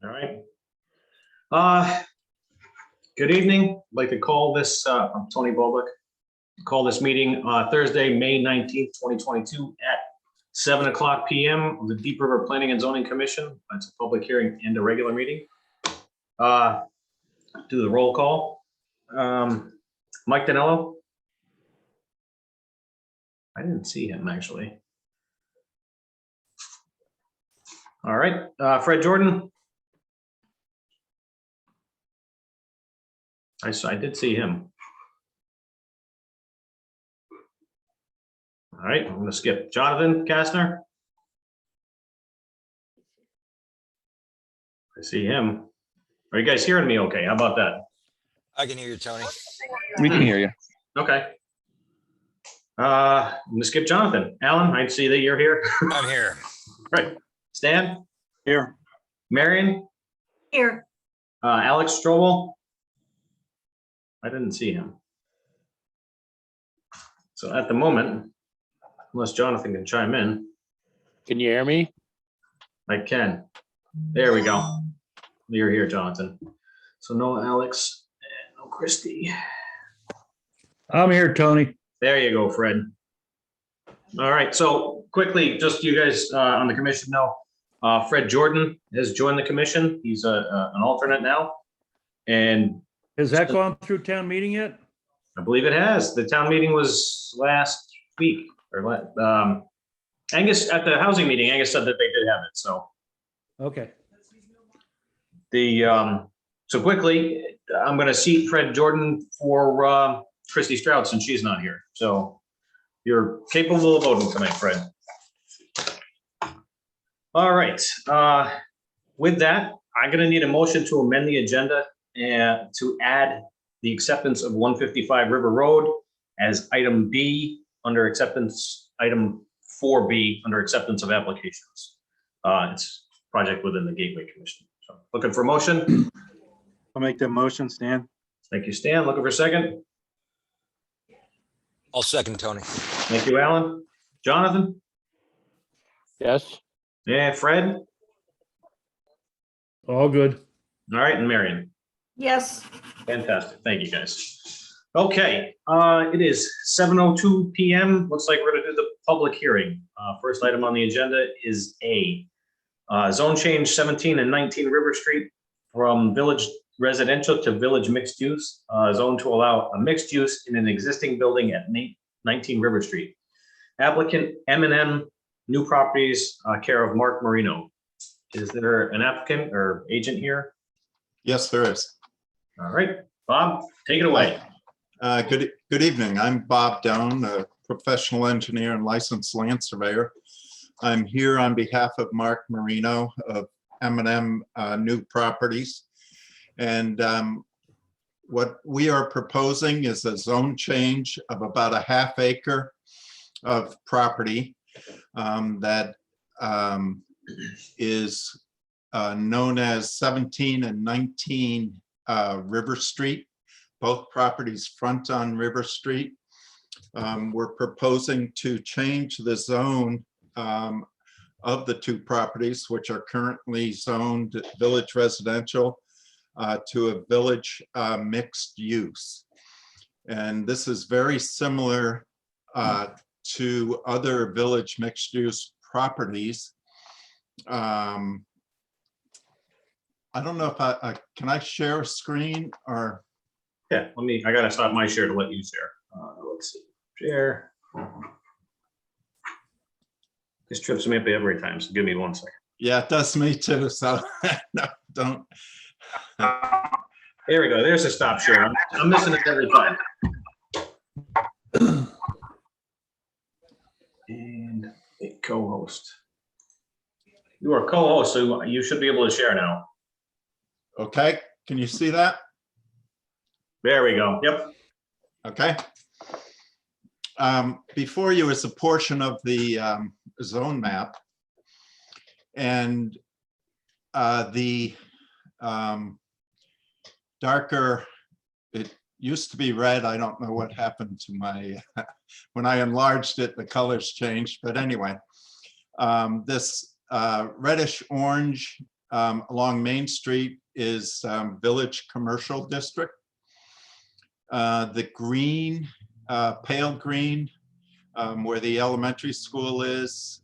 All right. Good evening. I'd like to call this, I'm Tony Bolduc. Call this meeting Thursday, May 19th, 2022 at 7:00 PM of the Deep River Planning and Zoning Commission. It's a public hearing and a regular meeting. Do the roll call. Mike Danello. I didn't see him actually. All right, Fred Jordan. I did see him. All right, I'm gonna skip Jonathan Kastner. I see him. Are you guys hearing me okay? How about that? I can hear you, Tony. We can hear you. Okay. I'm gonna skip Jonathan. Alan, I see that you're here. I'm here. Right. Stan? Here. Marion? Here. Alex Strobel? I didn't see him. So at the moment, unless Jonathan can chime in, Can you hear me? I can. There we go. You're here, Jonathan. So no Alex and no Christie. I'm here, Tony. There you go, Fred. All right, so quickly, just you guys on the commission know, Fred Jordan has joined the commission. He's an alternate now. And Has that gone through town meeting yet? I believe it has. The town meeting was last week or Angus at the housing meeting, Angus said that they did have it, so. Okay. So quickly, I'm gonna seat Fred Jordan for Christy Stroud since she's not here. So you're capable of voting tonight, Fred. All right, with that, I'm gonna need a motion to amend the agenda and to add the acceptance of 155 River Road as item B under acceptance, item 4B under acceptance of applications. It's project within the Gateway Commission. So looking for motion. I'll make that motion, Stan. Thank you, Stan. Looking for a second. I'll second Tony. Thank you, Alan. Jonathan? Yes. Yeah, Fred? All good. All right, and Marion? Yes. Fantastic. Thank you, guys. Okay, it is 7:02 PM. Looks like we're gonna do the public hearing. First item on the agenda is A. Zone change 17 and 19 River Street from village residential to village mixed use. Zone to allow a mixed use in an existing building at 19 River Street. Applicant M&M New Properties, care of Mark Marino. Is there an applicant or agent here? Yes, there is. All right, Bob, take it away. Good evening. I'm Bob Doan, a professional engineer and licensed land surveyor. I'm here on behalf of Mark Marino of M&M New Properties. And what we are proposing is a zone change of about a half acre of property that is known as 17 and 19 River Street. Both properties front on River Street. We're proposing to change the zone of the two properties, which are currently zoned village residential, to a village mixed use. And this is very similar to other village mixed use properties. I don't know if can I share a screen or? Yeah, I gotta stop my share to let you share. Let's see, share. This trips me up every time, so give me 1 second. Yeah, it does me too, so no, don't. There we go, there's a stop share. I'm missing it every time. And a co-host. You are co-host, so you should be able to share now. Okay, can you see that? There we go, yep. Okay. Before you is a portion of the zone map. And the darker, it used to be red. I don't know what happened to my, when I enlarged it, the colors changed. But anyway, this reddish orange along Main Street is Village Commercial District. The green, pale green, where the elementary school is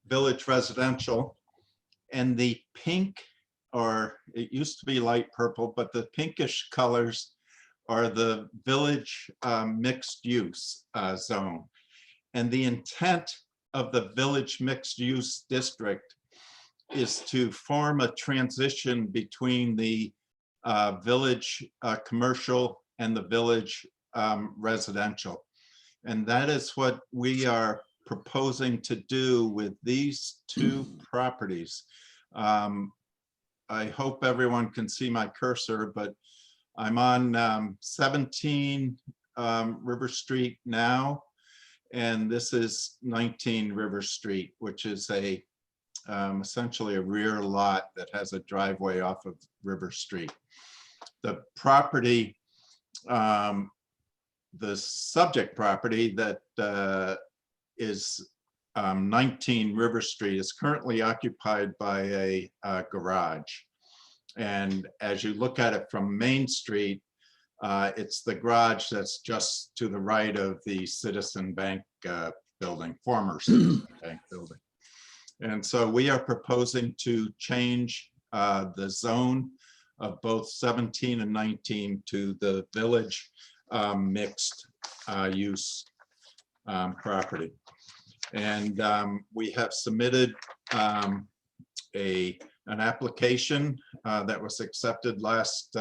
Village Residential. And the pink, or it used to be light purple, but the pinkish colors are the Village Mixed Use Zone. And the intent of the Village Mixed Use District is to form a transition between the Village Commercial and the Village Residential. And that is what we are proposing to do with these two properties. I hope everyone can see my cursor, but I'm on 17 River Street now, and this is 19 River Street, which is a essentially a rear lot that has a driveway off of River Street. The property, the subject property that is 19 River Street is currently occupied by a garage. And as you look at it from Main Street, it's the garage that's just to the right of the Citizen Bank building, former Citizen Bank building. And so we are proposing to change the zone of both 17 and 19 to the Village Mixed Use property. And we have submitted an application that was accepted last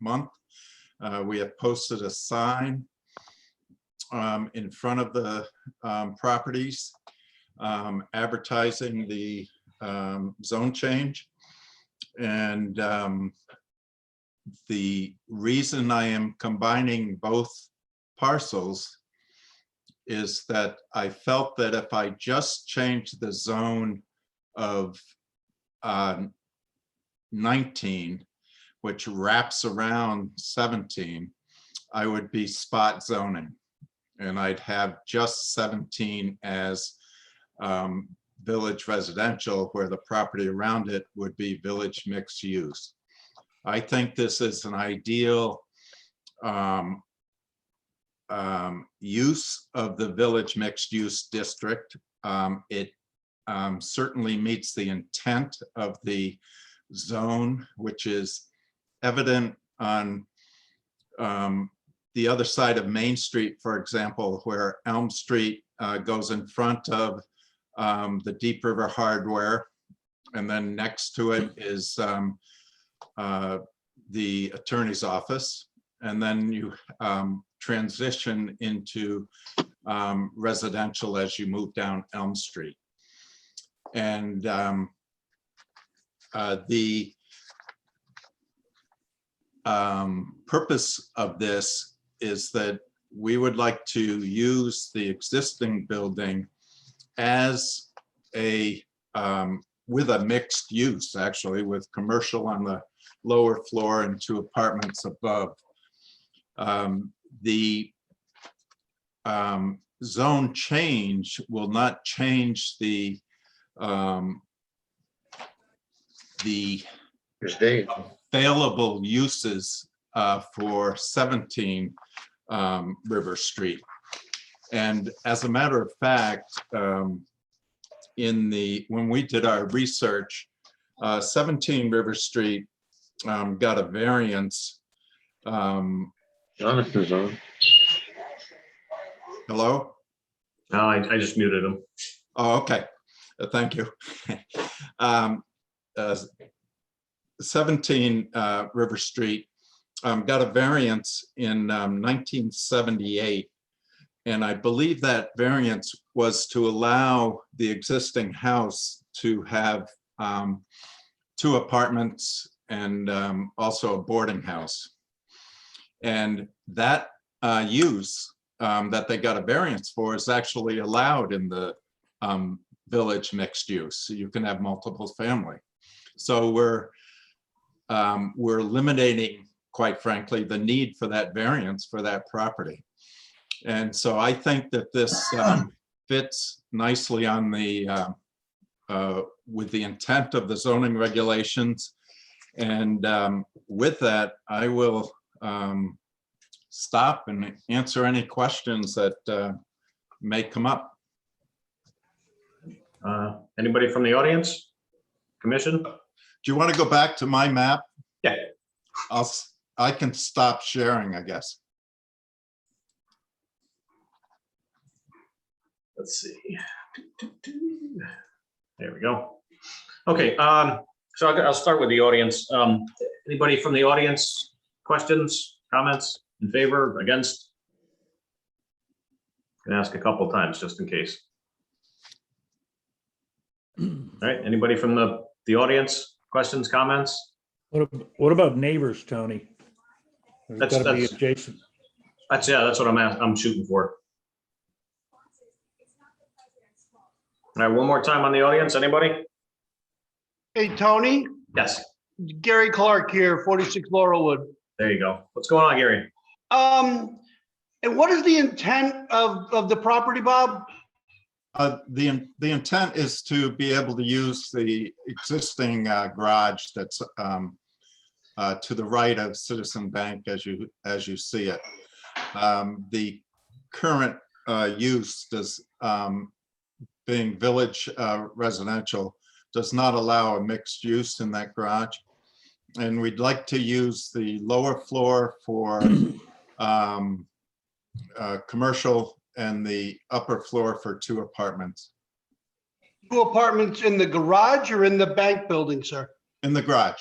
month. We have posted a sign in front of the properties advertising the zone change. And the reason I am combining both parcels is that I felt that if I just changed the zone of 19, which wraps around 17, I would be spot zoning. And I'd have just 17 as Village Residential, where the property around it would be Village Mixed Use. I think this is an ideal use of the Village Mixed Use District. It certainly meets the intent of the zone, which is evident on the other side of Main Street, for example, where Elm Street goes in front of the Deep River Hardware, and then next to it is the attorney's office, and then you transition into residential as you move down Elm Street. And the purpose of this is that we would like to use the existing building as a with a mixed use, actually, with commercial on the lower floor and 2 apartments above. The zone change will not change the available uses for 17 River Street. And as a matter of fact, when we did our research, 17 River Street got a variance. Jonathan's on. Hello? No, I just muted him. Oh, okay. Thank you. 17 River Street got a variance in 1978. And I believe that variance was to allow the existing house to have 2 apartments and also a boarding house. And that use that they got a variance for is actually allowed in the Village Mixed Use. So you can have multiple family. So we're eliminating, quite frankly, the need for that variance for that property. And so I think that this fits nicely on the with the intent of the zoning regulations. And with that, I will stop and answer any questions that may come up. Anybody from the audience? Commission? Do you want to go back to my map? Yeah. I can stop sharing, I guess. Let's see. There we go. Okay, so I'll start with the audience. Anybody from the audience? Questions, comments, in favor, against? Can ask a couple times just in case. All right, anybody from the audience? Questions, comments? What about neighbors, Tony? There's That's- gotta be that's- adjacent. That's what I'm shooting for. All right, one more time on the audience, anybody? Hey, Tony, Yes, Gary Clark here, 46 Laurelwood. there you go. What's going on, Gary? And what is the intent of the property, Bob? The intent is to be able to use the existing garage that's to the right of Citizen Bank as you see it. The current use does, being village residential, does not allow a mixed use in that garage. And we'd like to use the lower floor for commercial and the upper floor for 2 apartments. 2 apartments in the garage or in the bank building, sir? In the garage.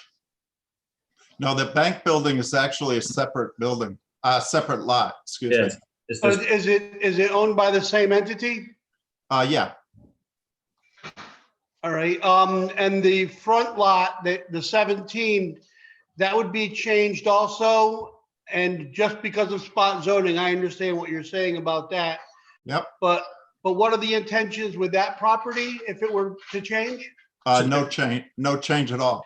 No, the bank building is actually a separate building, separate lot, excuse me. Yes. Is this- Is it owned by the same entity? Yeah, All right, and the front lot, the 17, that would be changed also? And just because of spot zoning, I understand what you're saying about that. yep. But what are the intentions with that property if it were to change? No change at all.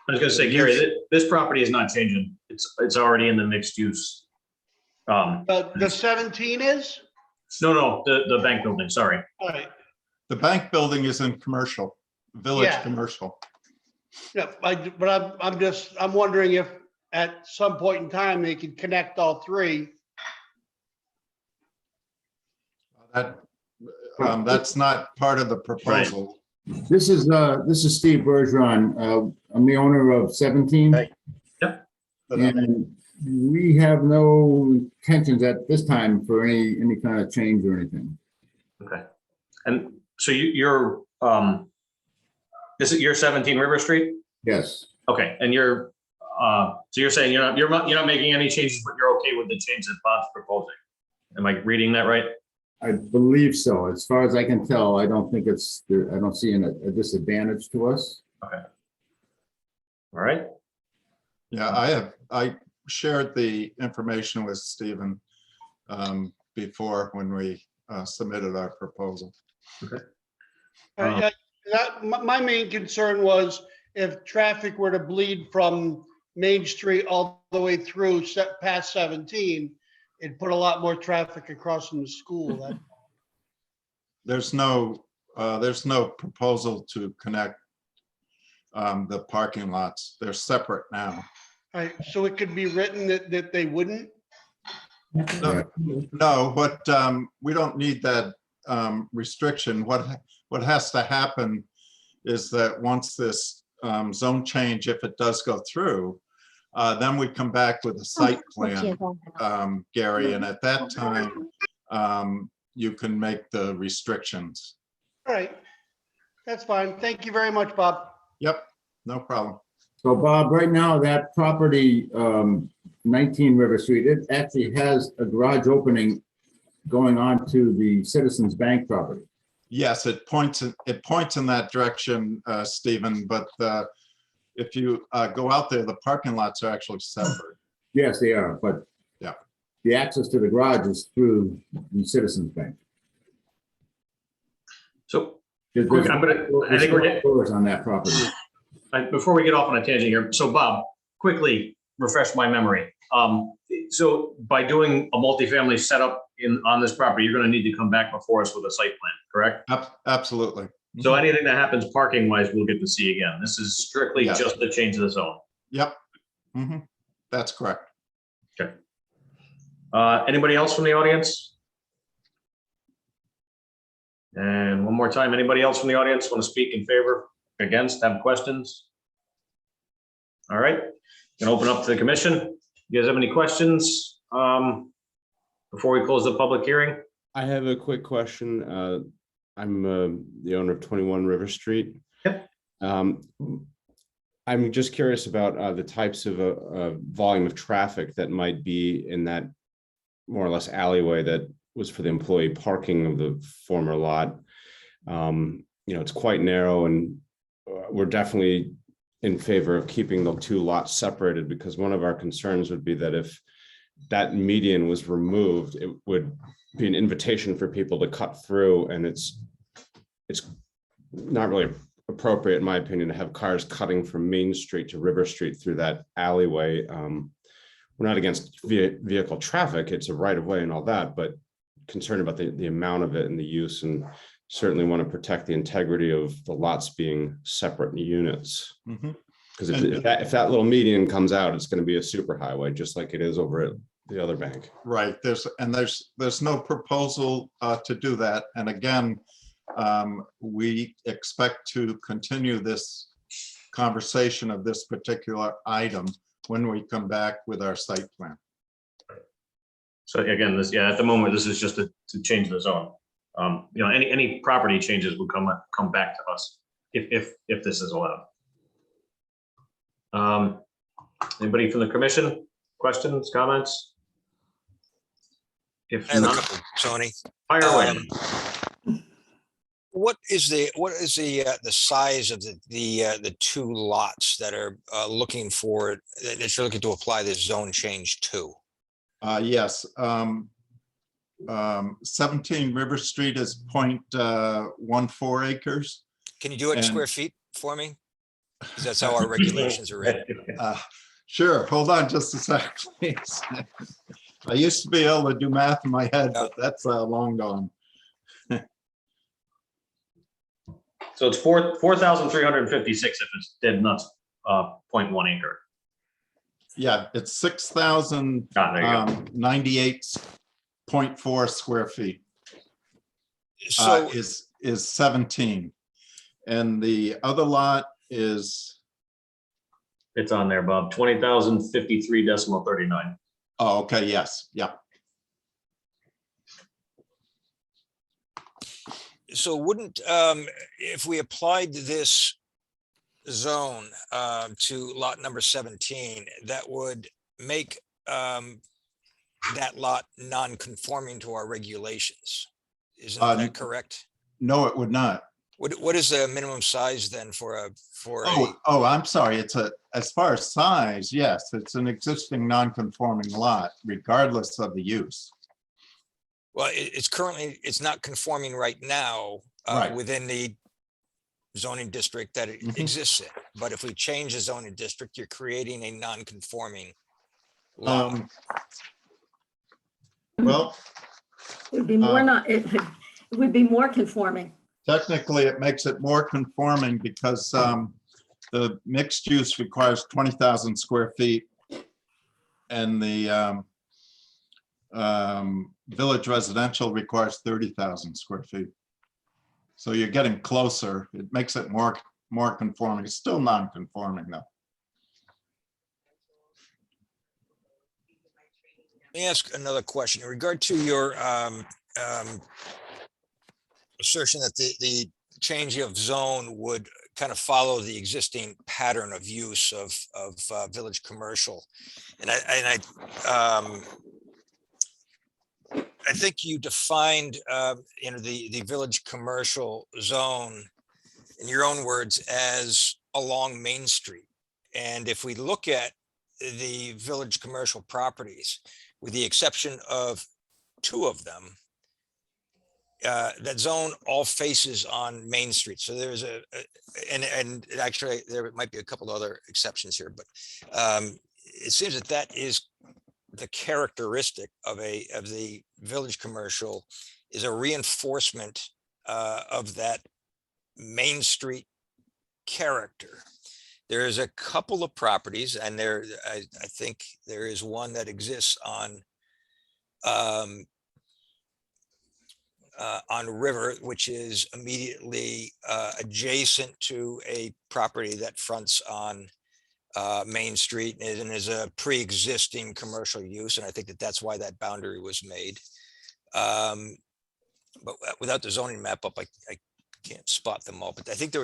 I was gonna say, Gary, this property is not changing. It's already in the mixed use. But the 17 is? No, the bank building, sorry. All right, The bank building is in commercial, village Yeah. commercial. yeah, but I'm wondering if at some point in time they could connect all 3. That's not part of the proposal. This is Steve Bergeron. I'm the owner of 17. Hey. And we have no intentions at this time for any kind of change or anything. Okay. And so you're, is it your 17 River Street? Yes, Okay, and so you're saying you're not making any changes, but you're okay with the change that Bob's proposing? Am I reading that right? I believe so. As far as I can tell, I don't see a disadvantage to us. All right. Yeah, I shared the information with Stephen before when we submitted our proposal. My main concern was if traffic were to bleed from Main Street all the way through past 17, it'd put a lot more traffic across from the school. There's no proposal to connect the parking lots. They're separate now. Right, so it could be written that they wouldn't? No, but we don't need that restriction. What has to happen is that once this zone change, if it does go through, then we come back with a site plan, Gary, and at that time, you can make the restrictions. All right, that's fine. Thank you very much, Bob. Yep, no problem. So Bob, right now, that property, 19 River Street, it actually has a garage opening going on to the Citizens Bank property. Yes, it points in that direction, Stephen, but if you go out there, the parking lots are actually separate. Yes, they are, but Yeah. the access to the garage is through the Citizens Bank. So There's- quick, I think we're getting, doors on that property. before we get off on a tangent here, so Bob, quickly refresh my memory. So by doing a multifamily setup on this property, you're gonna need to come back before us with a site plan, correct? Absolutely. So anything that happens parking wise, we'll get to see again. This is strictly Yeah. just the change of the zone. Yep. Mhm. That's correct. Anybody else from the audience? And one more time, anybody else from the audience want to speak in favor, against, have questions? All right, gonna open up to the commission. You guys have any questions before we close the public hearing? I have a quick question. I'm the owner of 21 River Street. Yep. I'm just curious about the types of volume of traffic that might be in that more or less alleyway that was for the employee parking of the former lot. It's quite narrow, and we're definitely in favor of keeping the two lots separated, because one of our concerns would be that if that median was removed, it would be an invitation for people to cut through, and it's not really appropriate, in my opinion, to have cars cutting from Main Street to River Street through that alleyway. We're not against vehicle traffic, it's a right of way and all that, but concerned about the amount of it and the use, and certainly want to protect the integrity of the lots being separate units. Mhm. Because if that little median comes out, it's going to be a super highway, just like it is over at the other bank. Right, there's no proposal to do that. And again, we expect to continue this conversation of this particular item when we come back with our site plan. So again, at the moment, this is just to change the zone. Any property changes will come back to us if this is allowed. Anybody from the commission? Questions, comments? If I have a not, couple, Tony. fire away. What is the size of the two lots that are looking for, that you're looking to apply this zone change to? Yes, 17 River Street is 0.14 acres. Can you do it in And- square feet for me? Because that's how our regulations are written. Sure, hold on just a sec, please. I used to be able to do math in my head, but that's long gone. So it's 4,356 if it's dead nuts, 0.1 acre. Yeah, it's There you go. 6,098.4 square feet. So Is 17. And the other lot is, It's on there, Bob, 20,053.39. oh, okay, yes, yeah. So wouldn't, if we applied this zone to lot number 17, that would make that lot non-conforming to our regulations? Isn't that correct? No, it would not. What is the minimum size then for a? Oh, I'm sorry. As far as size, yes, it's an existing non-conforming lot regardless of the use. Well, it's not conforming right now Right. within the zoning district that it Mhm. exists in. But if we change the zoning district, you're creating a non-conforming lot. Well, It would be more not, it would be more conforming. technically, it makes it more conforming because the mixed use requires 20,000 square feet. And the village residential requires 30,000 square feet. So you're getting closer. It makes it more conforming. It's still non-conforming though. Let me ask another question in regard to your assertion that the change of zone would kind of follow the existing pattern of use of village commercial. And I think you defined the village commercial zone in your own words as along Main Street. And if we look at the village commercial properties, with the exception of two of them, that zone all faces on Main Street. So there's and actually there might be a couple other exceptions here, but it seems that is the characteristic of the village commercial, is a reinforcement of that Main Street character. There is a couple of properties, and I think there is one that exists on River, which is immediately adjacent to a property that fronts on Main Street and is a pre-existing commercial use, and I think that's why that boundary was made. But without the zoning map up, I can't spot them all. But I think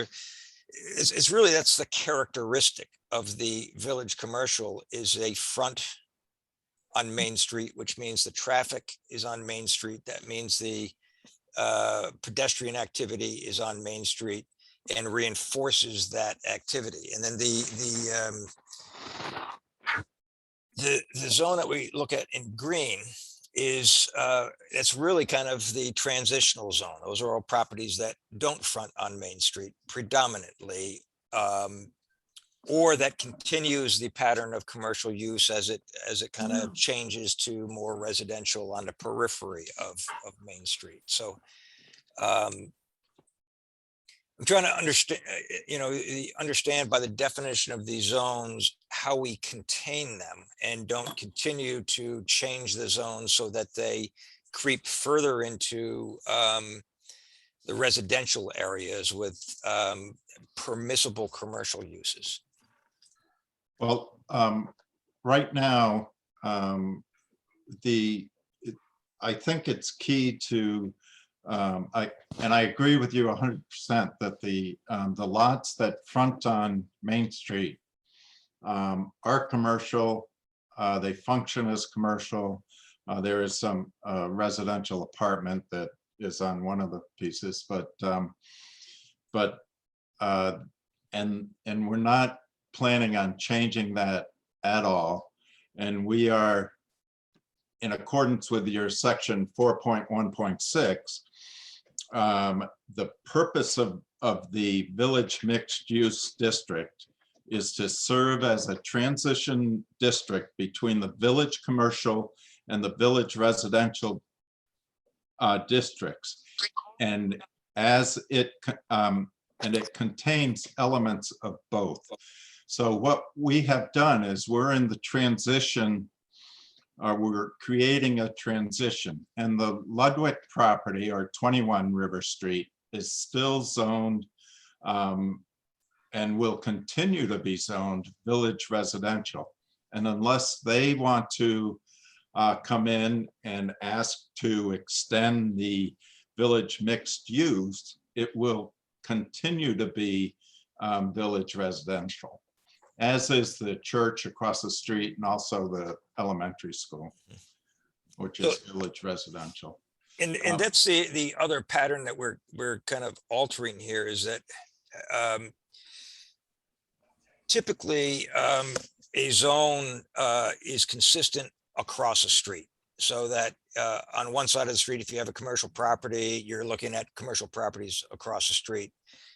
it's really, that's the characteristic of the village commercial, is a front on Main Street, which means the traffic is on Main Street. That means the pedestrian activity is on Main Street and reinforces that activity. And then the zone that we look at in green is it's really kind of the transitional zone. Those are all properties that don't front on Main Street predominantly, or that continues the pattern of commercial use as it kind of changes to more residential on the periphery of Main Street. So I'm trying to understand by the definition of these zones, how we contain them and don't continue to change the zones so that they creep further into the residential areas with permissible commercial uses. Well, right now, I think it's key to, I agree with you 100% that the lots that front on Main Street are commercial. They function as commercial. There is some residential apartment that is on one of the pieces, but we're not planning on changing that at all. And we are, in accordance with your section 4.1.6, the purpose of the village mixed use district is to serve as a transition district between the village commercial and the village residential districts. And it contains elements of both. So what we have done is we're in the transition, we're creating a transition, and the Ludwig property, or 21 River Street, is still zoned and will continue to be zoned village residential. And unless they want to come in and ask to extend the village mixed use, it will continue to be village residential, as is the church across the street and also the elementary school, which is village residential. And that's the other pattern that we're kind of altering here, is that typically a zone is consistent across a street. So that on one side of the street, if you have a commercial property, you're looking at commercial properties across the street.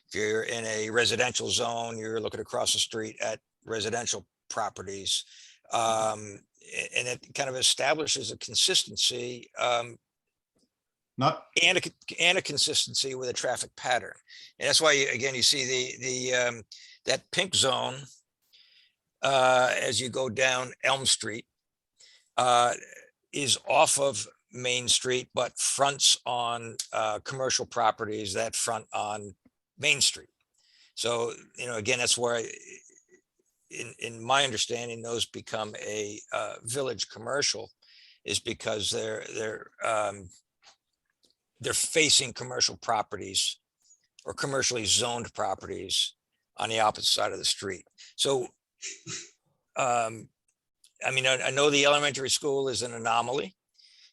If you're in a residential zone, you're looking across the street at residential properties. And it kind of establishes a consistency and a consistency with a traffic pattern. And that's why, again, you see that pink zone as you go down Elm Street is off of Main Street, but fronts on commercial properties that front on Main Street. So, again, that's where in my understanding, those become a village commercial, is because they're facing commercial properties or commercially zoned properties on the opposite side of the street. So, I mean, I know the elementary school is an anomaly.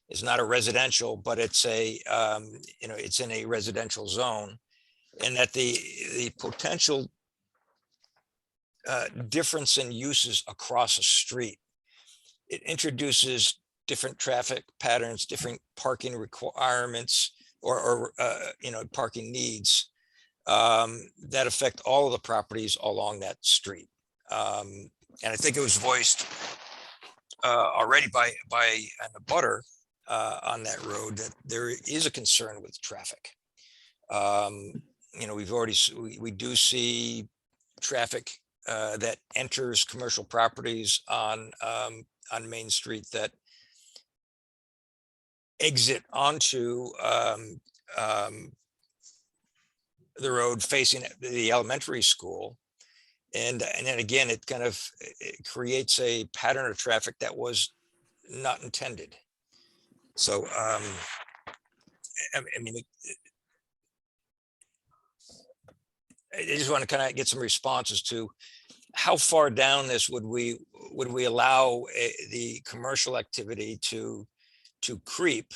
It's not a residential, but it's it's in a residential zone, and that the potential difference in uses across a street, it introduces different traffic patterns, different parking requirements, or parking needs that affect all of the properties along that street. And I think it was voiced already by an abutter on that road that there is a concern with traffic. we've already, we do see traffic that enters commercial properties on Main Street that exit onto the road facing the elementary school. And then again, it kind of it creates a pattern of traffic that was not intended. So, I mean, I just want to kind of get some responses to how far down this would we allow the commercial activity to creep,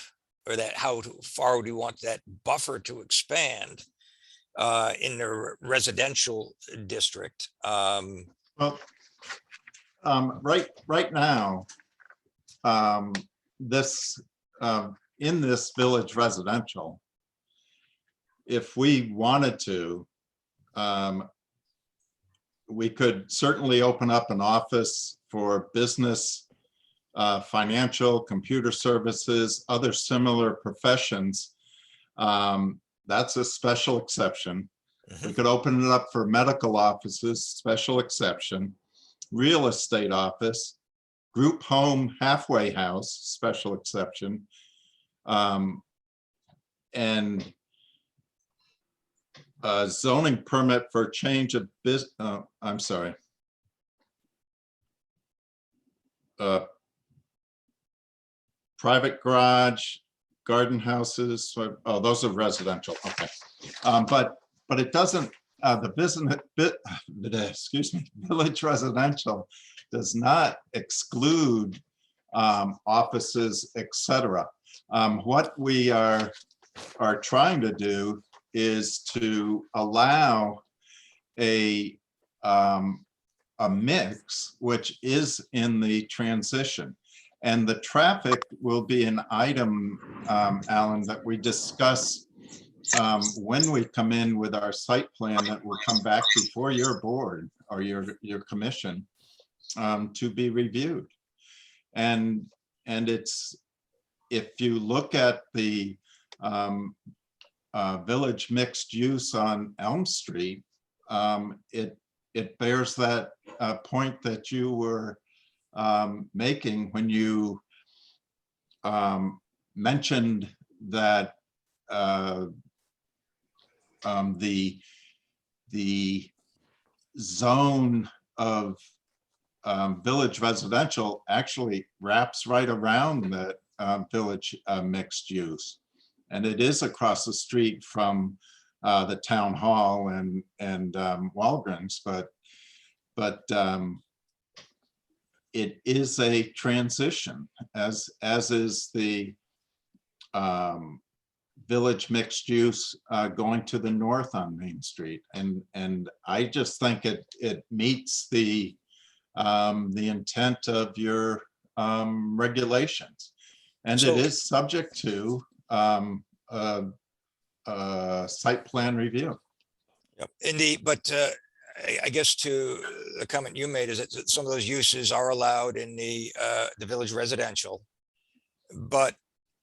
or that how far would we want that buffer to expand in the residential district? Well, right now, this, in this village residential, if we wanted to, we could certainly open up an office for business, financial, computer services, other similar professions. That's a special exception. We could open it up for medical offices, special exception, real estate office, group home, halfway house, special exception. And a zoning permit for change of business, I'm sorry. Private garage, garden houses, oh, those are residential, okay. But it doesn't, the business, excuse me, village residential does not exclude offices, etc. What we are trying to do is to allow a mix, which is in the transition. And the traffic will be an item, Alan, that we discuss when we come in with our site plan that will come back before your board or your commission to be reviewed. And it's, if you look at the village mixed use on Elm Street, it bears that point that you were making when you mentioned that the zone of village residential actually wraps right around the village mixed use. And it is across the street from the town hall and Walgreens, but it is a transition, as is the village mixed use going to the north on Main Street. And I just think it meets the intent of your regulations. And So- it is subject to site plan review. Yep. But I guess to the comment you made is that some of those uses are allowed in the village residential, but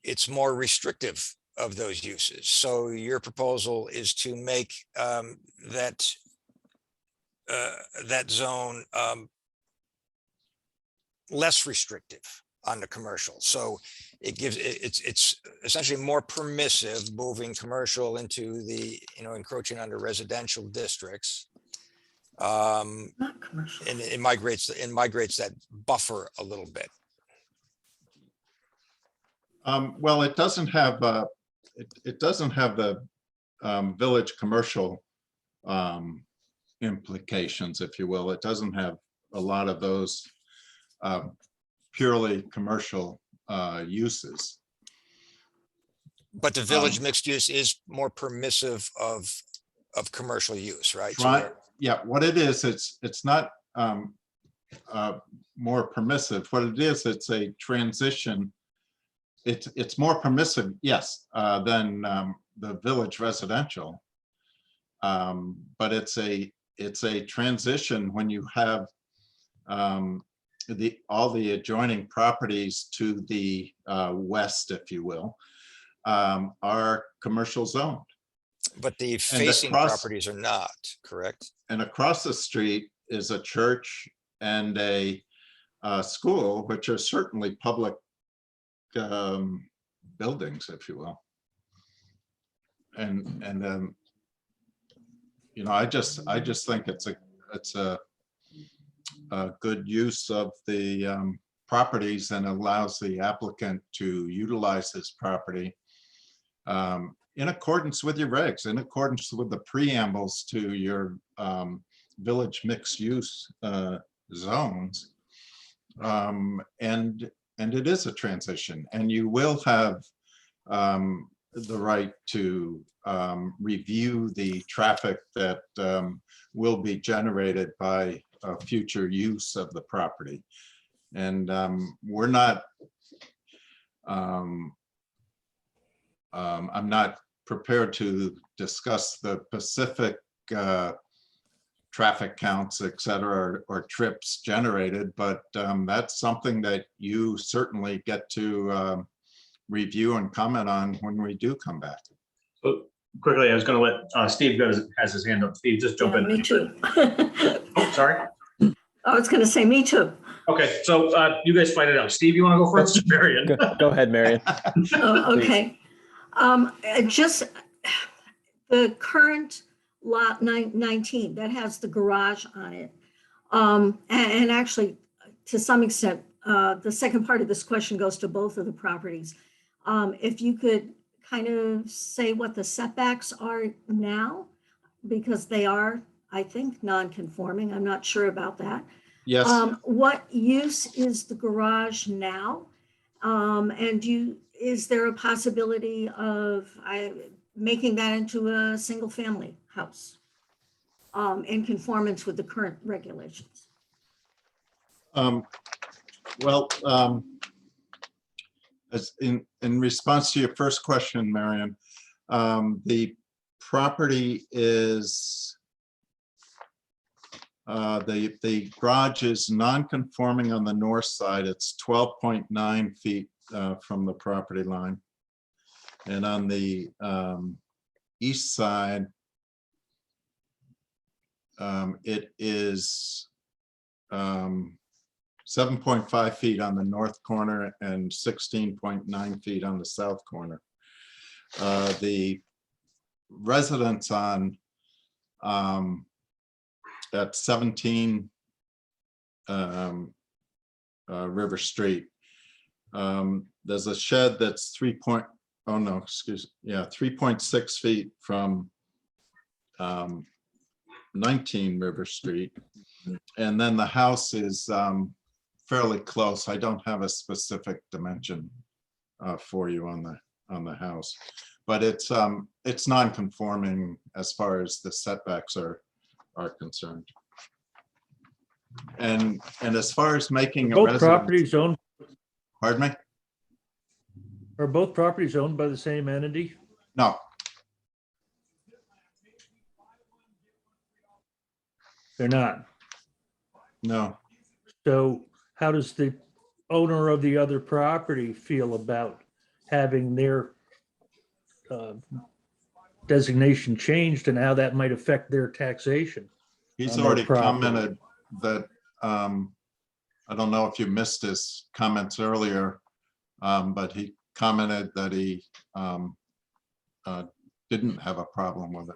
it's more restrictive of those uses. So your proposal is to make that zone less restrictive on the commercial. So it's essentially more permissive, moving commercial into the, encroaching under residential districts. Not commercial. And it migrates that buffer a little bit. Well, it doesn't have the village commercial implications, if you will. It doesn't have a lot of those purely commercial uses. But the village mixed use is more permissive of commercial use, right? So Right. Yeah, what it is, it's not more permissive. What it is, it's a transition. It's more permissive, yes, than the village residential. But it's a transition when you have all the adjoining properties to the west, if you will, are commercial zoned. But the facing across- properties are not, correct? And across the street is a church and a school, which are certainly public buildings, if you will. And you know, I just think it's a good use of the properties and allows the applicant to utilize his property in accordance with your regs, in accordance with the preambles to your village mixed use zones. And it is a transition, and you will have the right to review the traffic that will be generated by future use of the property. And we're not, I'm not prepared to discuss the specific traffic counts, et cetera, or trips generated, but that's something that you certainly get to review and comment on when we do come back. So quickly, I was going to let Steve has his hand up. Steve, just jump Yeah, in. me too. Oh, sorry. I was going to say, me too. Okay, so you guys fight it out. Steve, you want to go first, Marion? Go ahead, Marion. Oh, okay. Just the current lot 19 that has the garage on it. And actually, to some extent, the second part of this question goes to both of the properties. If you could kind of say what the setbacks are now, because they are, I think, non-conforming. I'm not sure about that. Yes. What use is the garage now? And is there a possibility of making that into a single family house in conformance with the current regulations? Well, as in response to your first question, Marion, the property is the garage is non-conforming on the north side. It's 12.9 feet from the property line. And on the east side, it is 7.5 feet on the north corner and 16.9 feet on the south corner. The residence on at 17 River Street. There's a shed that's 3.6 feet from 19 River Street. And then the house is fairly close. I don't have a specific dimension for you on the house, but it's non-conforming as far as the setbacks are concerned. And as far as making a Both residence, properties owned, pardon me? are both properties owned by the same entity? No, They're not. no. So how does the owner of the other property feel about having their designation changed and how that might affect their taxation? He's on their already property? commented that, I don't know if you missed his comments earlier, but he commented that he didn't have a problem with it.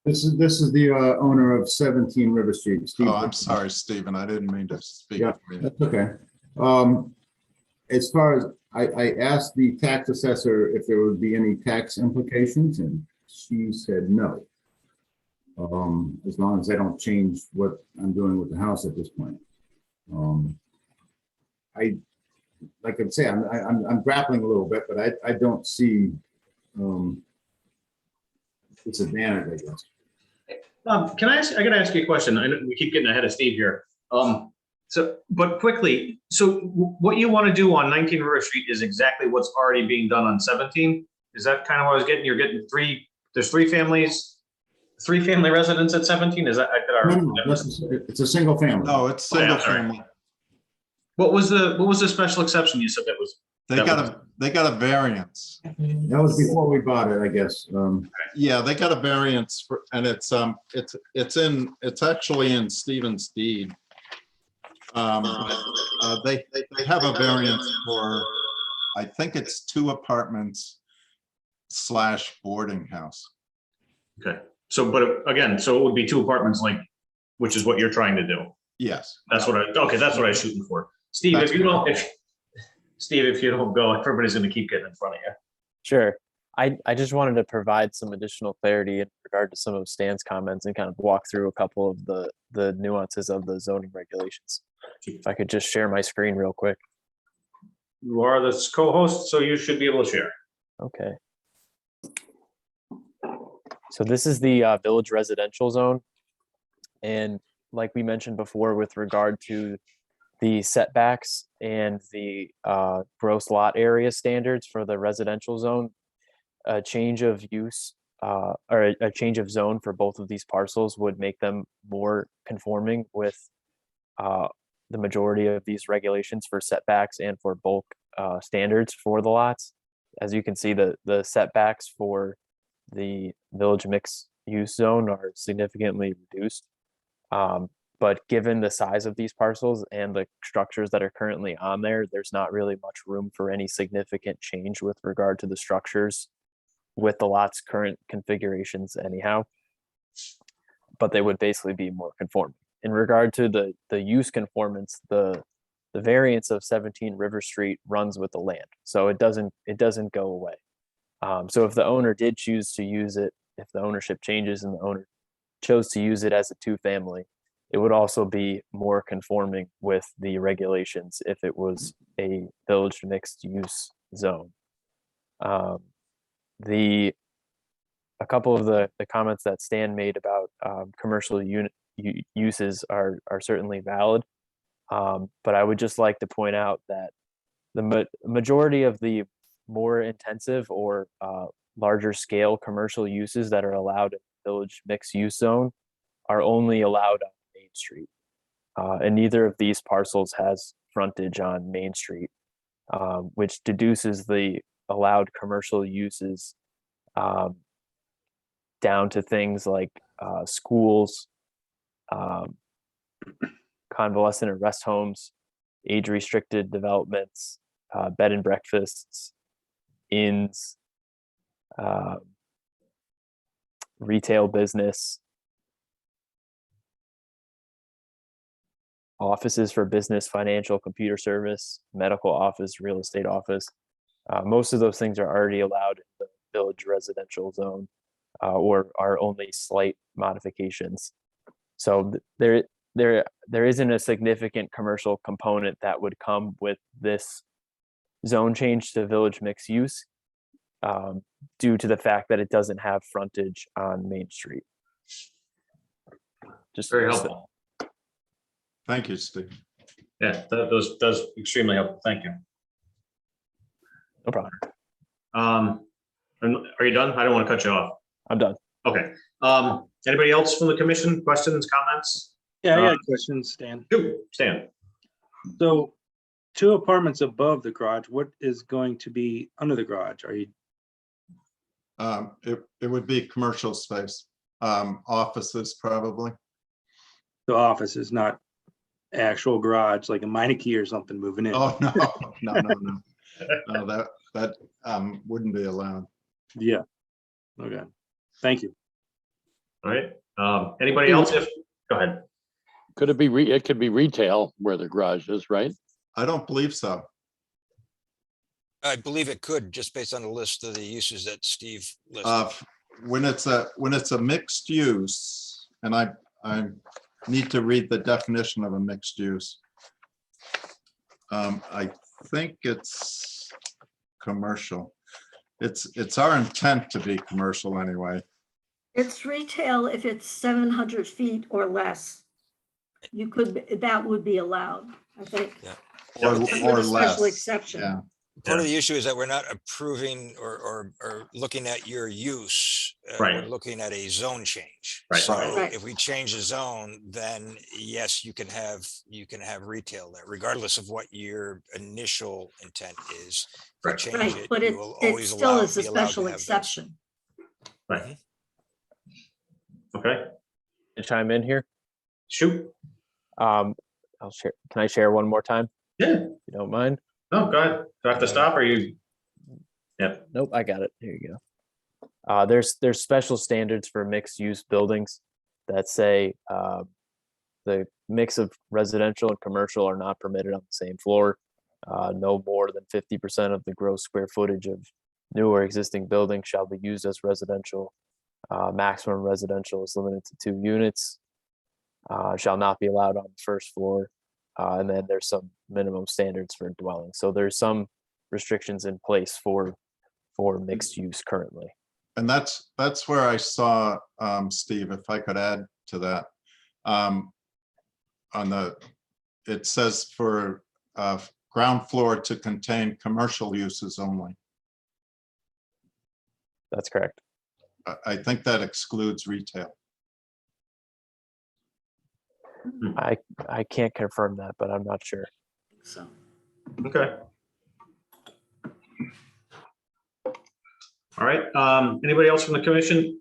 This is the owner of 17 River Street. Steve. Oh, I'm sorry, Stephen. I didn't mean to speak. Yeah, for you. that's okay. As far as, I asked the tax assessor if there would be any tax implications, and she said no. As long as I don't change what I'm doing with the house at this point. Like I say, I'm grappling a little bit, but I don't see disadvantage, I guess. Can I ask, I gotta ask you a question. I know we keep getting ahead of Steve here. But quickly, so what you want to do on 19 River Street is exactly what's already being done on 17? Is that kind of what I was getting? You're getting there's three family residents at 17? Is that? No, it's a single family. No, it's Oh, yeah, single sorry. family. What was the special exception you said that was They got a variance. That was before we bought it, I guess. Yeah, they got a variance for, and it's actually in Stephen's deed. They have a variance for, I think it's 2 apartments / boarding house. Okay, so, but again, so it would be 2 apartments, like, which is what you're trying to do. Yes. That's what okay, that's what I was shooting for. Steve, That's if you don't, Steve, if you don't go, everybody's gonna keep getting in front of you. Sure. I just wanted to provide some additional clarity in regard to some of Stan's comments and kind of walk through a couple of the nuances of the zoning regulations. If I could just share my screen real quick. You are the co-host, so you should be able to share. Okay. So this is the village residential zone. And like we mentioned before, with regard to the setbacks and the gross lot area standards for the residential zone, a change of use or a change of zone for both of these parcels would make them more conforming with the majority of these regulations for setbacks and for bulk standards for the lots. As you can see, the setbacks for the village mixed use zone are significantly reduced. But given the size of these parcels and the structures that are currently on there, there's not really much room for any significant change with regard to the structures with the lot's current configurations anyhow. But they would basically be more conforming. In regard to the use conformance, the variance of 17 River Street runs with the land, so it doesn't go away. So if the owner did choose to use it, if the ownership changes and the owner chose to use it as a 2-family, it would also be more conforming with the regulations if it was a village mixed use zone. A couple of the comments that Stan made about commercial uses are certainly valid. But I would just like to point out that the majority of the more intensive or larger scale commercial uses that are allowed in the village mixed use zone are only allowed on Main Street. And neither of these parcels has frontage on Main Street, which deduces the allowed commercial uses down to things like schools, convalescent and rest homes, age-restricted developments, bed and breakfasts, inns, retail business, offices for business, financial, computer service, medical office, real estate office. Most of those things are already allowed in the village residential zone or are only slight modifications. So there isn't a significant commercial component that would come with this zone change to village mixed use due to the fact that it doesn't have frontage on Main Street. Just Very helpful. Thank you, Steve. Yeah, that's extremely helpful. Thank you. No problem. And are you done? I don't want to cut you off. I'm done. Okay. Anybody else from the commission? Questions, comments? Yeah, I got a question, Stan. Stan. So 2 apartments above the garage, what is going to be under the garage? Are you, It would be commercial space, offices probably. the office is not actual garage, like a Meineke or something moving in? Oh, no, no, that wouldn't be allowed. Yeah. Okay. Thank you. All right. Anybody else? Go ahead. Could it be, it could be retail where the garage is, right? I don't believe so. I believe it could, just based on the list of the uses that Steve listed. When it's a mixed use, and I need to read the definition of a mixed use. I think it's commercial. It's our intent to be commercial anyway. It's retail if it's 700 feet or less. You could, that would be allowed, I think. Yeah. Or With a less. special exception. Yeah. part of the issue is that we're not approving or looking at your use. Right. We're looking at a zone change. Right. So Right. if we change the zone, then yes, you can have retail there, regardless of what your initial intent is. If we Right. change Right, it, but you it, will it always still is a be allowed to special have those. exception. Right. Okay, To chime in here. shoot. I'll share. Can I share one more time? Yeah, If you don't mind. no, go ahead. Do I have to stop or you? Nope, I got it. Here you go. There's special standards for mixed use buildings that say the mix of residential and commercial are not permitted on the same floor. No more than 50% of the gross square footage of new or existing buildings shall be used as residential. Maximum residential is limited to 2 units. Shall not be allowed on the first floor. And then there's some minimum standards for dwelling. So there's some restrictions in place for mixed use currently. And that's where I saw, Steve, if I could add to that. It says for ground floor to contain commercial uses only. That's correct. I think that excludes retail. I can't confirm that, but I'm not sure. So, Okay. All right, anybody else from the commission?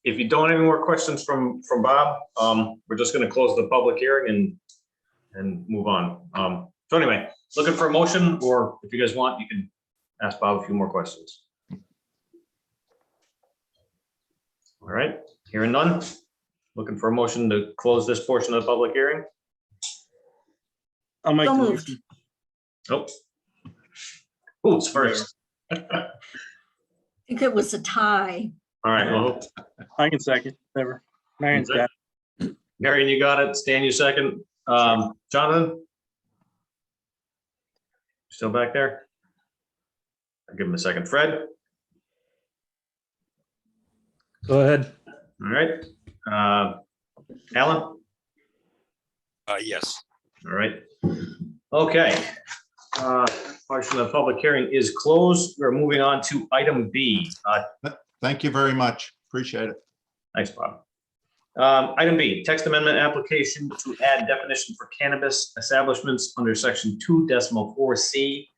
If you don't have any more questions from Bob, we're just gonna close the public hearing and move on. So anyway, looking for a motion, or if you guys want, you can ask Bob a few more questions. All right, hearing none. Looking for a motion to close this portion of the public hearing. I'll make So the moved. motion. Oh. Who's first? I think it was a tie. All right, well, I can second, whatever. Marion's got it. Marion, you got it. Stan, you second. Jonathan? Still back there? I'll give him a second. Fred? Go ahead. All right. Alan? Yes. All right. Okay. Portion of the public hearing is closed. We're moving on to item B. Thank you very much. Appreciate it. Thanks, Bob. Item B, text amendment application to add definition for cannabis establishments under section 2.4C.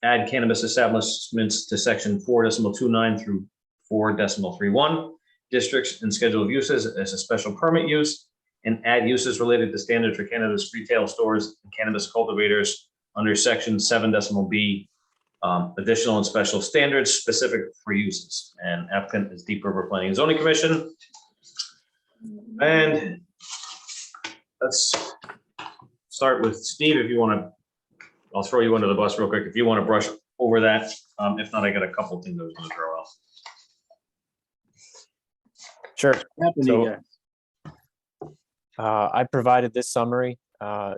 Add cannabis establishments to section 4.29 through 4.31. Districts and schedule of uses as a special permit use, and add uses related to standards for cannabis retail stores and cannabis cultivators under section 7.b. Additional and special standards specific for uses, and applicant is Deep River Planning and Zoning Commission. And let's start with Steve, if you want to, I'll throw you under the bus real quick if you want to brush over that. If not, I got a couple things I was going to throw out. Sure. Happened to So- you guys. I provided this summary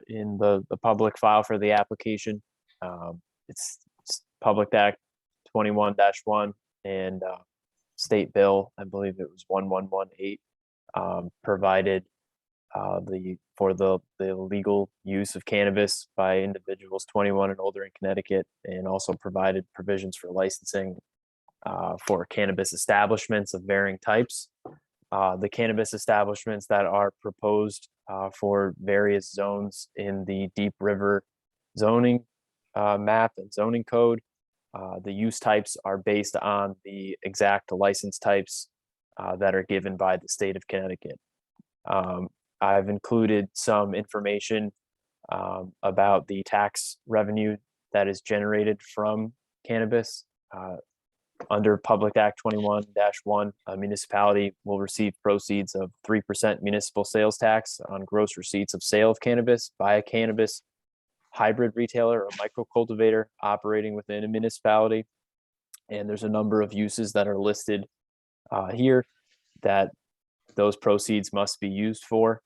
in the public file for the application. It's Public Act 21-1 and State Bill, I believe it was 1118, provided for the legal use of cannabis by individuals 21 and older in Connecticut, and also provided provisions for licensing for cannabis establishments of varying types. The cannabis establishments that are proposed for various zones in the Deep River zoning map and zoning code. The use types are based on the exact license types that are given by the state of Connecticut. I've included some information about the tax revenue that is generated from cannabis. Under Public Act 21-1, a municipality will receive proceeds of 3% municipal sales tax on gross receipts of sale of cannabis by a cannabis hybrid retailer or micro cultivator operating within a municipality. And there's a number of uses that are listed here that those proceeds must be used for.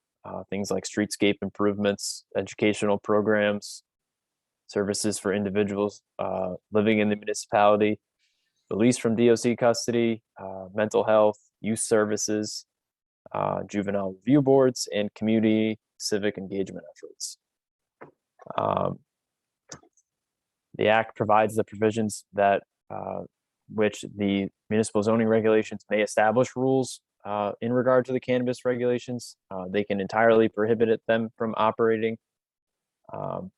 Things like streetscape improvements, educational programs, services for individuals living in the municipality, release from DOC custody, mental health, youth services, juvenile review boards, and community civic engagement efforts. The act provides the provisions that which the municipal zoning regulations may establish rules in regard to the cannabis regulations. They can entirely prohibit them from operating,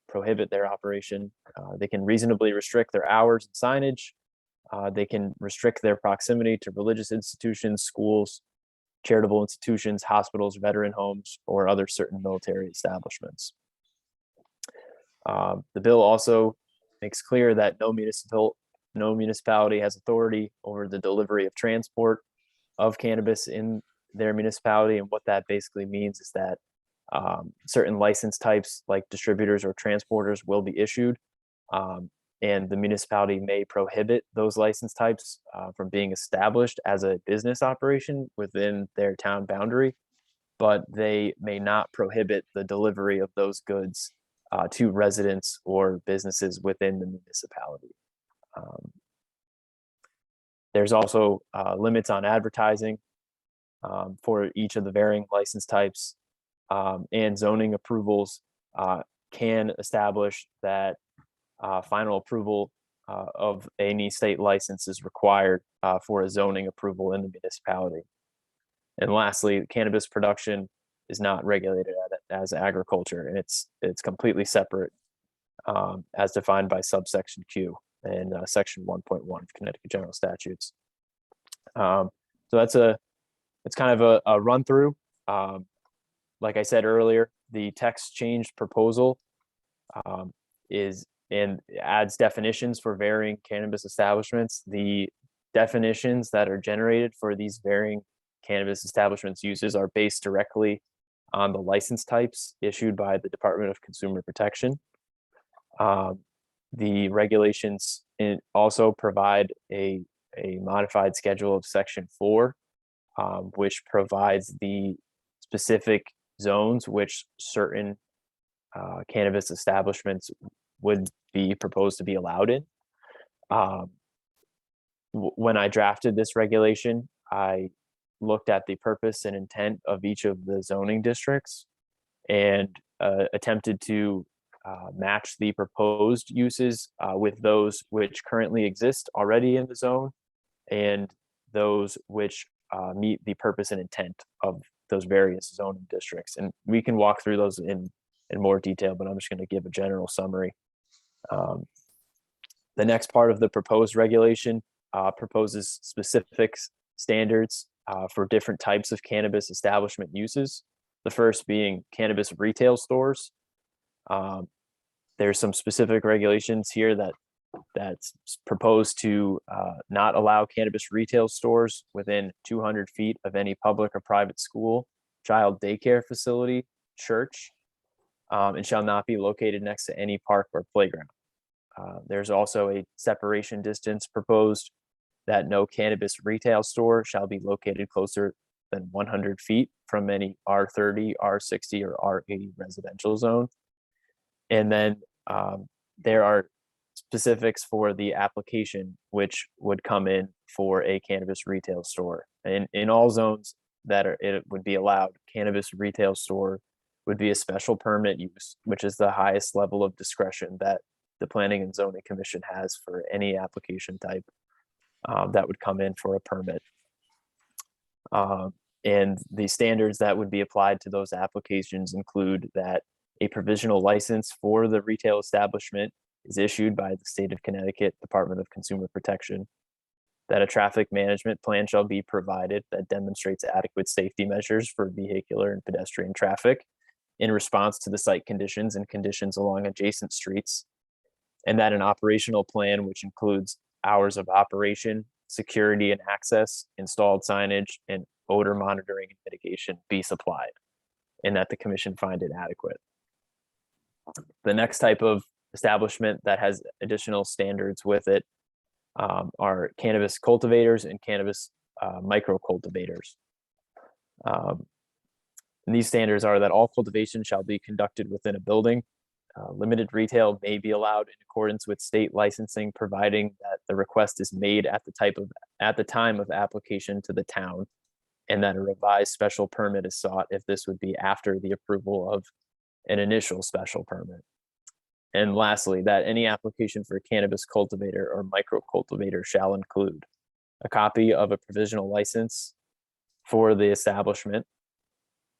prohibit their operation. They can reasonably restrict their hours and signage. They can restrict their proximity to religious institutions, schools, charitable institutions, hospitals, veteran homes, or other certain military establishments. The bill also makes clear that no municipality has authority over the delivery of transport of cannabis in their municipality. And what that basically means is that certain license types like distributors or transporters will be issued. And the municipality may prohibit those license types from being established as a business operation within their town boundary, but they may not prohibit the delivery of those goods to residents or businesses within the municipality. There's also limits on advertising for each of the varying license types, and zoning approvals can establish that final approval of any state license is required for a zoning approval in the municipality. And lastly, cannabis production is not regulated as agriculture, and it's completely separate as defined by subsection Q and section 1.1 of Connecticut General Statutes. So it's kind of a run through. Like I said earlier, the text change proposal is and adds definitions for varying cannabis establishments. The definitions that are generated for these varying cannabis establishments uses are based directly on the license types issued by the Department of Consumer Protection. The regulations also provide a modified schedule of section 4, which provides the specific zones which certain cannabis establishments would be proposed to be allowed in. When I drafted this regulation, I looked at the purpose and intent of each of the zoning districts and attempted to match the proposed uses with those which currently exist already in the zone and those which meet the purpose and intent of those various zoning districts. And we can walk through those in more detail, but I'm just going to give a general summary. The next part of the proposed regulation proposes specific standards for different types of cannabis establishment uses. The first being cannabis retail stores. There's some specific regulations here that's proposed to not allow cannabis retail stores within 200 feet of any public or private school, child daycare facility, church, and shall not be located next to any park or playground. There's also a separation distance proposed that no cannabis retail store shall be located closer than 100 feet from any R30, R60, or R80 residential zone. And then there are specifics for the application which would come in for a cannabis retail store. And in all zones that it would be allowed, cannabis retail store would be a special permit use, which is the highest level of discretion that the Planning and Zoning Commission has for any application type that would come in for a permit. And the standards that would be applied to those applications include that a provisional license for the retail establishment is issued by the state of Connecticut Department of Consumer Protection, that a traffic management plan shall be provided that demonstrates adequate safety measures for vehicular and pedestrian traffic in response to the site conditions and conditions along adjacent streets, and that an operational plan which includes hours of operation, security and access, installed signage, and odor monitoring and mitigation be supplied, and that the commission find it adequate. The next type of establishment that has additional standards with it are cannabis cultivators and cannabis micro cultivators. And these standards are that all cultivation shall be conducted within a building. Limited retail may be allowed in accordance with state licensing, providing that the request is made at the time of application to the town, and that a revised special permit is sought if this would be after the approval of an initial special permit. And lastly, that any application for a cannabis cultivator or micro cultivator shall include a copy of a provisional license for the establishment,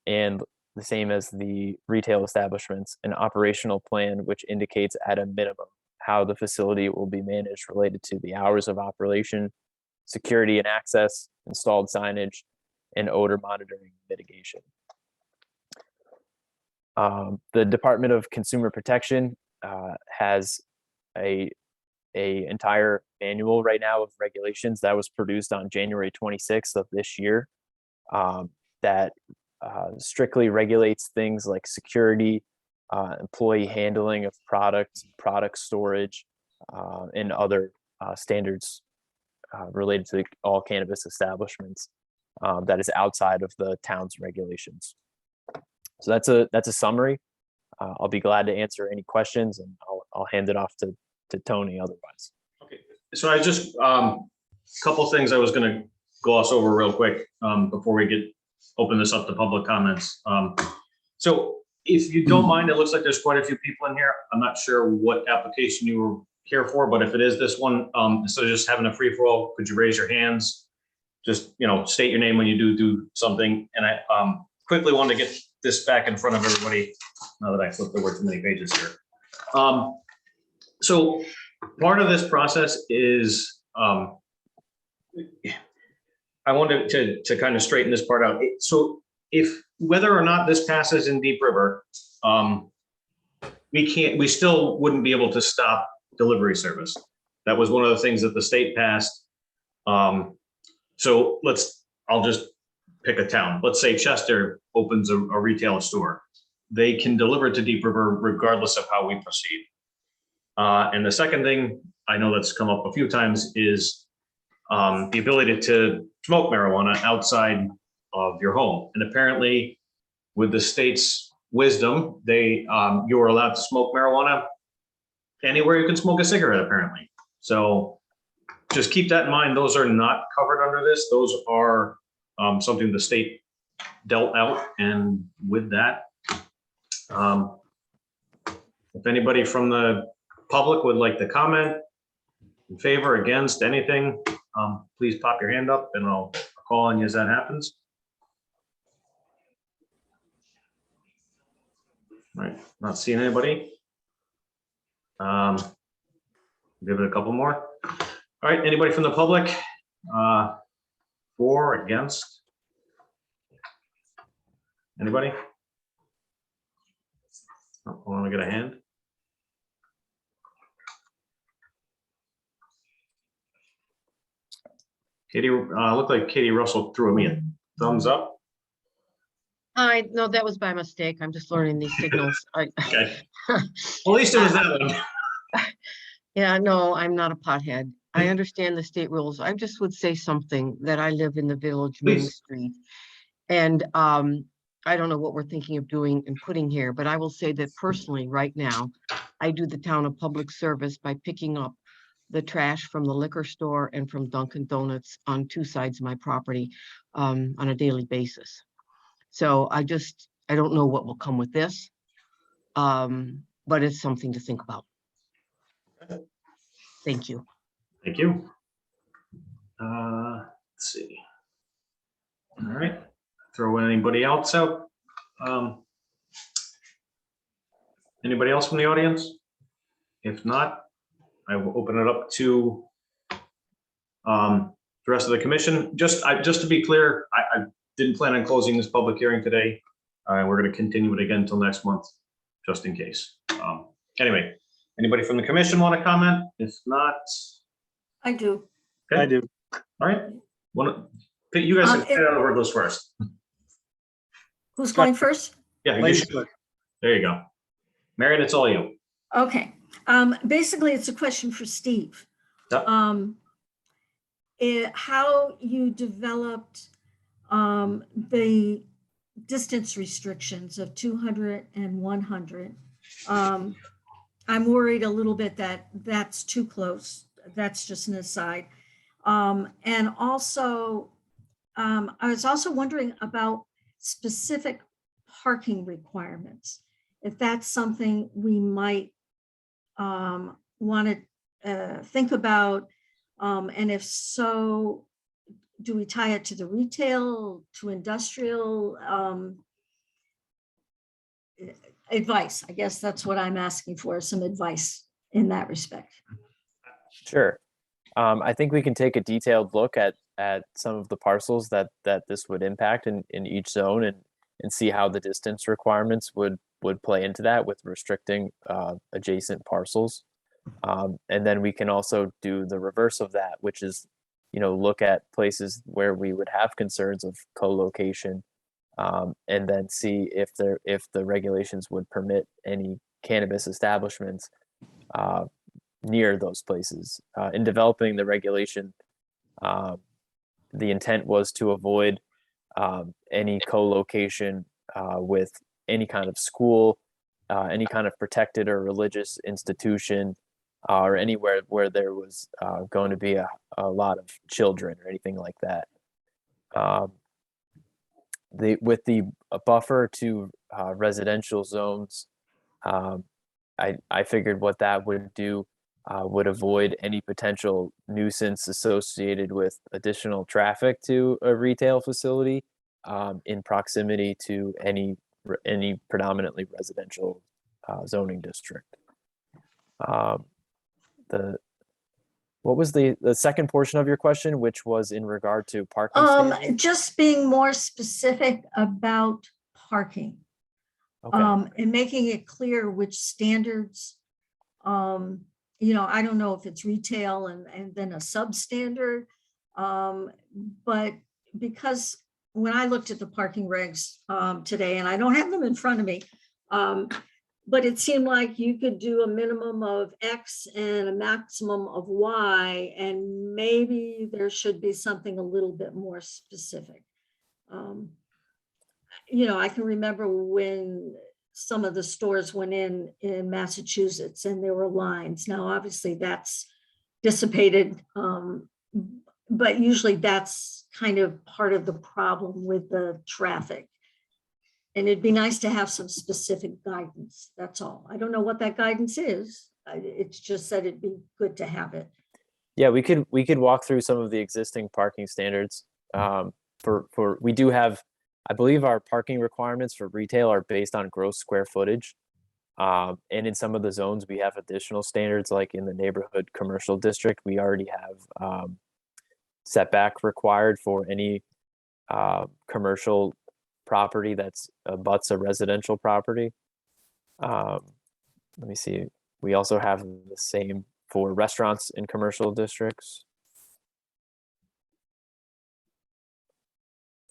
and the same as the retail establishments, an operational plan which indicates at a minimum how the facility will be managed related to the hours of operation, security and access, installed signage, and odor monitoring and mitigation. The Department of Consumer Protection has a entire manual right now of regulations that was produced on January 26th of this year, that strictly regulates things like security, employee handling of product storage, and other standards related to all cannabis establishments that is outside of the town's regulations. So that's a summary. I'll be glad to answer any questions, and I'll hand it off to Tony otherwise. Okay, so I just, couple things I was gonna gloss over real quick before we open this up to public comments. So if you don't mind, it looks like there's quite a few people in here. I'm not sure what application you were here for, but if it is this one, instead of just having a free for all, could you raise your hands? Just, state your name when you do something. And I quickly want to get this back in front of everybody now that I flipped over too many pages here. So part of this process is, I wanted to kind of straighten this part out. So whether or not this passes in Deep River, we still wouldn't be able to stop delivery service. That was one of the things that the state passed. So I'll just pick a town. Let's say Chester opens a retail store. They can deliver to Deep River regardless of how we proceed. And the second thing I know that's come up a few times is the ability to smoke marijuana outside of your home. And apparently with the state's wisdom, you are allowed to smoke marijuana anywhere you can smoke a cigarette, apparently. So just keep that in mind. Those are not covered under this. Those are something the state dealt out. And with that, if anybody from the public would like to comment in favor, against, anything, please pop your hand up and I'll call on you as that happens. All right, not seeing anybody. Give it a couple more. All right, anybody from the public? For, against? Anybody? Oh, hold on, I get a hand. Katie, looked like Katie Russell threw me a thumbs up. No, that was by mistake. I'm just learning these signals. Okay. Well, at least it was that one. Yeah, no, I'm not a pothead. I understand the state rules. I just would say something that I live in the Village Main Please. Street. And I don't know what we're thinking of doing and putting here, but I will say that personally, right now, I do the town a public service by picking up the trash from the liquor store and from Dunkin' Donuts on two sides of my property on a daily basis. So I don't know what will come with this, but it's something to think about. Thank you. Thank you. Let's see. All right, throw anybody else out. Anybody else from the audience? If not, I will open it up to the rest of the commission. Just to be clear, I didn't plan on closing this public hearing today. We're going to continue it again until next month, just in case. Anyway, anybody from the commission want to comment? If not, I do. okay. I do. All right. You guys can get out of where goes first. Who's going first? Yeah, you Ladies should. first. There you go. Marion, it's all you. Okay. Basically, it's a question for Steve. Yep. How you developed the distance restrictions of 200 and 100. I'm worried a little bit that that's too close. That's just an aside. And also, I was also wondering about specific parking requirements. If that's something we might want to think about? And if so, do we tie it to the retail, to industrial? Advice, I guess that's what I'm asking for, some advice in that respect. Sure. I think we can take a detailed look at some of the parcels that this would impact in each zone and see how the distance requirements would play into that with restricting adjacent parcels. And then we can also do the reverse of that, which is, look at places where we would have concerns of co-location, and then see if the regulations would permit any cannabis establishments near those places. In developing the regulation, the intent was to avoid any co-location with any kind of school, any kind of protected or religious institution, or anywhere where there was going to be a lot of children or anything like that. With the buffer to residential zones, I figured what that would do would avoid any potential nuisance associated with additional traffic to a retail facility in proximity to any predominantly residential zoning district. What was the second portion of your question, which was in regard to parking standards? Just being more specific about parking. Okay. And making it clear which standards, I don't know if it's retail and then a substandard. But because when I looked at the parking regs today, and I don't have them in front of me, but it seemed like you could do a minimum of X and a maximum of Y, and maybe there should be something a little bit more specific. I can remember when some of the stores went in Massachusetts and there were lines. Now, obviously that's dissipated, but usually that's kind of part of the problem with the traffic. And it'd be nice to have some specific guidance. That's all. I don't know what that guidance is. It's just that it'd be good to have it. Yeah, we could walk through some of the existing parking standards. We do have, I believe our parking requirements for retail are based on gross square footage. And in some of the zones, we have additional standards, like in the neighborhood commercial district, we already have setback required for any commercial property that's abuts a residential property. Let me see. We also have the same for restaurants in commercial districts.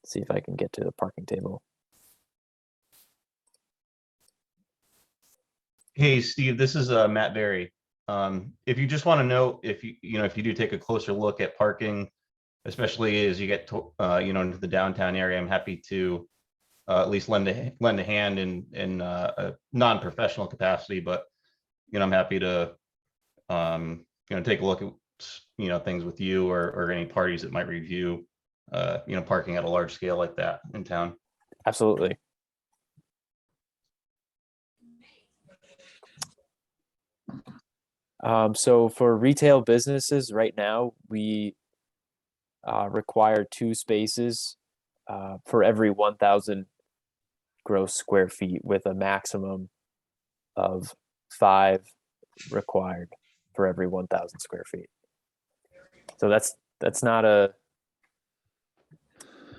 Let's see if I can get to the parking table. Hey, Steve, this is Matt Berry. If you just want to know if you do take a closer look at parking, especially as you get to, into the downtown area, I'm happy to at least lend a hand in a non-professional capacity, but I'm happy to take a look at things with you or any parties that might review parking at a large scale like that in town. Absolutely. So for retail businesses right now, we require 2 spaces for every 1,000 gross square feet, with a maximum of 5 required for every 1,000 square feet. So that's not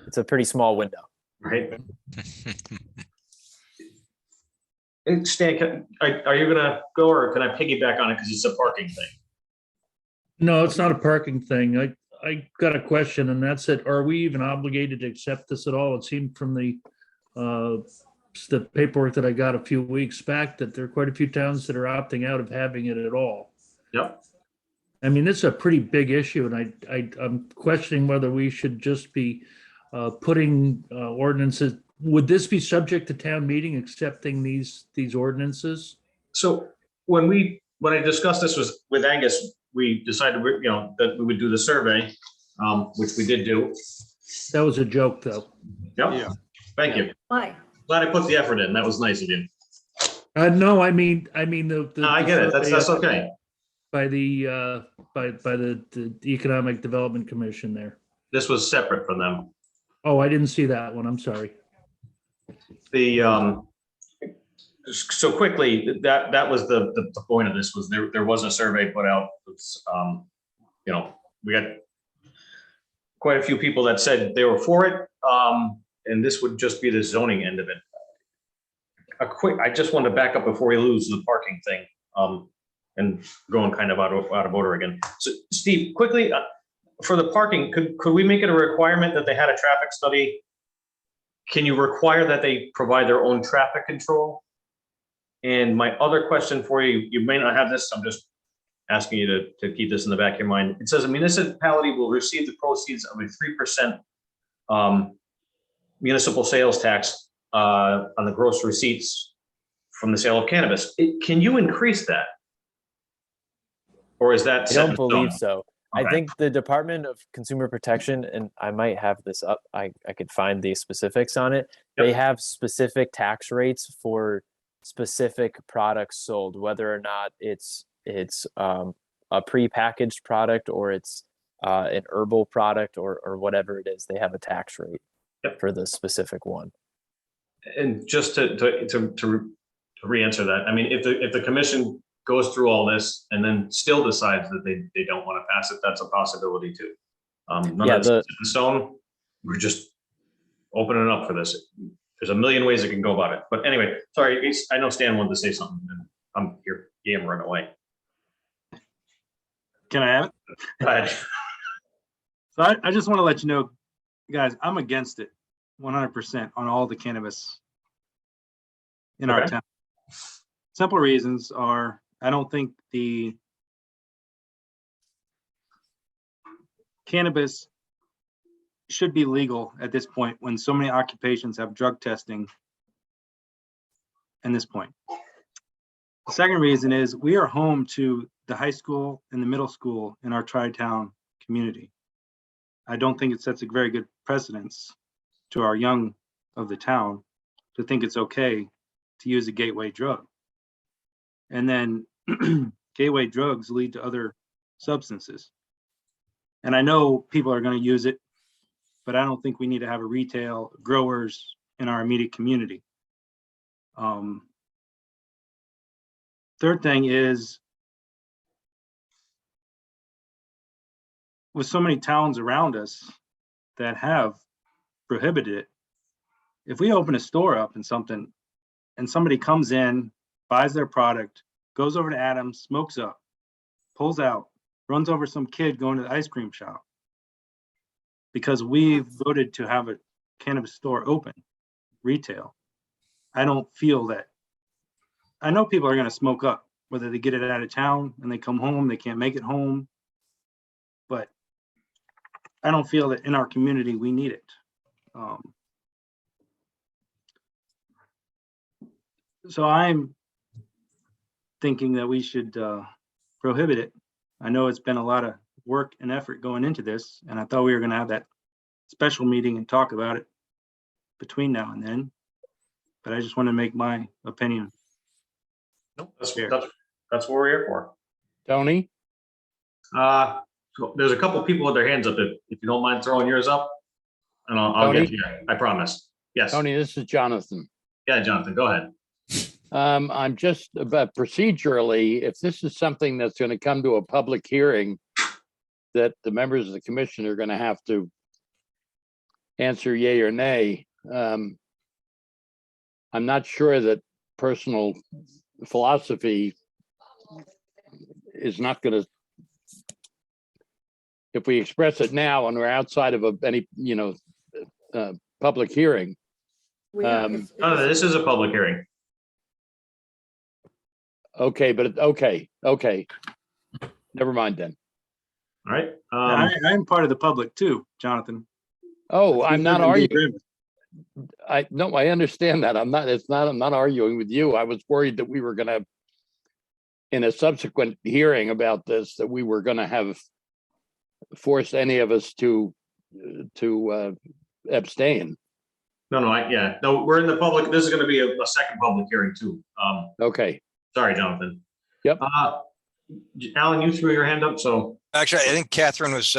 it's a pretty small window. Right. Stan, are you gonna go, or can I piggyback on it because it's a parking thing? No, it's not a parking thing. I got a question, and that's it. Are we even obligated to accept this at all? It seemed from the paperwork that I got a few weeks back that there are quite a few towns that are opting out of having it at all. Yep. I mean, this is a pretty big issue, and I'm questioning whether we should just be putting ordinances. Would this be subject to town meeting accepting these ordinances? So when I discussed this with Angus, we decided that we would do the survey, which we did do. That was a joke, though. Yep. Yeah. Thank you. Why? Glad I put the effort in. That was nice of you. No, I mean, the. No, I get it. That's survey okay. By the, by the Economic Development Commission there. This was separate from them. Oh, I didn't see that one. I'm sorry. So quickly, that was the point of this, was there was a survey put out. It's, we got quite a few people that said they were for it. And this would just be the zoning end of it. I just wanted to back up before we lose the parking thing, and going kind of out of order again. So Steve, quickly, for the parking, could we make it a requirement that they had a traffic study? Can you require that they provide their own traffic control? And my other question for you, you may not have this, I'm just asking you to keep this in the back of your mind. It says a municipality will receive the proceeds of a 3% municipal sales tax on the gross receipts from the sale of cannabis. Can you increase that? Or is that? I set don't in believe stone? so. Okay. I think the Department of Consumer Protection, and I might have this up, I could find the specifics on it. Yep. They have specific tax rates for specific products sold, whether or not it's a prepackaged product or it's an herbal product or whatever it is. They have a tax rate Yep. for the specific one. And just to re-answer that, I mean, if the commission goes through all this and then still decides that they don't want to pass it, that's a possibility too. None Yeah, of this is in stone. We're just opening it up for this. There's a million ways it can go about it. But anyway, sorry, I know Stan wanted to say something and I'm here yammering away. Can I have it? Go ahead. So I just want to let you know, guys, I'm against it 100% on all the cannabis in our Okay. town. Simple reasons are, I don't think the cannabis should be legal at this point when so many occupations have drug testing at this point. The second reason is we are home to the high school and the middle school in our tri-town community. I don't think it sets a very good precedence to our young of the town to think it's okay to use a gateway drug. And then gateway drugs lead to other substances. And I know people are going to use it, but I don't think we need to have a retail growers in our immediate community. Third thing is, with so many towns around us that have prohibited it, if we open a store up and somebody comes in, buys their product, goes over to Adams, smokes up, pulls out, runs over some kid going to the ice cream shop, because we voted to have a cannabis store open, retail, I don't feel that. I know people are going to smoke up, whether they get it out of town and they come home, they can't make it home. But I don't feel that in our community we need it. So I'm thinking that we should prohibit it. I know it's been a lot of work and effort going into this, and I thought we were going to have that special meeting and talk about it between now and then. But I just want to make my opinion. Nope, that's what we're here for. Tony? So there's a couple people with their hands up. If you don't mind throwing yours up, and I'll get Tony? to you. I promise. Yes. Tony, this is Jonathan. Yeah, Jonathan, go ahead. I'm just about procedurally, if this is something that's going to come to a public hearing that the members of the commission are going to have to answer yay or nay, I'm not sure that personal philosophy is not going to, if we express it now and we're outside of any, public hearing. Oh, this is a public hearing. Okay, but okay. Never mind then. All right. I'm part of the public too, Jonathan. Oh, I'm not We live in Deep arguing. River. I understand that. I'm not arguing with you. I was worried that we were gonna, in a subsequent hearing about this, that we were gonna have forced any of us to abstain. Yeah, no, we're in the public, this is gonna be a second public hearing too. Okay, Sorry, Jonathan. Yep. Alan, you threw your hand up, so, Actually, I think Catherine was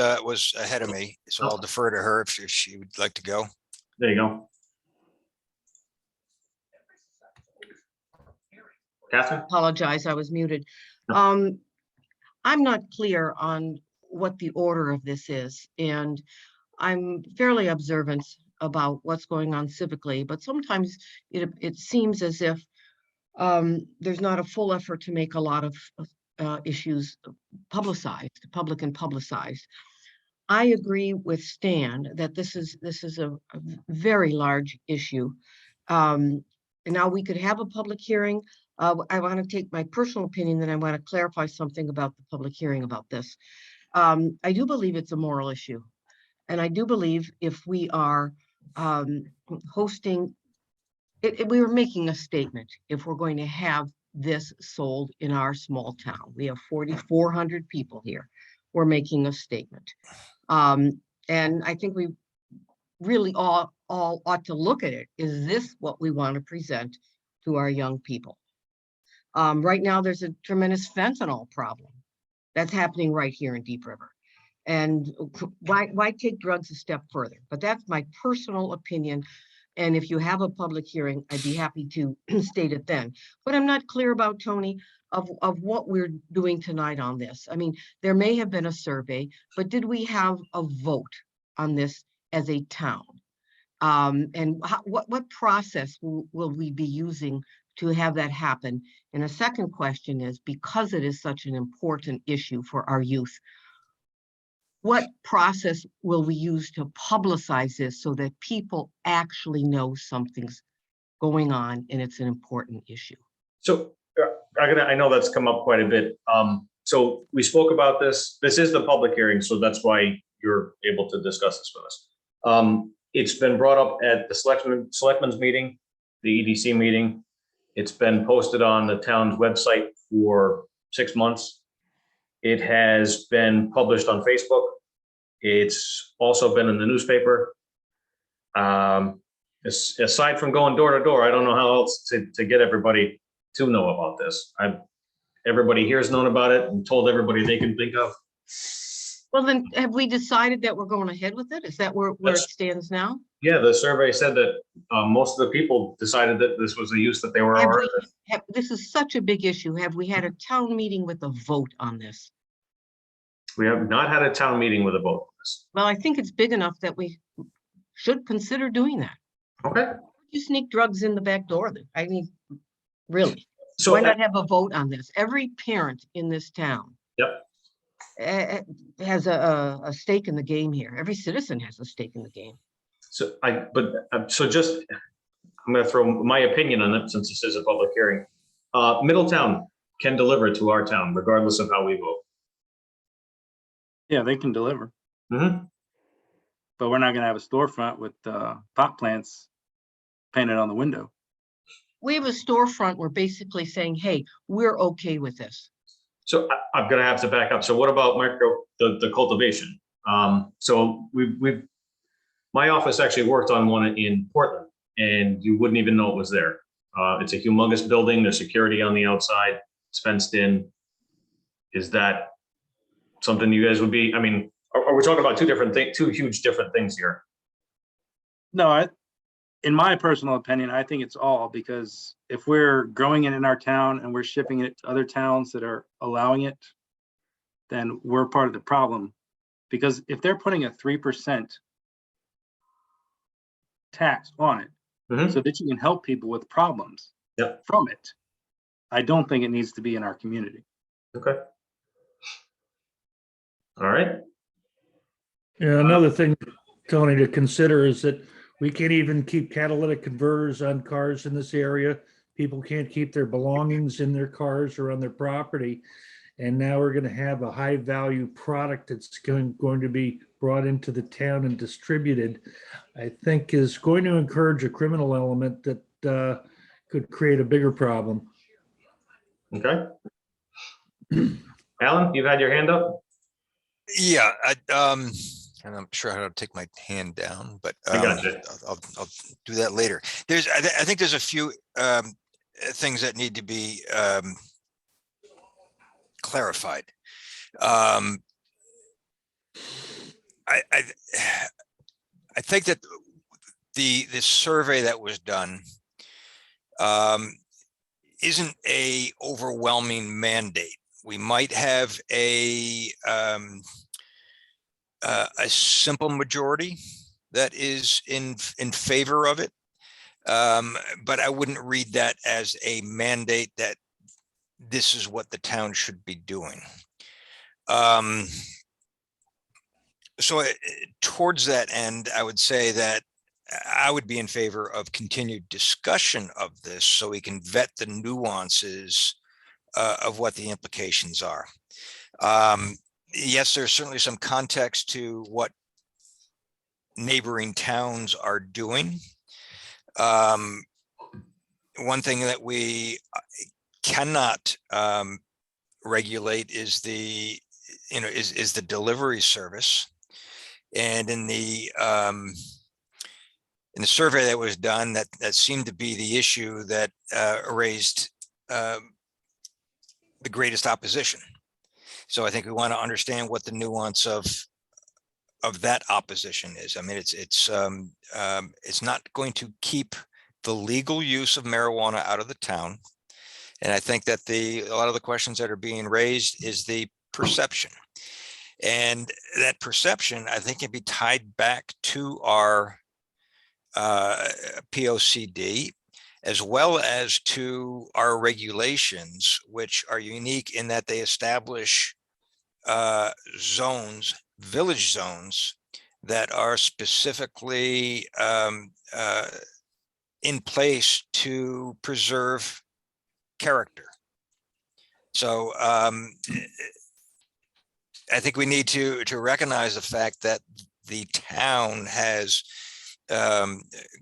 ahead of me, so I'll defer to her if she would like to go. there you go. Catherine? Apologize, I was muted. No. I'm not clear on what the order of this is, and I'm fairly observant about what's going on civically, but sometimes it seems as if there's not a full effort to make a lot of issues publicized, public and publicized. I agree with Stan that this is a very large issue. And now we could have a public hearing. I want to take my personal opinion, then I want to clarify something about the public hearing about this. I do believe it's a moral issue. And I do believe if we are hosting, we were making a statement if we're going to have this sold in our small town. We have 4,400 people here. We're making a statement. And I think we really all ought to look at it. Is this what we want to present to our young people? Right now, there's a tremendous fentanyl problem that's happening right here in Deep River. And why take drugs a step further? But that's my personal opinion. And if you have a public hearing, I'd be happy to state it then. But I'm not clear about, Tony, of what we're doing tonight on this. I mean, there may have been a survey, but did we have a vote on this as a town? And what process will we be using to have that happen? And a second question is, because it is such an important issue for our youth, what process will we use to publicize this so that people actually know something's going on and it's an important issue? So I know that's come up quite a bit. So we spoke about this. This is the public hearing, so that's why you're able to discuss this with us. It's been brought up at the selectmen's meeting, the EDC meeting. It's been posted on the town's website for 6 months. It has been published on Facebook. It's also been in the newspaper. Aside from going door to door, I don't know how else to get everybody to know about this. Everybody here's known about it and told everybody they can think of. Well, then have we decided that we're going ahead with it? Is that where it stands now? Yeah, the survey said that most of the people decided that this was a use that they were already. This is such a big issue. Have we had a town meeting with a vote on this? We have not had a town meeting with a vote on this. Well, I think it's big enough that we should consider doing that. Okay. You sneak drugs in the back door then. I mean, really. So why not have a vote on this? Every parent in this town. Yep. Has a stake in the game here. Every citizen has a stake in the game. So I'm going to throw my opinion on it since this is a public hearing. Middletown can deliver to our town regardless of how we vote. Yeah, they can deliver, Mm-hmm. but we're not gonna have a storefront with pot plants painted on the window. We have a storefront. We're basically saying, hey, we're okay with this. So I'm going to have to back up. So what about the cultivation? So my office actually worked on one in Portland and you wouldn't even know it was there. It's a humongous building. There's security on the outside. It's fenced in. Is that something you guys would be, I mean, are we talking about two huge different things here? No, in my personal opinion, I think it's all, because if we're growing it in our town and we're shipping it to other towns that are allowing it, then we're part of the problem. Because if they're putting a 3% tax on it, Mhm. so that you can help people with problems from it, I don't think it needs to be in our community. Okay. All right. Yeah, another thing, Tony, to consider is that we can't even keep catalytic converters on cars in this area. People can't keep their belongings in their cars or on their property. And now we're going to have a high value product that's going to be brought into the town and distributed, I think is going to encourage a criminal element that could create a bigger problem. Okay. Alan, you've had your hand up? Yeah, And I'm sure how to take my hand down, but I got you. I'll do that later. I think there's a few things that need to be clarified. I think that the survey that was done isn't a overwhelming mandate. We might have a simple majority that is in favor of it. But I wouldn't read that as a mandate that this is what the town should be doing. So towards that end, I would say that I would be in favor of continued discussion of this so we can vet the nuances of what the implications are. Yes, there's certainly some context to what neighboring towns are doing. One thing that we cannot regulate is the delivery service. And in the survey that was done, that seemed to be the issue that raised the greatest opposition. So I think we want to understand what the nuance of that opposition is. I mean, it's not going to keep the legal use of marijuana out of the town. And I think that a lot of the questions that are being raised is the perception. And that perception, I think, can be tied back to our POCD, as well as to our regulations, which are unique in that they establish zones, village zones, that are specifically in place to preserve character. So I think we need to recognize the fact that the town has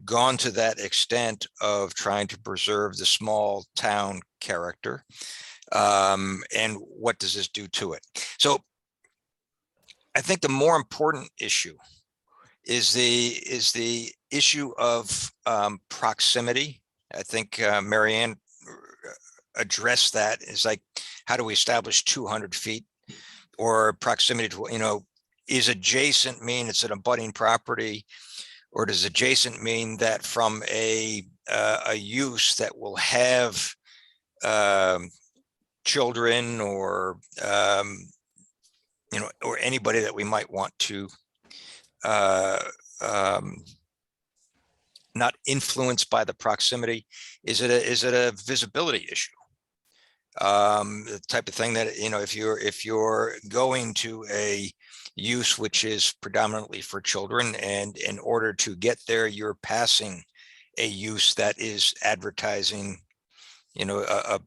gone to that extent of trying to preserve the small town character. And what does this do to it? So I think the more important issue is the issue of proximity. I think Marianne addressed that. Is like, how do we establish 200 feet or proximity to, is adjacent mean it's an abutting property, or does adjacent mean that from a use that will have children or or anybody that we might want to not influenced by the proximity? Is it a visibility issue? The type of thing that, if you're going to a use which is predominantly for children, and in order to get there, you're passing a use that is advertising, the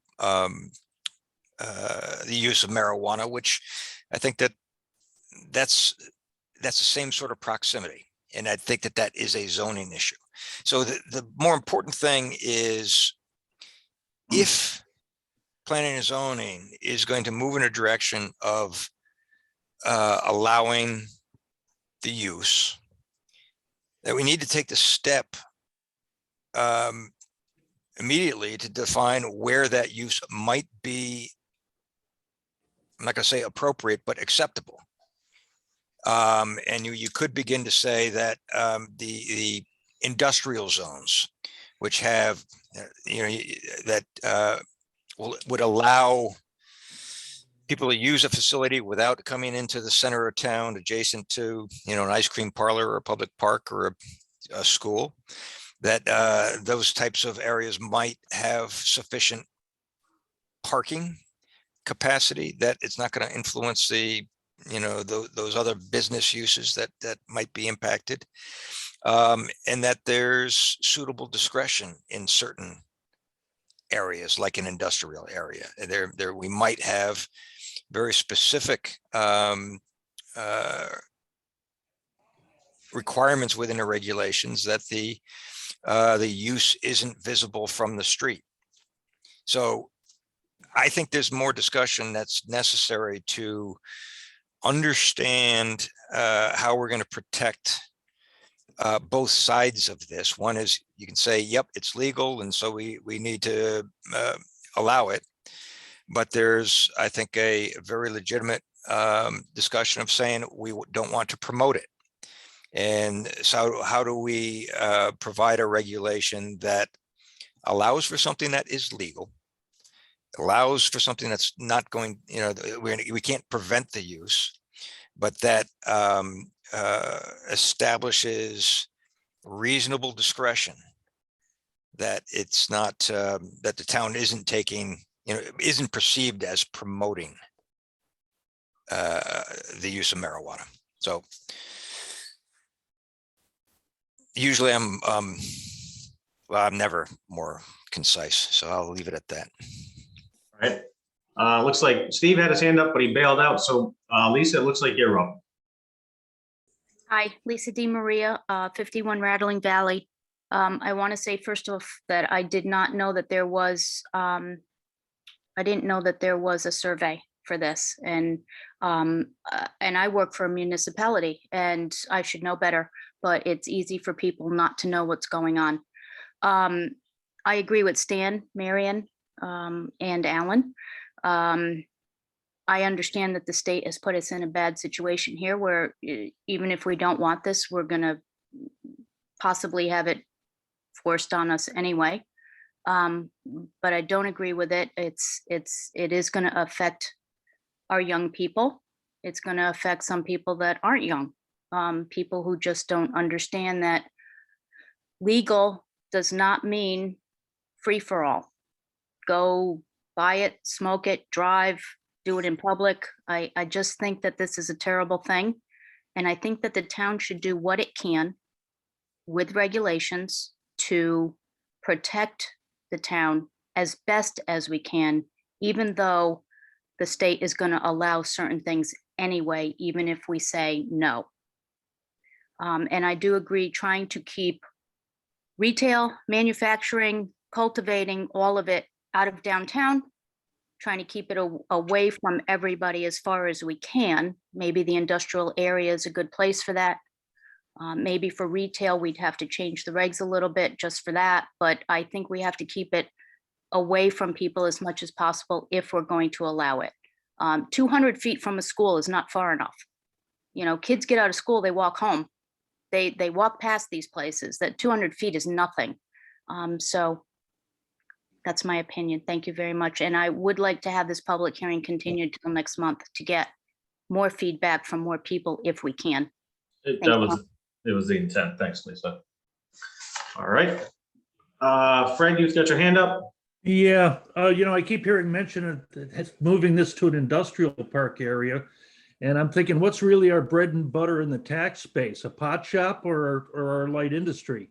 use of marijuana, which I think that's the same sort of proximity. And I think that is a zoning issue. So the more important thing is, if planning and zoning is going to move in a direction of allowing the use, that we need to take the step immediately to define where that use might be, I'm not going to say appropriate, but acceptable. And you could begin to say that the industrial zones, which have, would allow people to use a facility without coming into the center of town, adjacent to, an ice cream parlor or a public park or a school, that those types of areas might have sufficient parking capacity, that it's not going to influence those other business uses that might be impacted, and that there's suitable discretion in certain areas, like an industrial area. There we might have very specific requirements within the regulations that the use isn't visible from the street. So I think there's more discussion that's necessary to understand how we're going to protect both sides of this. One is you can say, yep, it's legal, and so we need to allow it. But there's, I think, a very legitimate discussion of saying we don't want to promote it. And so how do we provide a regulation that allows for something that is legal, allows for something that's not going, we can't prevent the use, but that establishes reasonable discretion, that it's not, that the town isn't taking, isn't perceived as promoting the use of marijuana. So usually I'm never more concise, so I'll leave it at that. All right. Looks like Steve had his hand up, but he bailed out. So Lisa, it looks like you're up. Hi, Lisa Di Maria, 51 Rattling Valley. I want to say first off that I did not know that there was, I didn't know that there was a survey for this, and I work for a municipality and I should know better, but it's easy for people not to know what's going on. I agree with Stan, Marion, and Alan. I understand that the state has put us in a bad situation here where even if we don't want this, we're gonna possibly have it forced on us anyway. But I don't agree with it. It is gonna affect our young people. It's gonna affect some people that aren't young. People who just don't understand that legal does not mean free for all. Go buy it, smoke it, drive, do it in public. I just think that this is a terrible thing. And I think that the town should do what it can with regulations to protect the town as best as we can, even though the state is going to allow certain things anyway, even if we say no. And I do agree trying to keep retail, manufacturing, cultivating, all of it out of downtown, trying to keep it away from everybody as far as we can. Maybe the industrial area is a good place for that. Maybe for retail, we'd have to change the regs a little bit just for that. But I think we have to keep it away from people as much as possible if we're going to allow it. 200 feet from a school is not far enough. Kids get out of school, they walk home. They walk past these places. That 200 feet is nothing. So that's my opinion. Thank you very much. And I would like to have this public hearing continued till next month to get more feedback from more people if we can. It was the intent. Thanks, Lisa. All right. Fred, you've got your hand up. Yeah, I keep hearing mention of moving this to an industrial park area. And I'm thinking, what's really our bread and butter in the tax space, a pot shop or our light industry?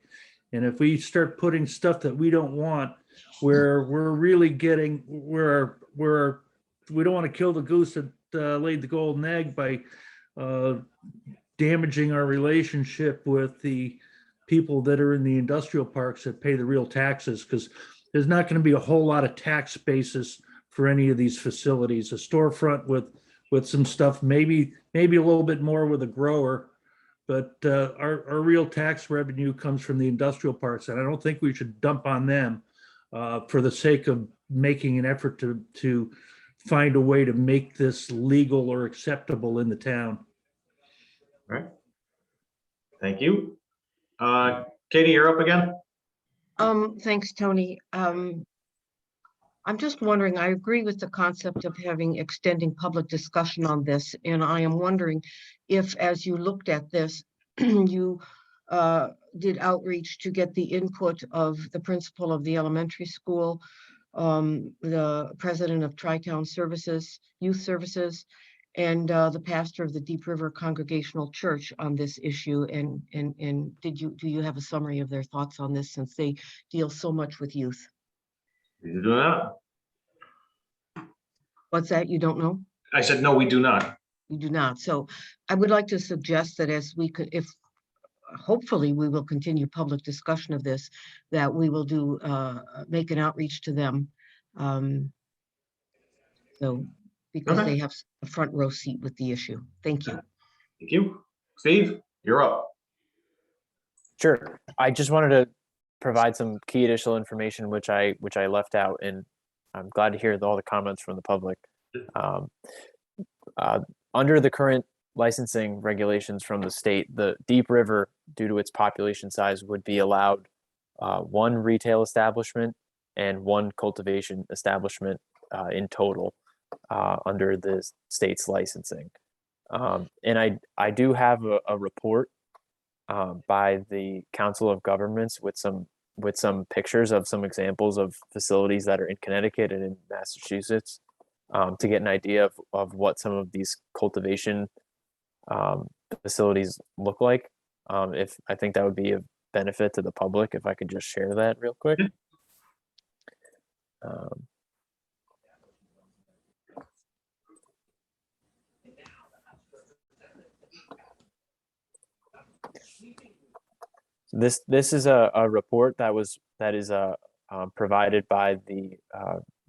And if we start putting stuff that we don't want, where we're really getting, where we don't want to kill the goose that laid the golden egg by damaging our relationship with the people that are in the industrial parks that pay the real taxes, because there's not going to be a whole lot of tax basis for any of these facilities. A storefront with some stuff, maybe a little bit more with a grower, but our real tax revenue comes from the industrial parks, and I don't think we should dump on them for the sake of making an effort to find a way to make this legal or acceptable in the town. All right. Thank you. Katie, you're up again. Thanks, Tony. I'm just wondering, I agree with the concept of extending public discussion on this. And I am wondering if, as you looked at this, you did outreach to get the input of the principal of the elementary school, the president of Tri-Town Services, Youth Services, and the pastor of the Deep River Congregational Church on this issue. And do you have a summary of their thoughts on this, since they deal so much with youth? You do not. What's that? You don't know? I said, no, we do not. You do not. So I would like to suggest that as we could, if hopefully we will continue public discussion of this, that we will make an outreach to them. So because Okay. they have a front row seat with the issue. Thank you. Thank you. Steve, you're up. Sure. I just wanted to provide some key additional information which I left out, and I'm glad to hear all the comments from the public. Under the current licensing regulations from the state, the Deep River, due to its population size, would be allowed one retail establishment and one cultivation establishment in total under the state's licensing. And I do have a report by the Council of Governments with some pictures of some examples of facilities that are in Connecticut and in Massachusetts, to get an idea of what some of these cultivation facilities look like. If I think that would be of benefit to the public, if I could just share that real quick. This is a report that is provided by the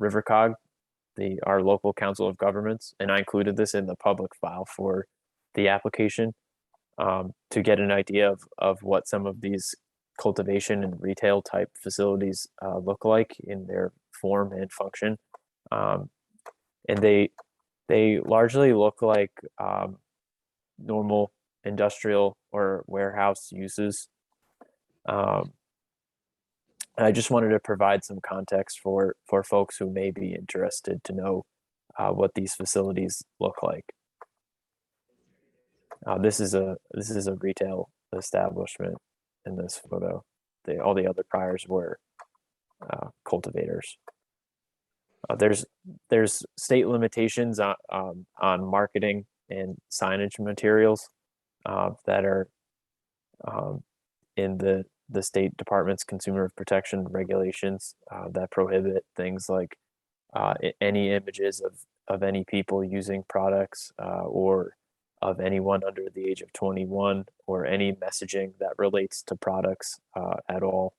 RiverCog, our local Council of Governments, and I included this in the public file for the application to get an idea of what some of these cultivation and retail type facilities look like in their form and function. And they largely look like normal industrial or warehouse uses. And I just wanted to provide some context for folks who may be interested to know what these facilities look like. This is a retail establishment in this photo. All the other priors were cultivators. There's state limitations on marketing and signage materials that are in the State Department's Consumer Protection regulations that prohibit things like any images of any people using products or of anyone under the age of 21, or any messaging that relates to products at all.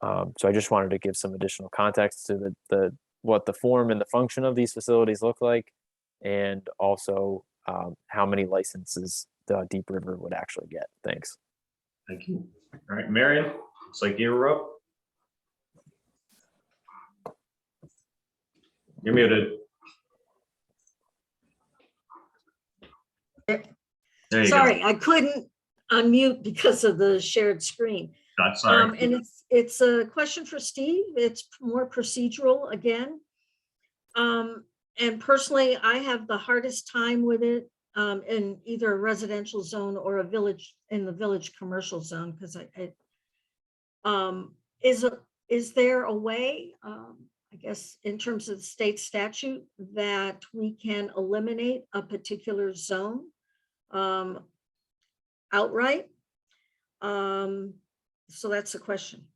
So I just wanted to give some additional context to what the form and the function of these facilities look like, and also how many licenses the Deep River would actually get. Thanks. Thank you. All right, Marion, looks like you're up. You're muted. There you Sorry, go. I couldn't unmute because of the shared screen. That's sorry. And it's a question for Steve. It's more procedural again. And personally, I have the hardest time with it in either a residential zone or a village, in the village commercial zone, because is there a way, I guess, in terms of the state statute, that we can eliminate a particular zone outright? So that's the question.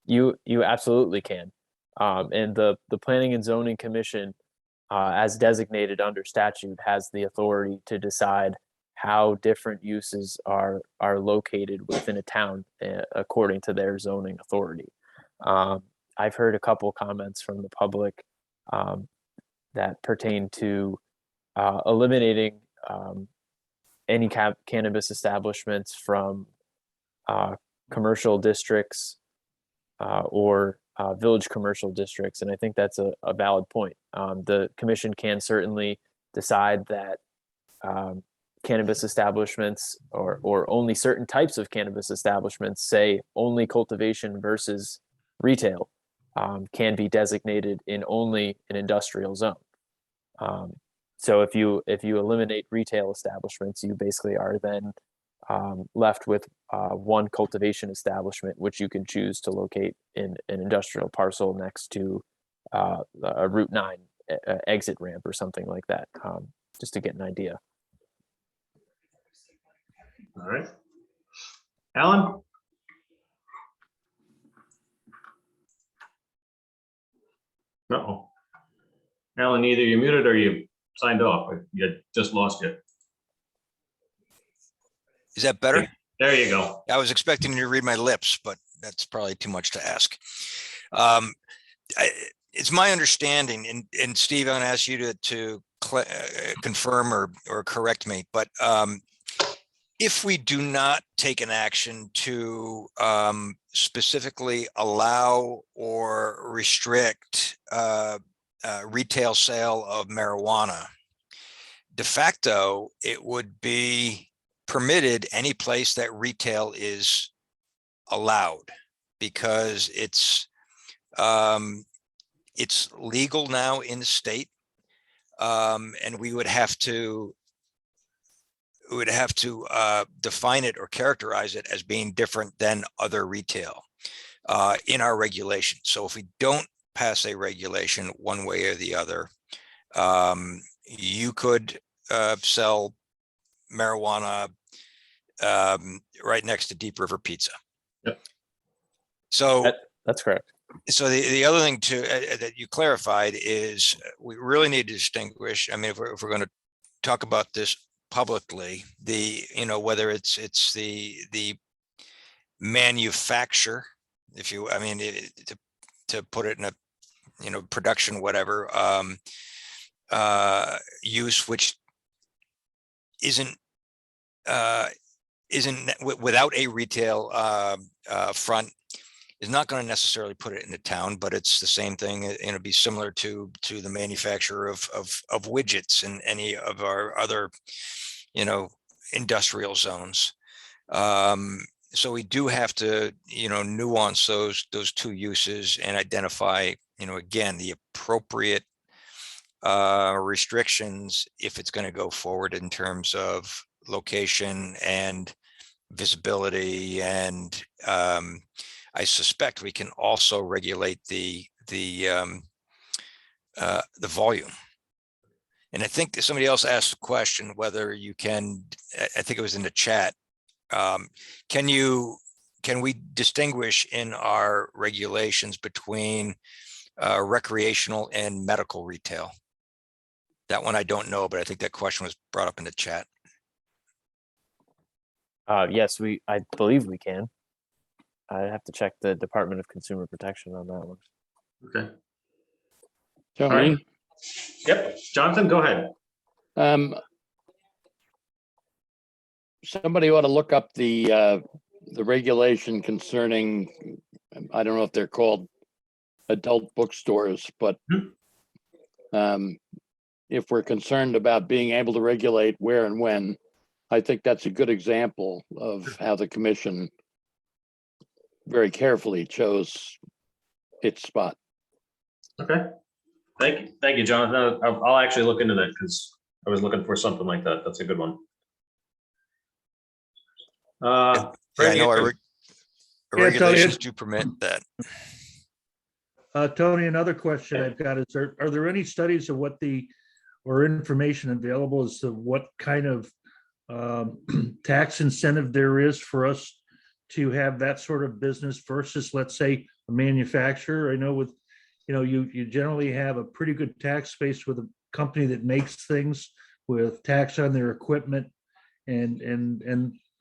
You absolutely can. And the Planning and Zoning Commission, as designated under statute, has the authority to decide how different uses are located within a town according to their zoning authority. I've heard a couple comments from the public that pertain to eliminating any cannabis establishments from commercial districts or village commercial districts. And I think that's a valid point. The commission can certainly decide that cannabis establishments or only certain types of cannabis establishments, say only cultivation versus retail, can be designated in only an industrial zone. So if you eliminate retail establishments, you basically are then left with one cultivation establishment, which you can choose to locate in an industrial parcel next to a Route 9 exit ramp or something like that, just to get an idea. All right. Alan? Uh-oh. Alan, either you muted or you signed off. You just lost you. Is that better? There you go. I was expecting you to read my lips, but that's probably too much to ask. It's my understanding, and Steve, I'm going to ask you to confirm or correct me, but if we do not take an action to specifically allow or restrict retail sale of marijuana, de facto, it would be permitted any place that retail is allowed, because it's legal now in the state. And we would have to define it or characterize it as being different than other retail in our regulation. So if we don't pass a regulation one way or the other, you could sell marijuana right next to Deep River Pizza. Yep. So That's correct. so the other thing that you clarified is we really need to distinguish. I mean, if we're going to talk about this publicly, whether it's the manufacture, to put it in a production, whatever, use, which isn't without a retail front, is not going to necessarily put it in the town, but it's the same thing. Be similar to the manufacturer of widgets in any of our other, industrial zones. So we do have to, nuance those two uses and identify, again, the appropriate restrictions if it's going to go forward in terms of location and visibility, and I suspect we can also regulate the volume. And I think that somebody else asked a question whether you can. I think it was in the chat. Can we distinguish in our regulations between recreational and medical retail? That one I don't know, but I think that question was brought up in the chat. Yes, I believe we can. I have to check the Department of Consumer Protection on that one. Okay. Tony? All right. Yep, Jonathan, go ahead. Somebody ought to look up the regulation concerning, I don't know if they're called adult bookstores, but if we're concerned about being able to regulate where and when, I think that's a good example of how the commission very carefully chose its spot. Okay. Thank you, Jonathan. I'll actually look into that because I was looking for something like that. That's a good one. Yeah, I know our regulations do permit that. Tony, another question I've got is, are there any studies of or information available as to what kind of tax incentive there is for us to have that sort of business versus, let's say, a manufacturer? I know with, you generally have a pretty good tax base with a company that makes things with tax on their equipment and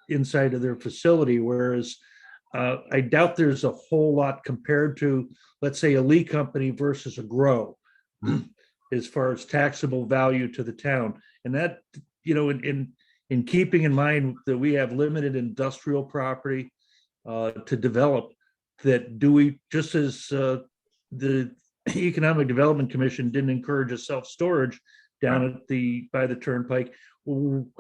inside of their facility, whereas I doubt there's a whole lot compared to, let's say, a Lee company versus a Grow as far as taxable value to the town. And that, in keeping in mind that we have limited industrial property to develop, that do we, just as the Economic Development Commission didn't encourage a self-storage down at by the turnpike,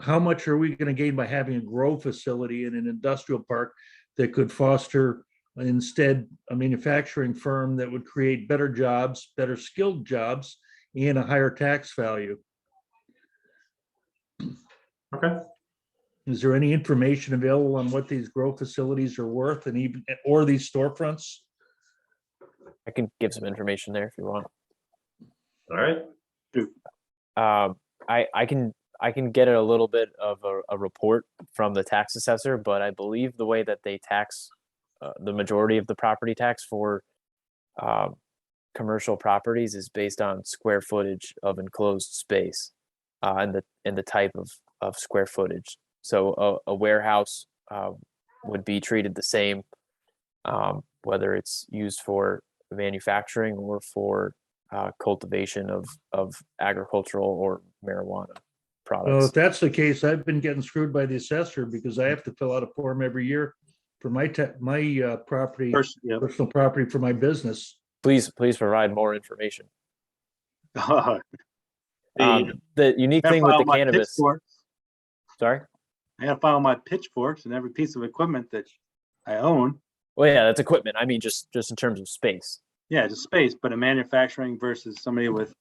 how much are we going to gain by having a grow facility in an industrial park that could foster instead a manufacturing firm that would create better jobs, better skilled jobs, and a higher tax value? Okay. Is there any information available on what these grow facilities are worth, and or these storefronts? I can give some information there if you want. All right. I can get a little bit of a report from the tax assessor, but I believe the way that they tax the majority of the property tax for commercial properties is based on square footage of enclosed space and the type of square footage. So a warehouse would be treated the same, whether it's used for manufacturing or for cultivation of agricultural or marijuana Well, products. if that's the case, I've been getting screwed by the assessor because I have to fill out a form every year for my property, Yeah. personal property for my business. Please provide more information. The- The unique I thing with file the my cannabis, pitchforks. sorry? I gotta file my pitchforks and every piece of equipment that I own. Well, yeah, that's equipment. I mean, just in terms of space. Yeah, just space, but a manufacturing versus somebody with.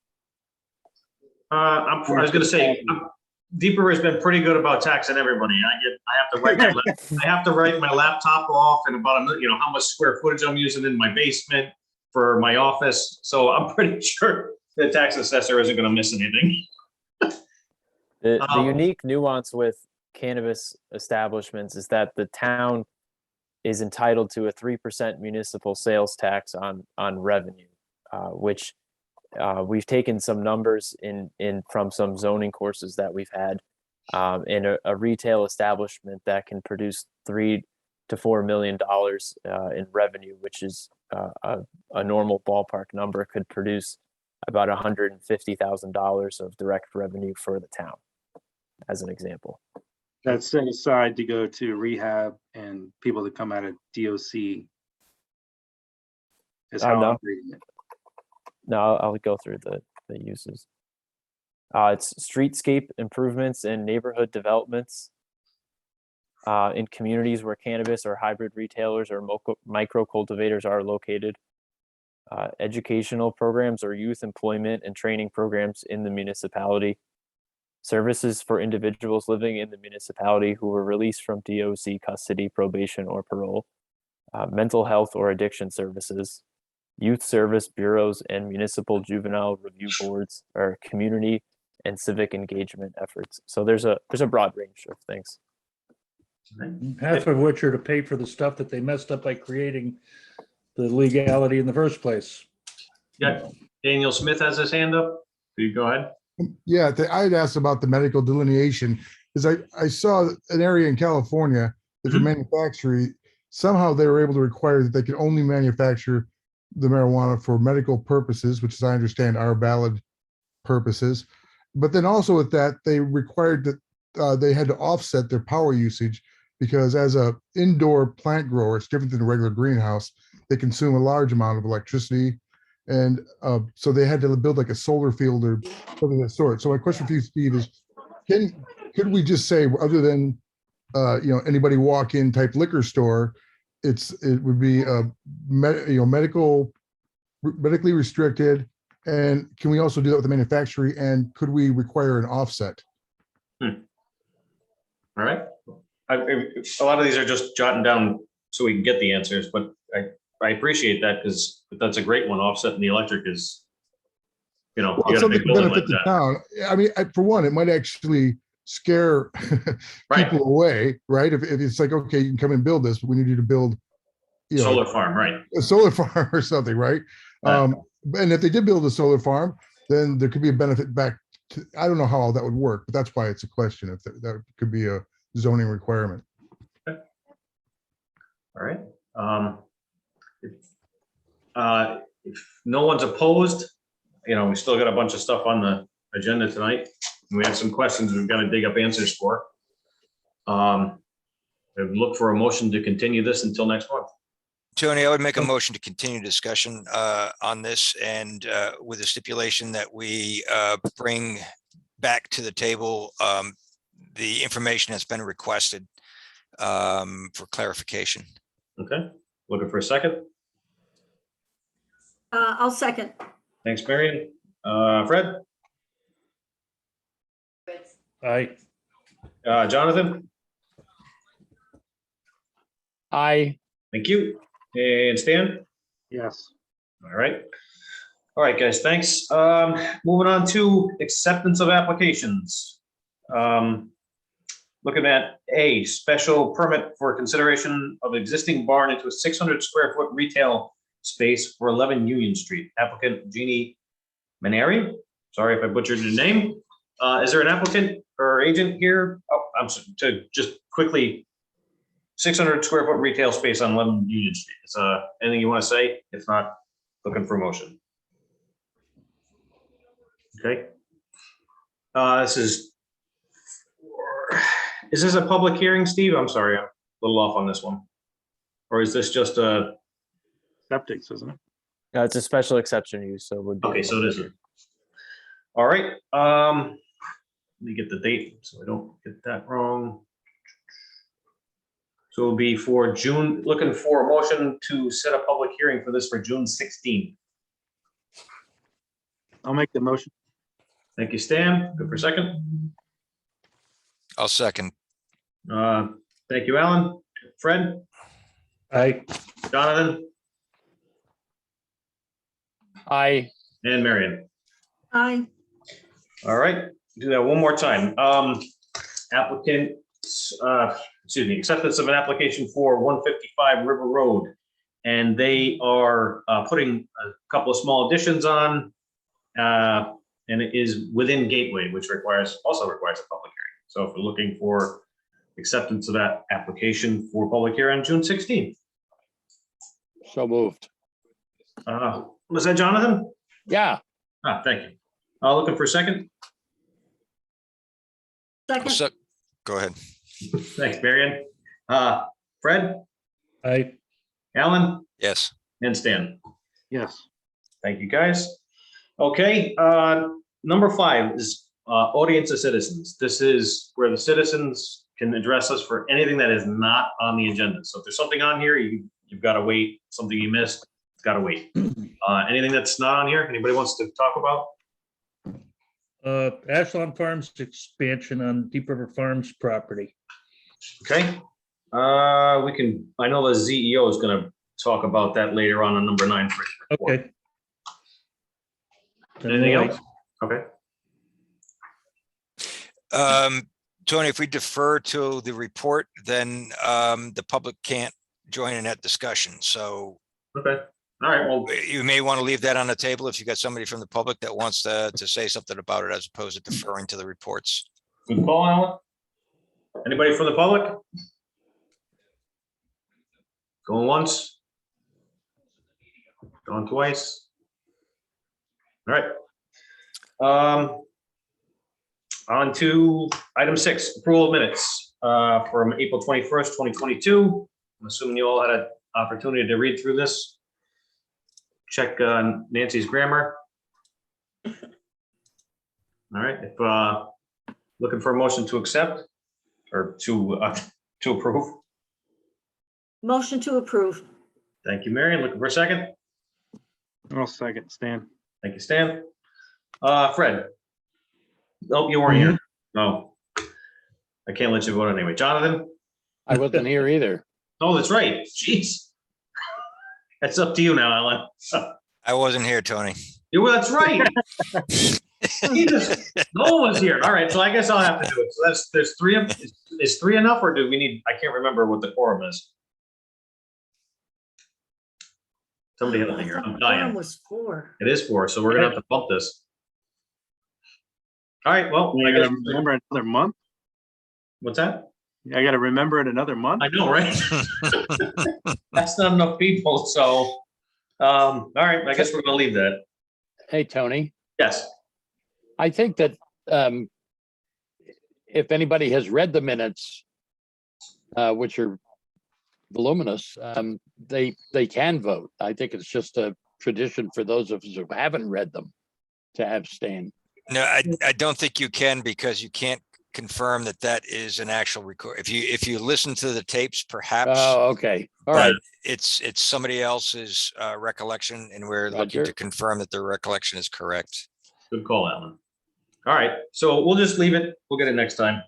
I was gonna say, Deep River's been pretty good about taxing everybody. I have to write my laptop off and about how much square footage I'm using in my basement for my office. So I'm pretty sure the tax assessor isn't gonna miss anything. The unique nuance with cannabis establishments is that the town is entitled to a 3% municipal sales tax on revenue, which we've taken some numbers in from some zoning courses that we've had, and a retail establishment that can produce $3 to $4 million in revenue, which is a normal ballpark number, could produce about $150,000 of direct revenue for the town, as an example. That's set aside to go to rehab and people that come out of DOC. Is how I'm reading it. No, I'll go through the uses. It's streetscape improvements and neighborhood developments in communities where cannabis or hybrid retailers or micro cultivators are located. Educational programs or youth employment and training programs in the municipality. Services for individuals living in the municipality who were released from DOC custody, probation, or parole. Mental health or addiction services. Youth service bureaus and municipal juvenile review boards are community and civic engagement efforts. So there's a broad range of things. Half of which are to pay for the stuff that they messed up by creating the legality in the first place. Yeah, Daniel Smith has his hand up. You go ahead. Yeah, I had asked about the medical delineation, because I saw an area in California that for manufacturing, somehow they were able to require that they could only manufacture the marijuana for medical purposes, which as I understand are valid purposes. But then also with that, they required that they had to offset their power usage, because as a indoor plant grower, it's different than a regular greenhouse. They consume a large amount of electricity. And so they had to build like a solar field or something of that sort. So my question for you, Steve, is could we just say, other than anybody walk in type liquor store, it would be medically restricted? And can we also do that with the manufacturing? And could we require an offset? All right. A lot of these are just jotting down so we can get the answers, but I appreciate that, because that's a great one. Offsetting the electric is, you got a something big to building benefit like the that. town. I mean, for one, it might actually scare people away, right? If it's like, okay, you can come and build this, but we need you to build, Solar farm, right? a solar farm or something, right? And if they did build a solar farm, then there could be a benefit back to, I don't know how all that would work, but that's why it's a question, if that could be a zoning requirement. All right. If no one's opposed, we still got a bunch of stuff on the agenda tonight. We have some questions we've got to dig up answers for. I'd look for a motion to continue this until next month. Tony, I would make a motion to continue discussion on this, and with a stipulation that we bring back to the table the information that's been requested for clarification. Okay, looking for a second. I'll second. Thanks, Marion. Fred? Aye. Jonathan? Aye. Thank you. And Stan? Yes. All right. All right, guys, thanks. Moving on to acceptance of applications. Looking at a special permit for consideration of existing barn into a 600 square foot retail space for 11 Union Street. Applicant Jeannie Maneri. Sorry if I butchered your name. Is there an applicant or agent here? Oh, I'm sorry, to just quickly, 600 square foot retail space on 11 Union Street. Is anything you want to say? If not, looking for a motion. Okay. Is this a public hearing, Steve? I'm sorry, I'm a little off on this one. Or is this just a, Septics, isn't it? It's a special exception use, so it would be. a okay, so it public is. hearing. All right, let me get the date so I don't get that wrong. So it'll be for June, looking for a motion to set a public hearing for this for June 16th. I'll make the motion. Thank you, Stan. Good for a second. I'll second. Thank you, Alan. Fred, Aye. Jonathan, I, and Marion. Aye. All right, do that one more time. Applicant, excuse me, acceptance of an application for 155 River Road. And they are putting a couple of small additions on. And it is within Gateway, which also requires a public hearing. So if we're looking for acceptance of that application for public hearing on June 16th. so moved. Was that Jonathan? Yeah, Thank you. Looking for a second. Second. Go ahead. Thanks, Marion. Fred, Aye. Alan, Yes. and Stan. Yes. Thank you, guys. Okay, number 5 is audience of citizens. This is where the citizens can address us for anything that is not on the agenda. So if there's something on here, you've got to wait. Something you missed, it's got to wait. Anything that's not on here, anybody wants to talk about? Ashland Farms expansion on Deep River Farms property. Okay, we can, I know the CEO is going to talk about that later on number 9. For his report. Okay. Anything else? Okay. Tony, if we defer to the report, then the public can't join in that discussion. So Okay. All right. Well, you may want to leave that on the table if you got somebody from the public that wants to say something about it as opposed to deferring to the reports. good call, Alan. Anybody from the public? Going once? Going twice? All right. On to item 6, approval of minutes from April 21st, 2022. I'm assuming you all had an opportunity to read through this. Check Nancy's grammar. All right, if looking for a motion to accept or to approve. Motion to approve. Thank you, Marion. Looking for a second. I'll second, Stan. Thank you, Stan. Fred. Nope, you weren't here. No. I can't let you vote anyway. Jonathan? I wasn't here either. Oh, that's right. Jeez. That's up to you now, Alan. I wasn't here, Tony. That's right. Jesus, no one was here. All right, so I guess I'll have to do it. So there's 3 of, is 3 enough, or do we need, I can't remember what the quorum is. Somebody help me here. I'm Quorum dying. was 4. It is 4, so we're gonna have to bump this. All right, well, I I guess, gotta remember it another month. what's that? I gotta remember it another month. I know, right? That's not enough people, so, all right, I guess we're gonna leave that. Hey, Tony, Yes, I think that if anybody has read the minutes, which are voluminous, they can vote. I think it's just a tradition for those of us who haven't read them to abstain. No, I don't think you can, because you can't confirm that that is an actual record. If you listen to the tapes, perhaps. Oh, okay. All right. But it's somebody else's recollection, and we're looking Roger. to confirm that their recollection is correct. good call, Alan. All right, so we'll just leave it. We'll get it next time.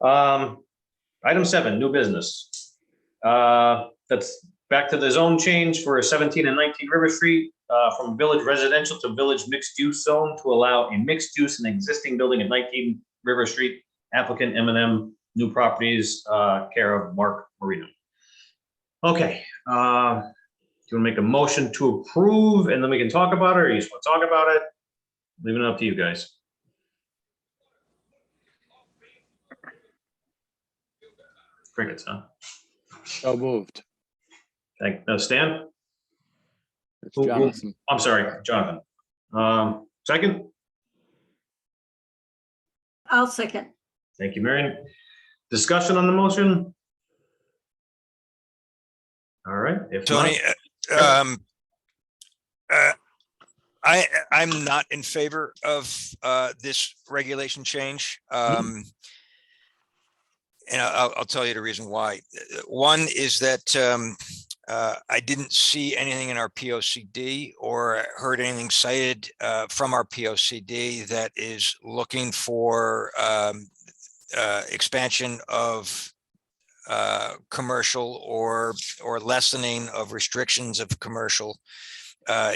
Item 7, new business. That's back to the zone change for 17 and 19 River Street, from village residential to village mixed use zone to allow a mixed use in existing building at 19 River Street. Applicant M&M New Properties, care of Mark Marino. Okay, do you want to make a motion to approve and then we can talk about it, or you just want to talk about it? Leaving it up to you guys. Crickets, huh? So moved. Stan? It's Jonathan. I'm sorry, Jonathan. Second? I'll second. Thank you, Marion. Discussion on the motion? All right, if not, Tony, I'm not in favor of this regulation change. And I'll tell you the reason why. One is that I didn't see anything in our POCD or heard anything cited from our POCD that is looking for expansion of commercial or lessening of restrictions of commercial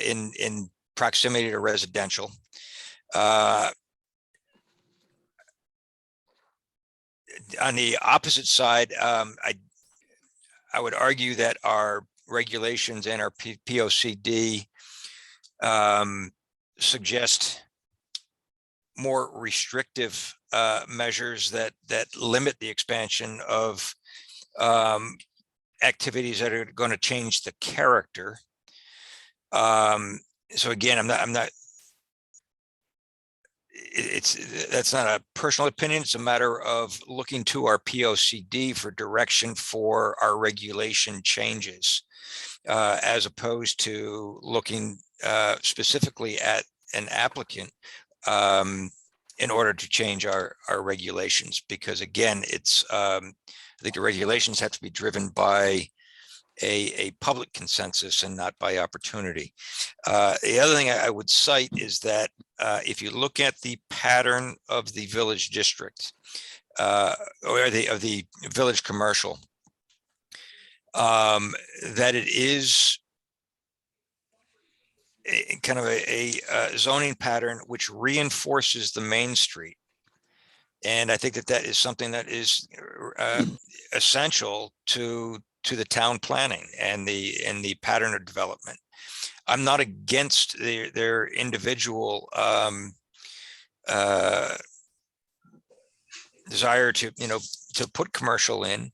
in proximity to residential. On the opposite side, I would argue that our regulations and our POCD suggest more restrictive measures that limit the expansion of activities that are going to change the character. So again, I'm not. That's not a personal opinion. It's a matter of looking to our POCD for direction for our regulation changes, as opposed to looking specifically at an applicant in order to change our regulations. Because again, it's I think the regulations have to be driven by a public consensus and not by opportunity. The other thing I would cite is that if you look at the pattern of the village district or of the village commercial, that it is kind of a zoning pattern which reinforces the Main Street. And I think that is something that is essential to the town planning and the pattern of development. I'm not against their individual desire to put commercial in,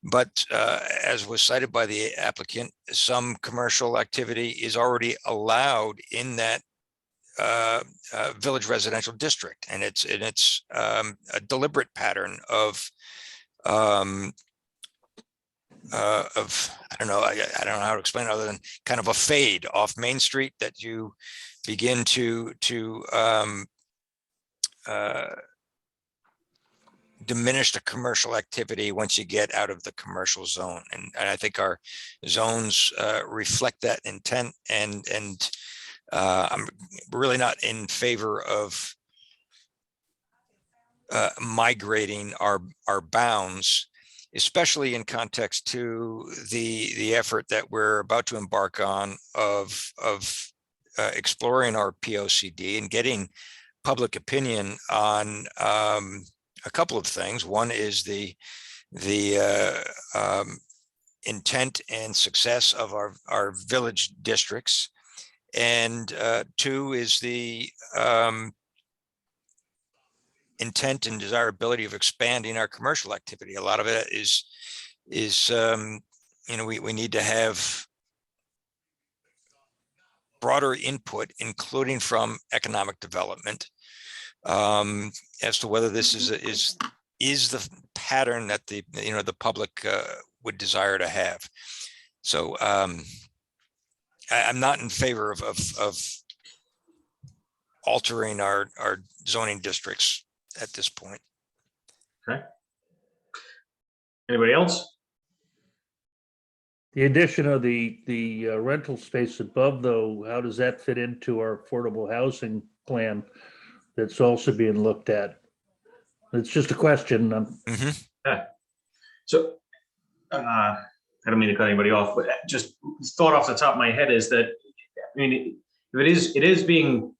but as was cited by the applicant, some commercial activity is already allowed in that village residential district, and it's a deliberate pattern of I don't know how to explain it other than kind of a fade off Main Street that you begin to diminish the commercial activity once you get out of the commercial zone. And I think our zones reflect that intent, and I'm really not in favor of migrating our bounds, especially in context to the effort that we're about to embark on of exploring our POCD and getting public opinion on a couple of things. One is the intent and success of our village districts, and two is the intent and desirability of expanding our commercial activity. A lot of it is we need to have broader input, including from economic development, as to whether this is the pattern that the public would desire to have. So I'm not in favor of altering our zoning districts at this point. Okay. Anybody else? The addition of the rental space above, though, how does that fit into our affordable housing plan that's also being looked at? It's just a question. Yeah. So I don't mean to cut anybody off, but just thought off the top of my head is that, I mean, if it is being,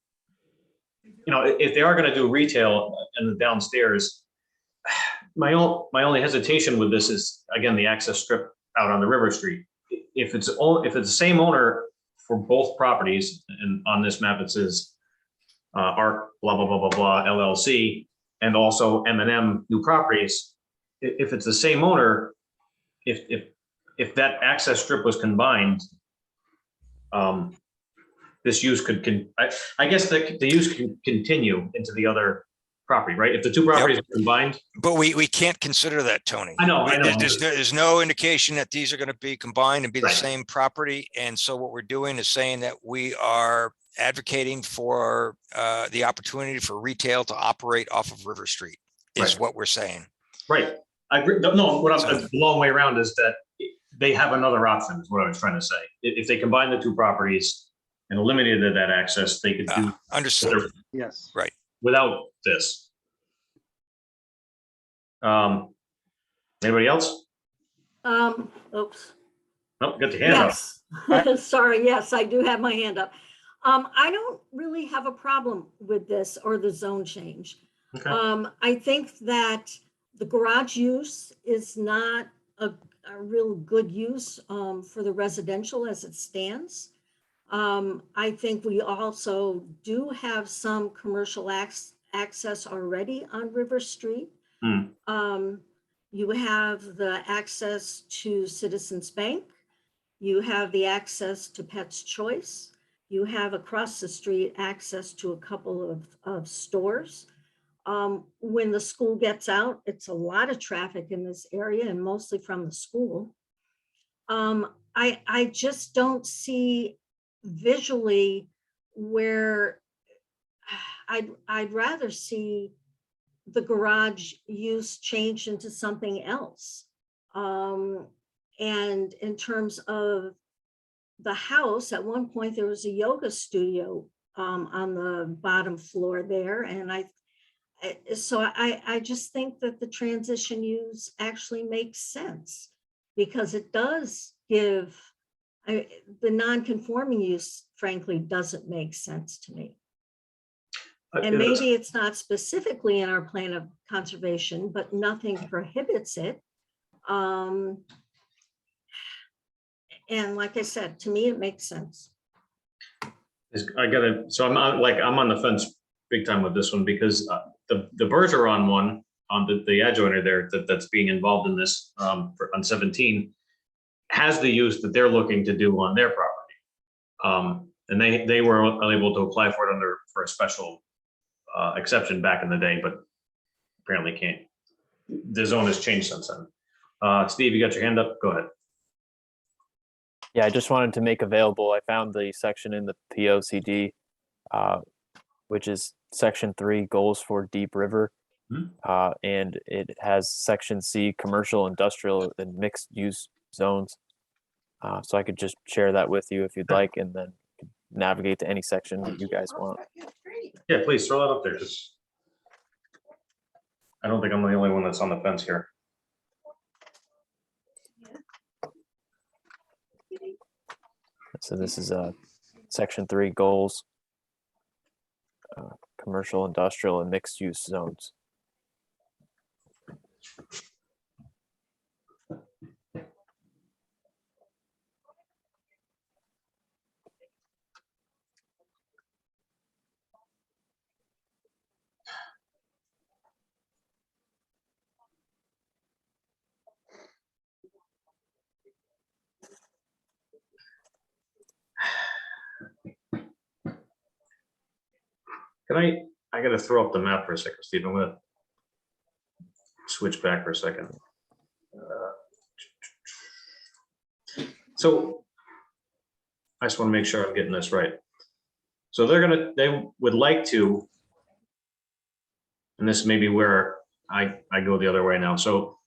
if they are going to do retail in the downstairs, my only hesitation with this is, again, the access strip out on the River Street. If it's the same owner for both properties, and on this map it says Arc blah blah blah blah blah LLC, and also M&M New Properties. If it's the same owner, if that access strip was combined, this use I guess the use can continue into the other property, right? If the two properties are combined, But we can't consider that, Tony. I know. There's no indication that these are going to be combined and be the Right. same property. And so what we're doing is saying that we are advocating for the opportunity for retail to operate off of River Street is Right. what we're saying. Right. I agree. No, what I'm, the long way around is that they have another option, is what I was trying to say. If they combine the two properties and eliminated that access, they could do Understood. Yes. Right. without this. Anybody else? Oops. Nope, got your hand up. Yes, sorry, yes, I do have my hand up. I don't really have a problem with this or the zone change. Okay. I think that the garage use is not a real good use for the residential as it stands. I think we also do have some commercial access already on River Street. You have the access to Citizens Bank. You have the access to Pet's Choice. You have across the street access to a couple of stores. When the school gets out, it's a lot of traffic in this area and mostly from the school. I just don't see visually where I'd rather see the garage use changed into something else. And in terms of the house, at one point there was a yoga studio on the bottom floor there. And I just think that the transition use actually makes sense because it does give, the non-conforming use frankly doesn't make sense to me. And maybe it's not specifically in our plan of conservation, but nothing prohibits it. And like I said, to me, it makes sense. So I'm I'm on the fence big time with this one because the Bergeron one on the adjoiner there that's being involved in this on 17 has the use that they're looking to do on their property. And they were unable to apply for it for a special exception back in the day, but apparently can't. The zone has changed since then. Steve, you got your hand up? Go ahead. Yeah, I just wanted to make available, I found the section in the POCD, which is section 3, goals for Deep River. And it has section C, commercial, industrial, and mixed use zones. So I could just share that with you if you'd like, and then navigate to any section that you guys want. Yeah, please throw that up there. I don't think I'm the only one that's on the fence here. So this is section 3, goals, commercial, industrial, and mixed use zones. Can I gotta throw up the map for a second, Steve. I'm gonna switch back for a second. So I just want to make sure I'm getting this right. So they would like to, and this may be where I go the other way now. So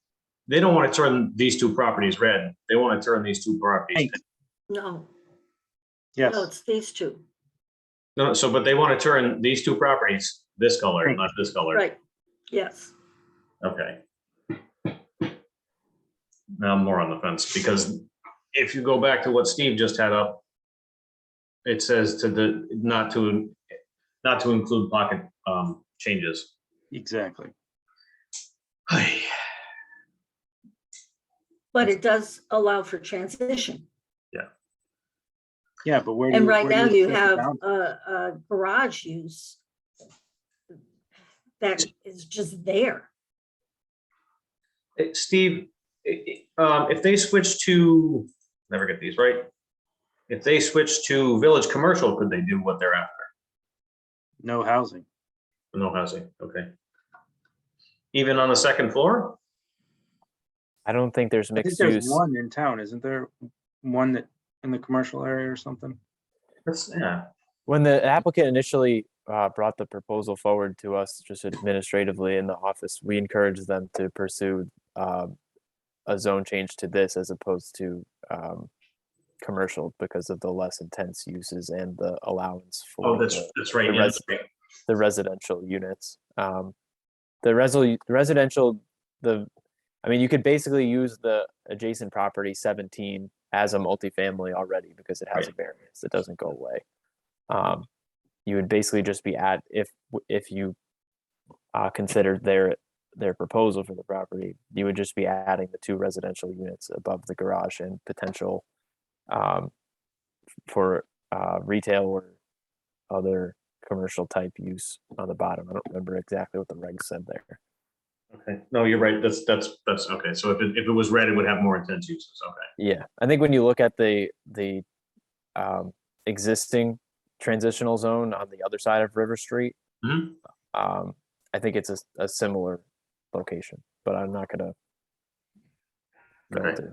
they don't want to turn these two properties red. They want to turn these two properties. No. Yes. No, it's these two. No, so, but they want to turn these two properties this color, not this color. Right. Yes. Okay. Now I'm more on the fence because if you go back to what Steve just had up, it says not to include pocket changes. Exactly. But it does allow for transition. Yeah, but where? And right now you set the have boundary? a garage use that is just there. Steve, if they switch to, never get these right. If they switch to village commercial, could they do what they're after? No housing. No housing, okay. Even on the second floor? I don't think there's I think mixed there's use. one in town, isn't there? One that in the commercial area or something? Yeah. When the applicant initially brought the proposal forward to us, just administratively in the office, we encouraged them to pursue a zone change to this as opposed to commercial because of the less intense uses and the allowance for Oh, that's right. Yeah, that's right. the residential units. The residential, I mean, you could basically use the adjacent property 17 as a multifamily already because it has a variance. It doesn't go away. You would basically just be if you considered their proposal for the property, you would just be adding the 2 residential units above the garage and potential for retail or other commercial type use on the bottom. I don't remember exactly what the regs said there. Okay, no, you're right. That's okay. So if it was red, it would have more intense uses. Okay. Yeah, I think when you look at the existing transitional zone on the other side of River Street, Mhm. I think it's a similar location, but I'm not gonna go Okay. into.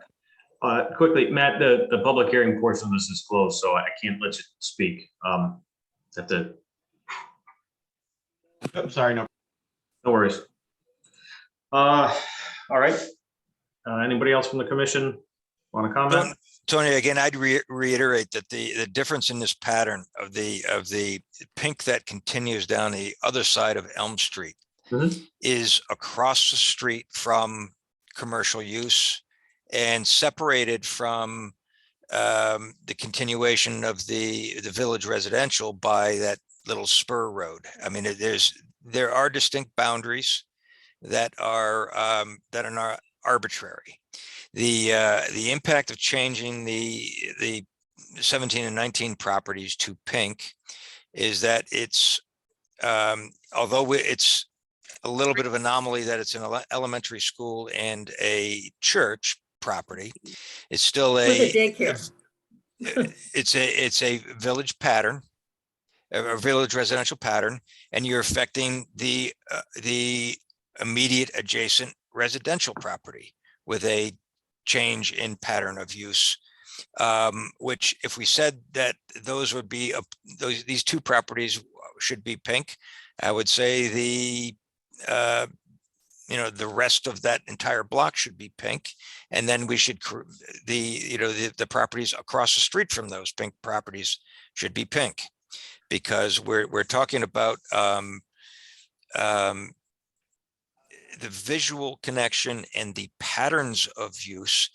Quickly, Matt, the public hearing portion of this is closed, so I can't let you speak. Have to, I'm sorry, no. no worries. All right. Anybody else from the commission want to comment? Tony, again, I'd reiterate that the difference in this pattern of the pink that continues down the other side of Elm Street Mhm. is across the street from commercial use and separated from the continuation of the village residential by that little spur road. I mean, there are distinct boundaries that are not arbitrary. The impact of changing the 17 and 19 properties to pink is that it's although it's a little bit of anomaly that it's an elementary school and a church property, it's still With a daycare. it's a village pattern, a village residential pattern, and you're affecting the immediate adjacent residential property with a change in pattern of use, which if we said that those would be these 2 properties should be pink, I would say the rest of that entire block should be pink, and then we should the properties across the street from those pink properties should be pink, because we're talking about the visual connection and the patterns of use.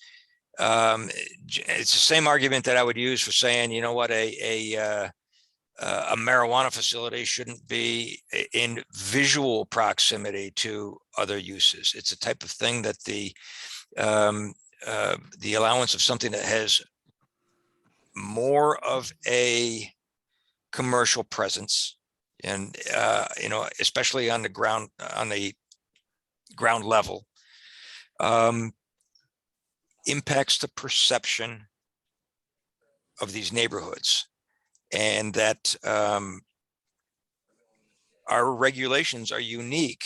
It's the same argument that I would use for saying, you know what, a marijuana facility shouldn't be in visual proximity to other uses. It's a type of thing that the allowance of something that has more of a commercial presence and especially on the ground level, impacts the perception of these neighborhoods, and that our regulations are unique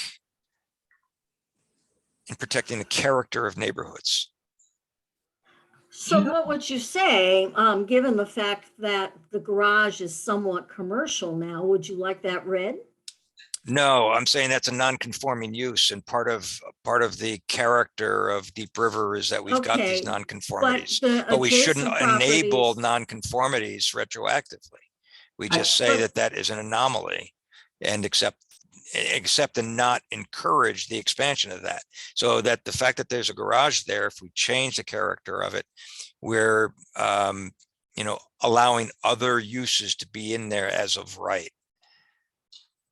in protecting the character of neighborhoods. So what would you say, given the fact that the garage is somewhat commercial now, would you like that red? No, I'm saying that's a non-conforming use, and part of the character of Deep River is that we've got these Okay, non-conformities, the but we shouldn't adjacent enable properties- non-conformities retroactively. We just say that is an anomaly and accept and not encourage the expansion of that. So that the fact that there's a garage there, if we change the character of it, we're allowing other uses to be in there as of right.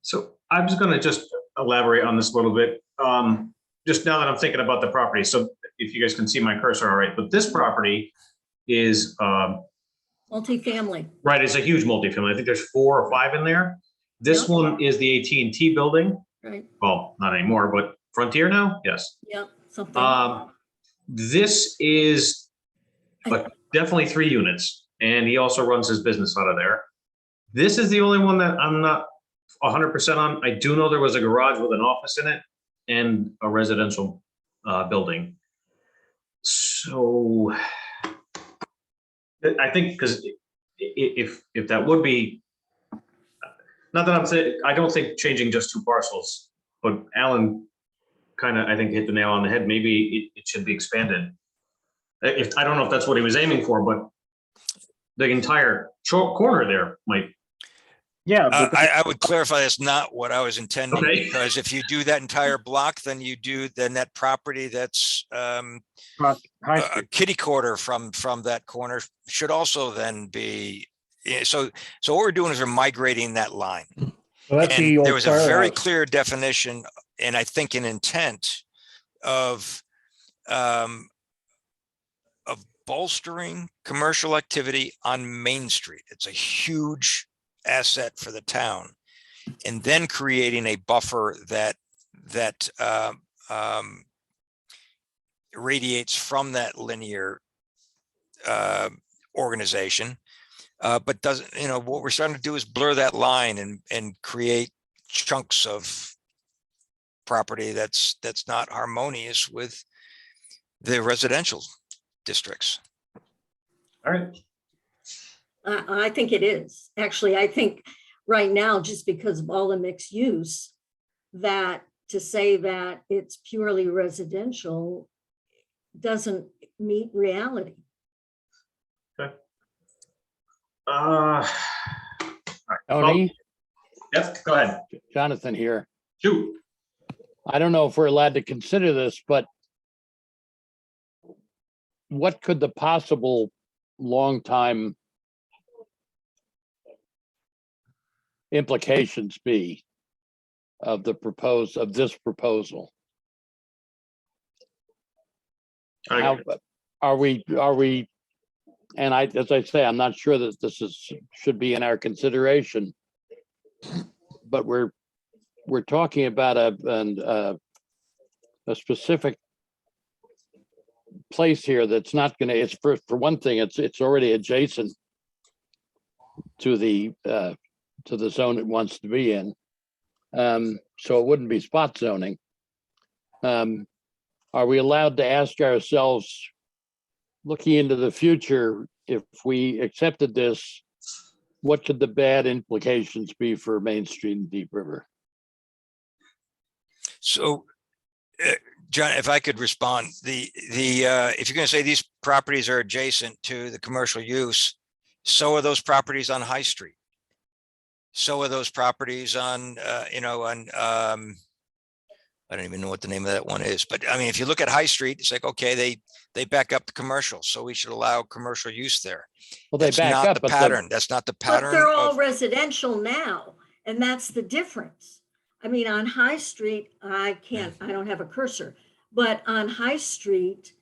So I'm just going to just elaborate on this a little bit. Just now that I'm thinking about the property. So if you guys can see my cursor, all right, but this property is Multifamily. right. It's a huge multifamily. I think there's 4 or 5 in there. This Yep. one is the AT&T building. Right, Well, not anymore, but Frontier now. Yes. yeah, something. This is definitely 3 units, and he also runs his business out of there. This is the only one that I'm not 100% on. I do know there was a garage with an office in it. and a residential building. So I think, because if that would be, not that I'm saying, I don't think changing just 2 parcels, but Alan kind of, I think, hit the nail on the head. Maybe it should be expanded. If, I don't know if that's what he was aiming for, but the entire corner there might. Yeah, I would clarify that's not what I was intending, Okay. because if you do that entire block, then that property that's High a Street. kitty corner from that corner should also then be, so what we're doing is we're migrating that line. Well, that's the And old there was a very firehouse. clear definition, and I think an intent of bolstering commercial activity on Main Street. It's a huge asset for the town. And then creating a buffer that radiates from that linear organization, but doesn't, what we're starting to do is blur that line and create chunks of property that's not harmonious with the residential districts. All right. I think it is. Actually, I think right now, just because of all the mixed use, that to say that it's purely residential doesn't meet reality. Okay. All right. Tony, Yes, go ahead. Jonathan here. Shoot. I don't know if we're allowed to consider this, but what could the possible long time implications be of this proposal? How are we, and as I say, I'm not sure that this should be in our consideration, but we're talking about a specific place here that's not gonna, it's for one thing, it's already adjacent to the zone it wants to be in. So it wouldn't be spot zoning. Are we allowed to ask ourselves, looking into the future, if we accepted this, what could the bad implications be for Main Street and Deep River? So, John, if I could respond, if you're going to say these properties are adjacent to the commercial use, so are those properties on High Street. So are those properties on, I don't even know what the name of that one is, but I mean, if you look at High Street, it's like, okay, they back up the commercial, so we should allow commercial use there. Well, they That's back not up, the but pattern. That's not the But pattern. they're all of- residential now, and that's the difference. I mean, on High Street, I don't have a cursor, but on High Street,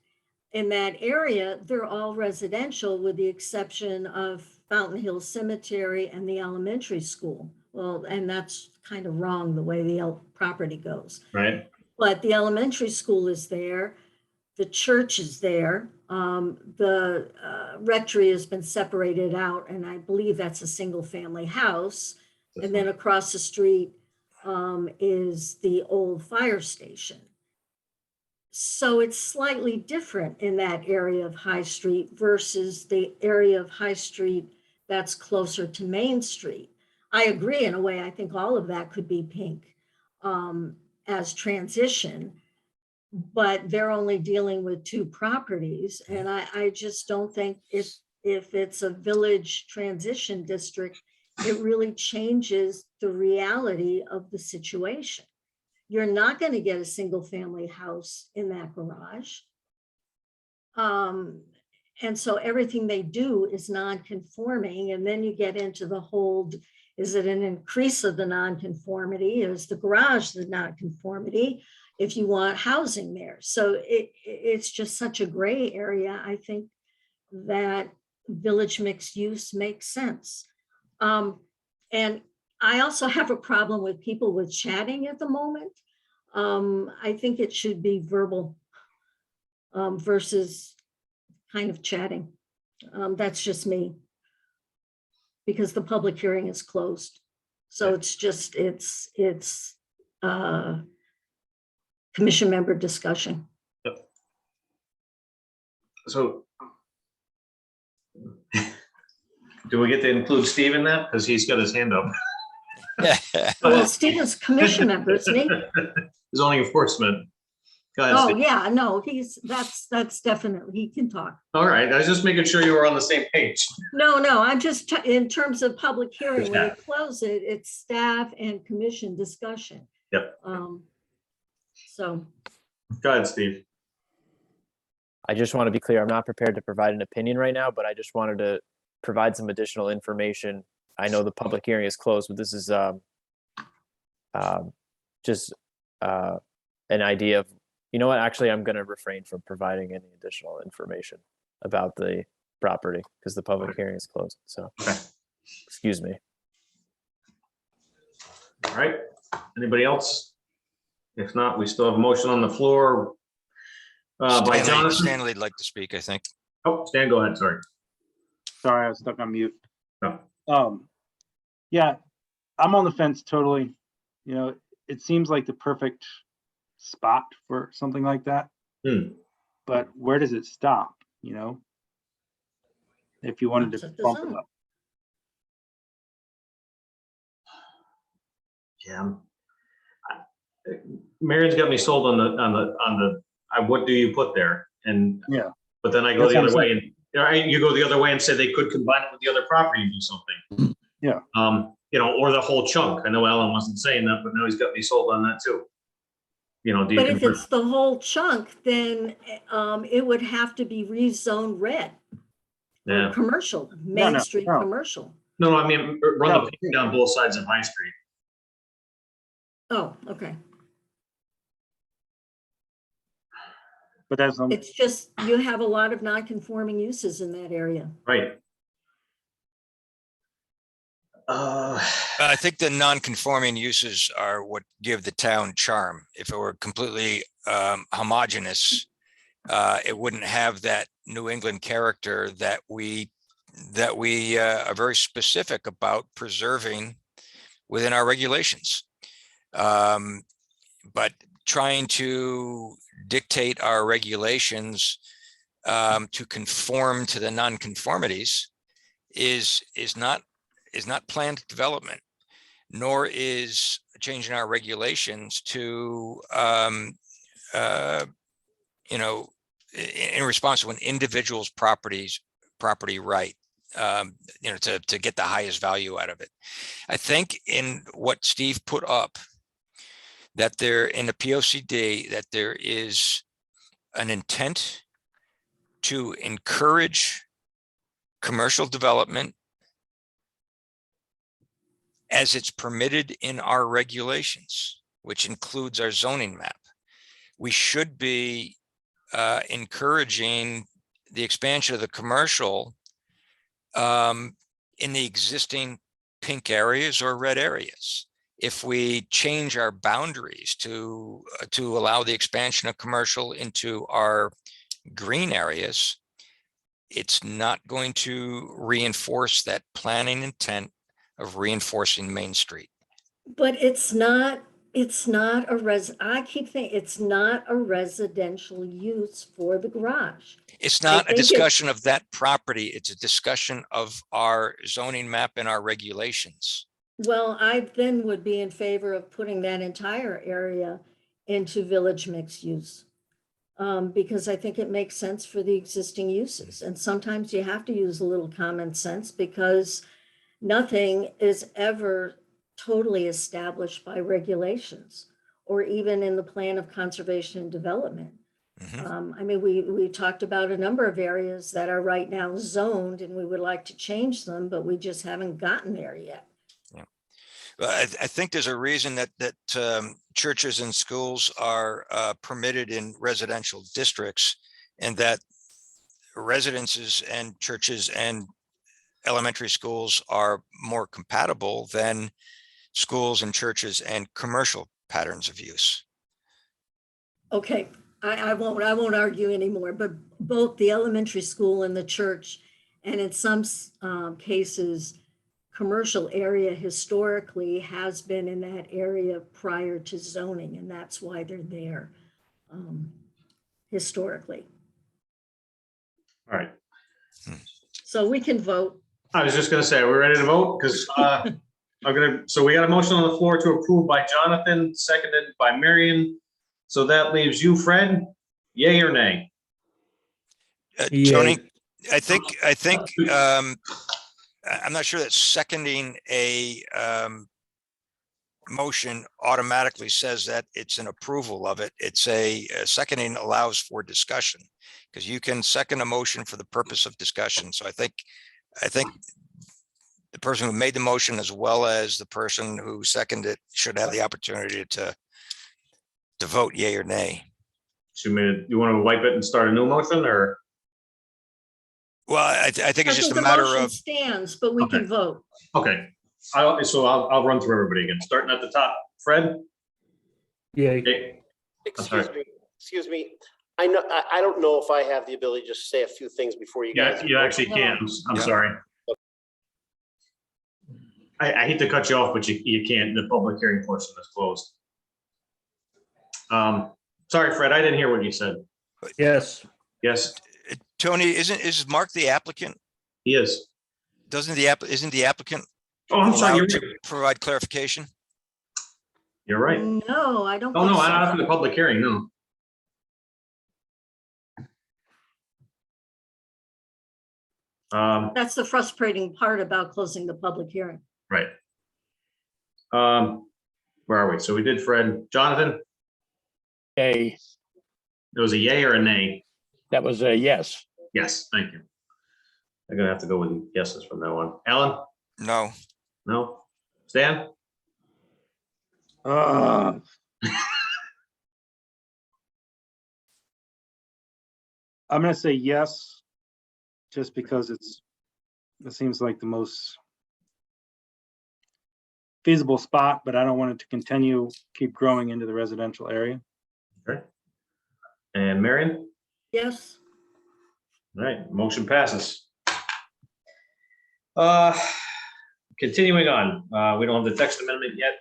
in that area, they're all residential with the exception of Fountain Hill Cemetery and the elementary school. Well, and that's kind of wrong the way the property goes. Right. But the elementary school is there, the church is there, the rectory has been separated out, and I believe that's a single family house. And then across the street is the old fire station. So it's slightly different in that area of High Street versus the area of High Street that's closer to Main Street. I agree in a way, I think all of that could be pink as transition, but they're only dealing with 2 properties. And I just don't think if it's a village transition district, it really changes the reality of the situation. You're not going to get a single family house in that garage. And so everything they do is non-conforming. And then you get into the whole, is it an increase of the non-conformity? Is the garage the non-conformity if you want housing there? So it's just such a gray area. I think that village mixed use makes sense. And I also have a problem with people with chatting at the moment. I think it should be verbal versus kind of chatting. That's just me. Because the public hearing is closed. So it's just, commission member discussion. So do we get to include Steve in that? Because he's got his hand up. Well, Stephen's commission member, isn't he? Zoning enforcement. Go ahead, Oh, Steve. yeah, no, that's definitely, he can talk. All right, I was just making sure you were on the same page. No, I'm just, in terms of public hearing, when you Staff. close it, it's staff and commission discussion. Yep. So, Go ahead, Steve. I just want to be clear, I'm not prepared to provide an opinion right now, but I just wanted to provide some additional information. I know the public hearing is closed, but this is just an idea of, you know what, actually, I'm going to refrain from providing any additional information about the property because the public hearing is closed. So, excuse me. All right, anybody else? If not, we still have a motion on the floor by Jonathan. Stanley'd like to speak, I think. Oh, Stan, go ahead, sorry. Sorry, I was stuck on mute. No. Yeah, I'm on the fence totally. You know, it seems like the perfect spot for something like that. But where does it stop, you know? If you wanted to Stops at the bump it zone. up. Yeah. Marion's got me sold on the what do you put there? And Yeah. but then I go That's the what other I'm way and you go the other way and say they could combine it with the other property and do something. Yeah. You know, or the whole chunk. I know Alan wasn't saying that, but now he's got me sold on that too. You know, do you but if convert? it's the whole chunk, then it would have to be rezoned red. Or Yeah. commercial, Main no, Street no. commercial. No, I mean, run No. the pink down both sides of High Street. Oh, okay. But that's, It's just, you have a lot of non-conforming uses in that area. Right. I think the non-conforming uses are what give the town charm. If it were completely homogeneous, it wouldn't have that New England character that we are very specific about preserving within our regulations. But trying to dictate our regulations to conform to the nonconformities is not planned development, nor is changing our regulations to you know, in response to an individual's property right, you know, to get the highest value out of it. I think in what Steve put up, that there in the POCD, that there is an intent to encourage commercial development as it's permitted in our regulations, which includes our zoning map. We should be encouraging the expansion of the commercial in the existing pink areas or red areas. If we change our boundaries to allow the expansion of commercial into our green areas, it's not going to reinforce that planning intent of reinforcing Main Street. But I keep thinking it's not a residential use for the garage. It's not a think discussion of that property. It's a discussion of our zoning map and our regulations. Well, I then would be in favor of putting that entire area into village mixed use. Because I think it makes sense for the existing uses. And sometimes you have to use a little common sense because nothing is ever totally established by regulations or even in the plan of conservation and development. I mean, we talked about a number of areas that are right now zoned and we would like to change them, but we just haven't gotten there yet. I think there's a reason that churches and schools are permitted in residential districts, and that residences and churches and elementary schools are more compatible than schools and churches and commercial patterns of use. Okay, I won't argue anymore, but both the elementary school and the church, and in some cases, commercial area historically has been in that area prior to zoning, and that's why they're there. historically. All right. So we can vote. I was just gonna say, are we ready to vote? Because so we got a motion on the floor to approve by Jonathan, seconded by Marion. So that leaves you, Fred, yay or nay? Tony, I think, I'm not sure that seconding a motion automatically says that it's an approval of it. It's a seconding allows for discussion, because you can second a motion for the purpose of discussion. So I think the person who made the motion as well as the person who seconded it should have the opportunity to vote yay or nay. So you want to wipe it and start a new motion, or? Well, I think it's just a the matter motion of, stands, but we can vote. Okay, I'll run through everybody again, starting at the top. Fred? Yay. Okay. Excuse me. I know, I don't know if I have the ability to just say a few things before you guys. Yeah, you actually can. I'm sorry. I hate to cut you off, but you can't. The public hearing portion is closed. Sorry, Fred, I didn't hear what you said. Yes. Yes, Tony, is Mark the applicant? he is. Isn't the applicant Oh, I'm sorry. allowed You're to right. provide clarification? You're right. No, I don't. Oh, think no, so. not after the public hearing, no. That's the frustrating part about closing the public hearing. Right. Where are we? So we did Fred. Jonathan, A, it was a yay or a nay? that was a yes. Yes, thank you. I'm gonna have to go with yeses from now on. Alan? No. No? Stan? I'm gonna say yes, just because it seems like the most feasible spot, but I don't want it to keep growing into the residential area. Okay. And Marion? Yes. All right, motion passes. Continuing on, we don't have the text amendment yet.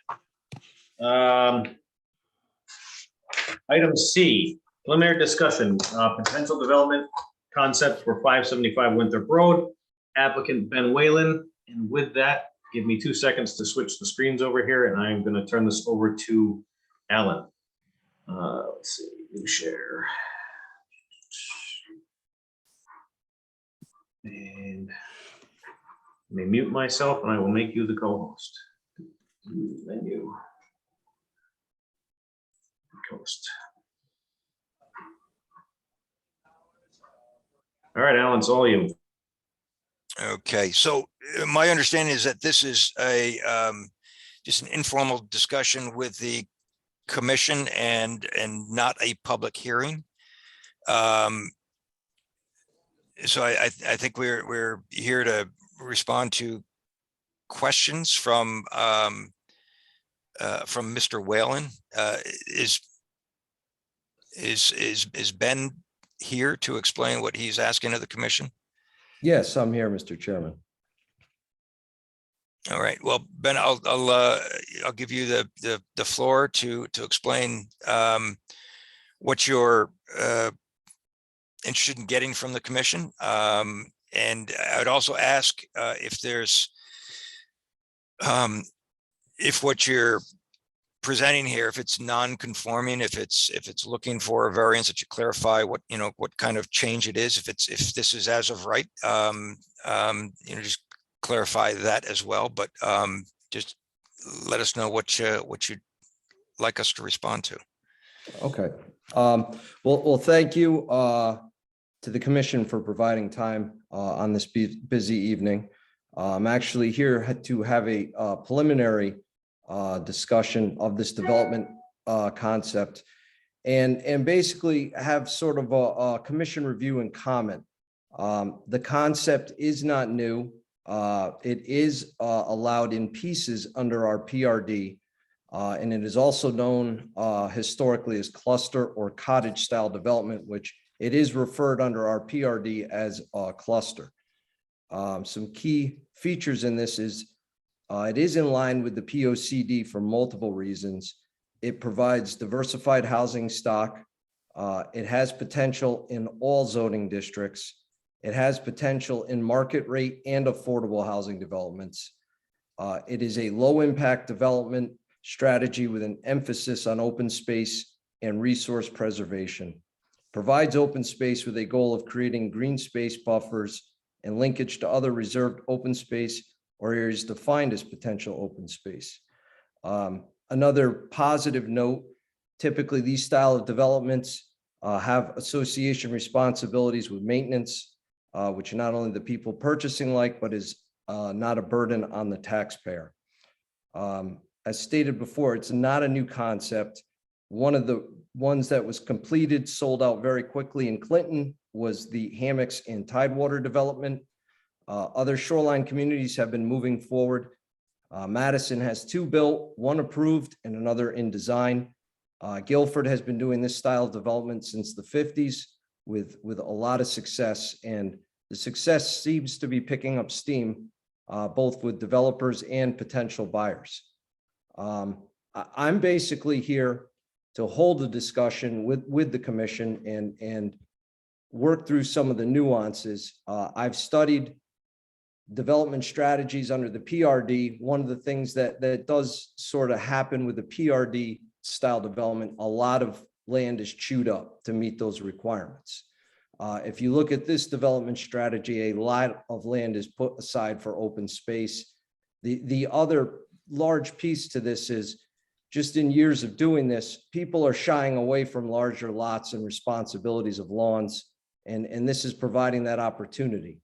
Item C, preliminary discussion, potential development concept for 575 Winthrop Road, applicant Ben Whalen. And with that, give me 2 seconds to switch the screens over here, and I'm going to turn this over to Alan. Let's see, new share. And let me mute myself, and I will make you the co-host. Menu. Host. All right, Alan, it's all you. Okay, so my understanding is that this is just an informal discussion with the commission and not a public hearing. So I think we're here to respond to questions from Mr. Whalen. Is Ben here to explain what he's asking of the commission? Yes, I'm here, Mr. Chairman. All right, well, Ben, I'll give you the floor to explain what you're interested in getting from the commission. And I would also ask if there's if what you're presenting here, if it's non-conforming, if it's looking for a variance, that you clarify what kind of change it is. If this is as of right, just clarify that as well. But just let us know what you'd like us to respond to. Okay. Well, thank you to the commission for providing time on this busy evening. I'm actually here to have a preliminary discussion of this development concept and basically have sort of a commission review and comment. The concept is not new. It is allowed in pieces under our PRD, and it is also known historically as cluster or cottage style development, which it is referred under our PRD as a cluster. Some key features in this is it is in line with the POCD for multiple reasons. It provides diversified housing stock It has potential in all zoning districts. It has potential in market rate and affordable housing developments. It is a low impact development strategy with an emphasis on open space and resource preservation. Provides open space with a goal of creating green space buffers and linkage to other reserved open space or areas defined as potential open space. Another positive note, typically these style of developments have association responsibilities with maintenance, which not only the people purchasing like, but is not a burden on the taxpayer. As stated before, it's not a new concept. One of the ones that was completed, sold out very quickly in Clinton was the Hammocks and Tidewater development. Other shoreline communities have been moving forward. Madison has 2 built, 1 approved and another in design. Guilford has been doing this style of development since the 50s with a lot of success, and the success seems to be picking up steam, both with developers and potential buyers. I'm basically here to hold a discussion with the commission and work through some of the nuances. I've studied development strategies under the PRD. One of the things that does sort of happen with the PRD style development, a lot of land is chewed up to meet those requirements. If you look at this development strategy, a lot of land is put aside for open space. The other large piece to this is just in years of doing this, people are shying away from larger lots and responsibilities of lawns, and this is providing that opportunity.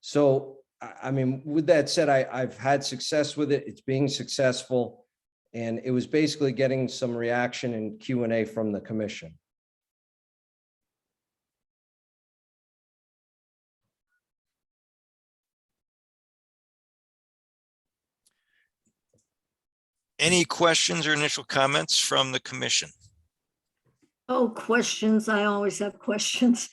So, I mean, with that said, I've had success with it. It's being successful. And it was basically getting some reaction and Q&A from the commission. Any questions or initial comments from the commission? Oh, questions. I always have questions.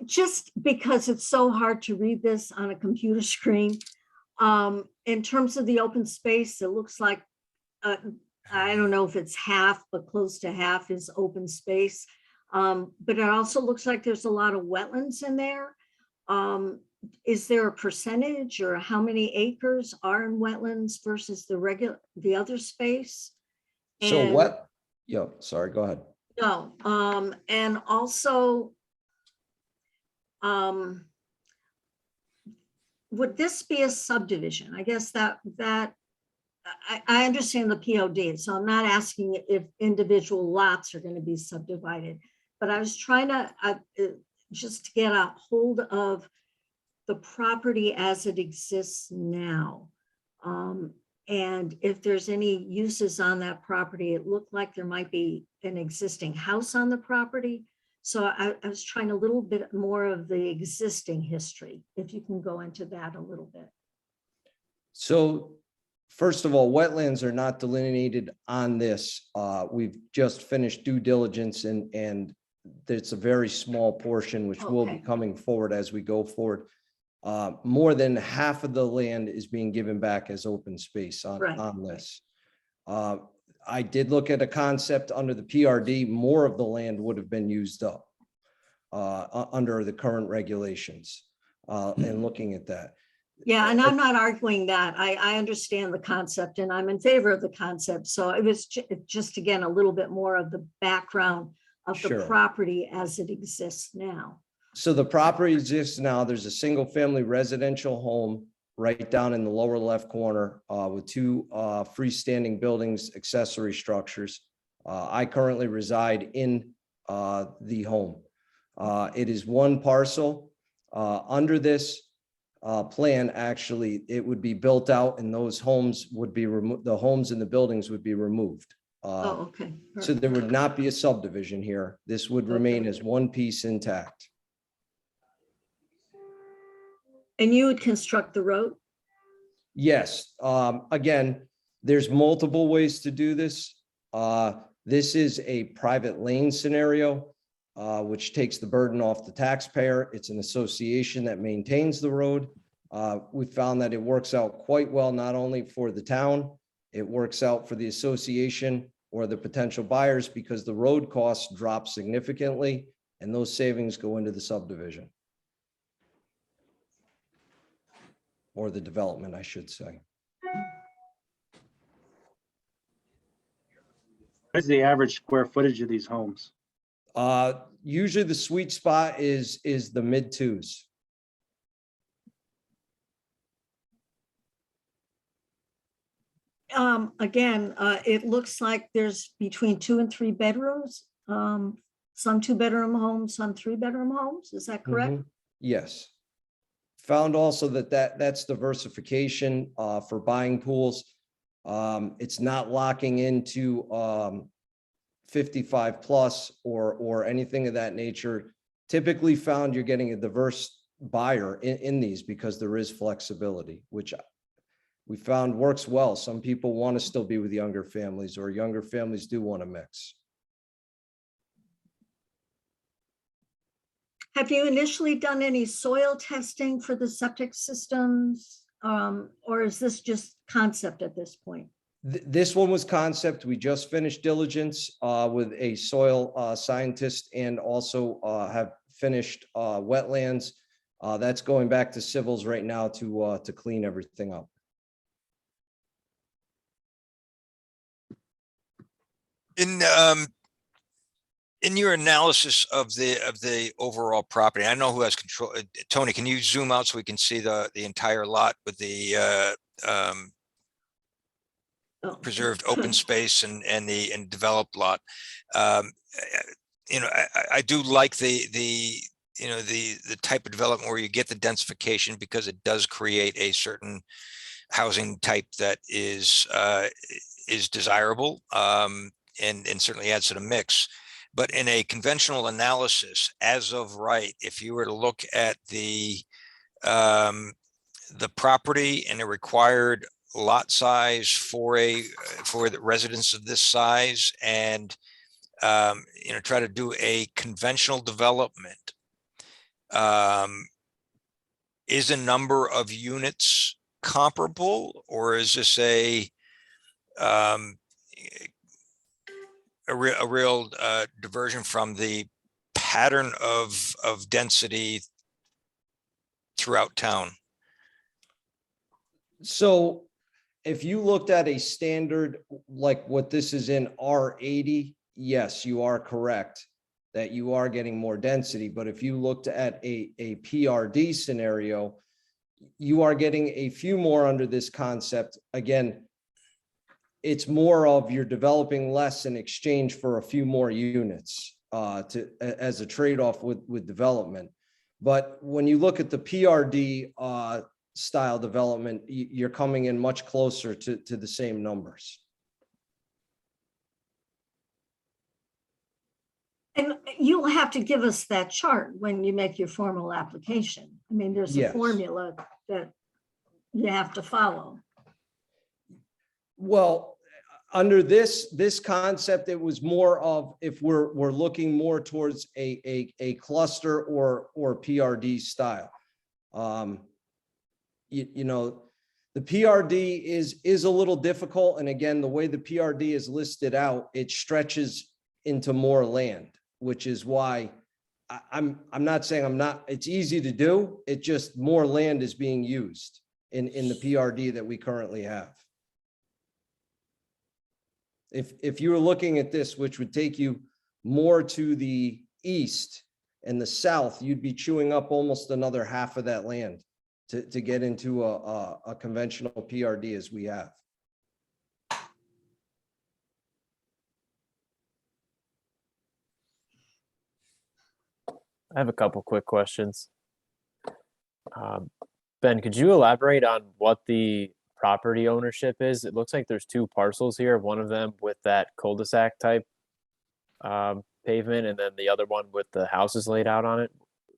Just because it's so hard to read this on a computer screen. In terms of the open space, it looks like, I don't know if it's half, but close to half is open space. But it also looks like there's a lot of wetlands in there. Is there a percentage or how many acres are in wetlands versus the other space? So And- what? Yo, sorry, go ahead. No, and also, would this be a subdivision? I guess that I understand the POD, so I'm not asking if individual lots are going to be subdivided, but I was trying to just to get a hold of the property as it exists now. And if there's any uses on that property, it looked like there might be an existing house on the property. So I was trying a little bit more of the existing history, if you can go into that a little bit. So first of all, wetlands are not delineated on this. We've just finished due diligence and it's a very small portion which will be Okay. coming forward as we go forward. More than half of the land is being given back as open space Right. on this. I did look at a concept under the PRD, more of the land would have been used up under the current regulations and looking at that. Yeah, and I'm not arguing that. I understand the concept and I'm in favor of the concept. So it was just, again, a little bit more of the background of the Sure. property as it exists now. So the property exists now. There's a single family residential home right down in the lower left corner with 2 freestanding buildings, accessory structures. I currently reside in the home. It is 1 parcel. Under this plan, actually, it would be built out and those homes would be removed. The homes and the buildings would be removed. Oh, okay. So there would not be a subdivision here. This would remain as 1 piece intact. And you would construct the road? Yes, again, there's multiple ways to do this. This is a private lane scenario, which takes the burden off the taxpayer. It's an association that maintains the road. We found that it works out quite well, not only for the town, it works out for the association or the potential buyers because the road costs drop significantly and those savings go into the subdivision. Or the development, I should say. What is the average square footage of these homes? Usually the sweet spot is the mid twos. Again, it looks like there's between 2 and 3 bedrooms. Some 2-bedroom homes, some 3-bedroom homes. Is that correct? Mhm. Yes. Found also that's diversification for buying pools. It's not locking into 55 plus or anything of that nature. Typically found you're getting a diverse buyer in these because there is flexibility, which we found works well. Some people want to still be with younger families, or younger families do want to mix. Have you initially done any soil testing for the septic systems? Or is this just concept at this point? This one was concept. We just finished diligence with a soil scientist and also have finished wetlands. That's going back to civils right now to clean everything up. In your analysis of the overall property, I know who has control. Tony, can you zoom out so we can see the entire lot with the preserved open space and the developed lot? You know, I do like the type of development where you get the densification, because it does create a certain housing type that is desirable, and certainly adds to the mix. But in a conventional analysis, as of right, if you were to look at the property and the required lot size for the residents of this size, and try to do a conventional development, is a number of units comparable, or is this a real diversion from the pattern of density throughout town? So if you looked at a standard, like what this is in R80, yes, you are correct that you are getting more density. But if you looked at a PRD scenario, you are getting a few more under this concept. Again, it's more of you're developing less in exchange for a few more units as a trade-off with development. But when you look at the PRD style development, you're coming in much closer to the same numbers. And you'll have to give us that chart when you make your formal application. I mean, there's a Yes. formula that you have to follow. Well, under this concept, it was more of, if we're looking more towards a cluster or PRD style. You know, the PRD is a little difficult. And again, the way the PRD is listed out, it stretches into more land, which is why I'm not saying it's easy to do. It just more land is being used in the PRD that we currently have. If you were looking at this, which would take you more to the east and the south, you'd be chewing up almost another half of that land to get into a conventional PRD as we have. I have a couple quick questions. Ben, could you elaborate on what the property ownership is? It looks like there's 2 parcels here, one of them with that cul-de-sac type pavement, and then the other one with the houses laid out on it.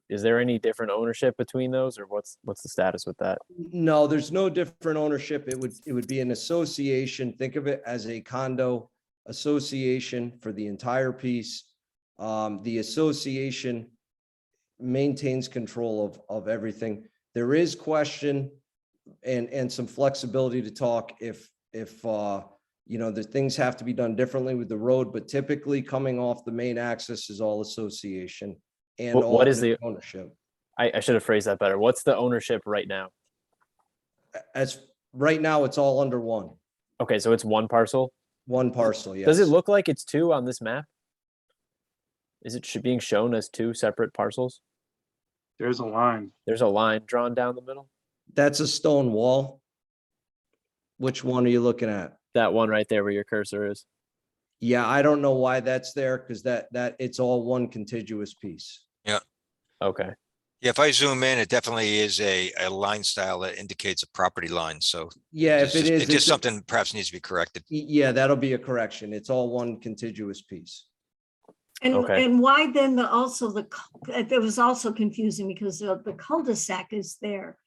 Is there any different ownership between those, or what's the status with that? No, there's no different ownership. It would be an association. Think of it as a condo association for the entire piece. The association maintains control of everything. There is question and some flexibility to talk if you know, the things have to be done differently with the road, but typically coming off the main axis is all association and all What is the, ownership. I should have phrased that better. What's the ownership right now? As right now, it's all under one, Okay, so it's one parcel. one parcel, yes. Does it look like it's two on this map? Is it being shown as two separate parcels? There's a line. There's a line drawn down the middle. That's a stone wall. Which one are you looking at? That one right there where your cursor is. Yeah, I don't know why that's there because that it's all one contiguous piece. Okay. Yeah, if I zoom in, it definitely is a line style that indicates a property line. So Yeah, if it is, it's just it's a- something perhaps needs to be corrected. Yeah, that'll be a correction. It's all one contiguous piece. And why then it was also confusing because the cul-de-sac is there.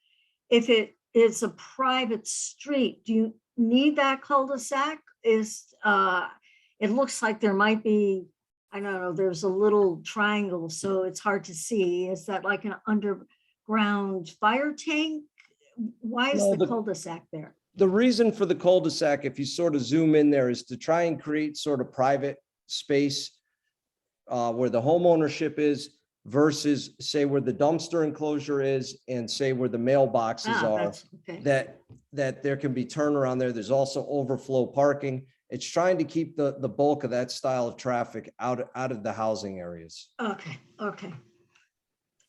If it is a private street, do you need that cul-de-sac? It looks like there might be, I don't know, there's a little triangle, so it's hard to see. Is that like an underground fire tank? Why is No, the the- cul-de-sac there? The reason for the cul-de-sac, if you sort of zoom in there, is to try and create sort of private space where the home ownership is versus say where the dumpster enclosure is and say where the mailboxes are. That's okay. That there can be turnaround there. There's also overflow parking. It's trying to keep the bulk of that style of traffic out of the housing areas. Okay.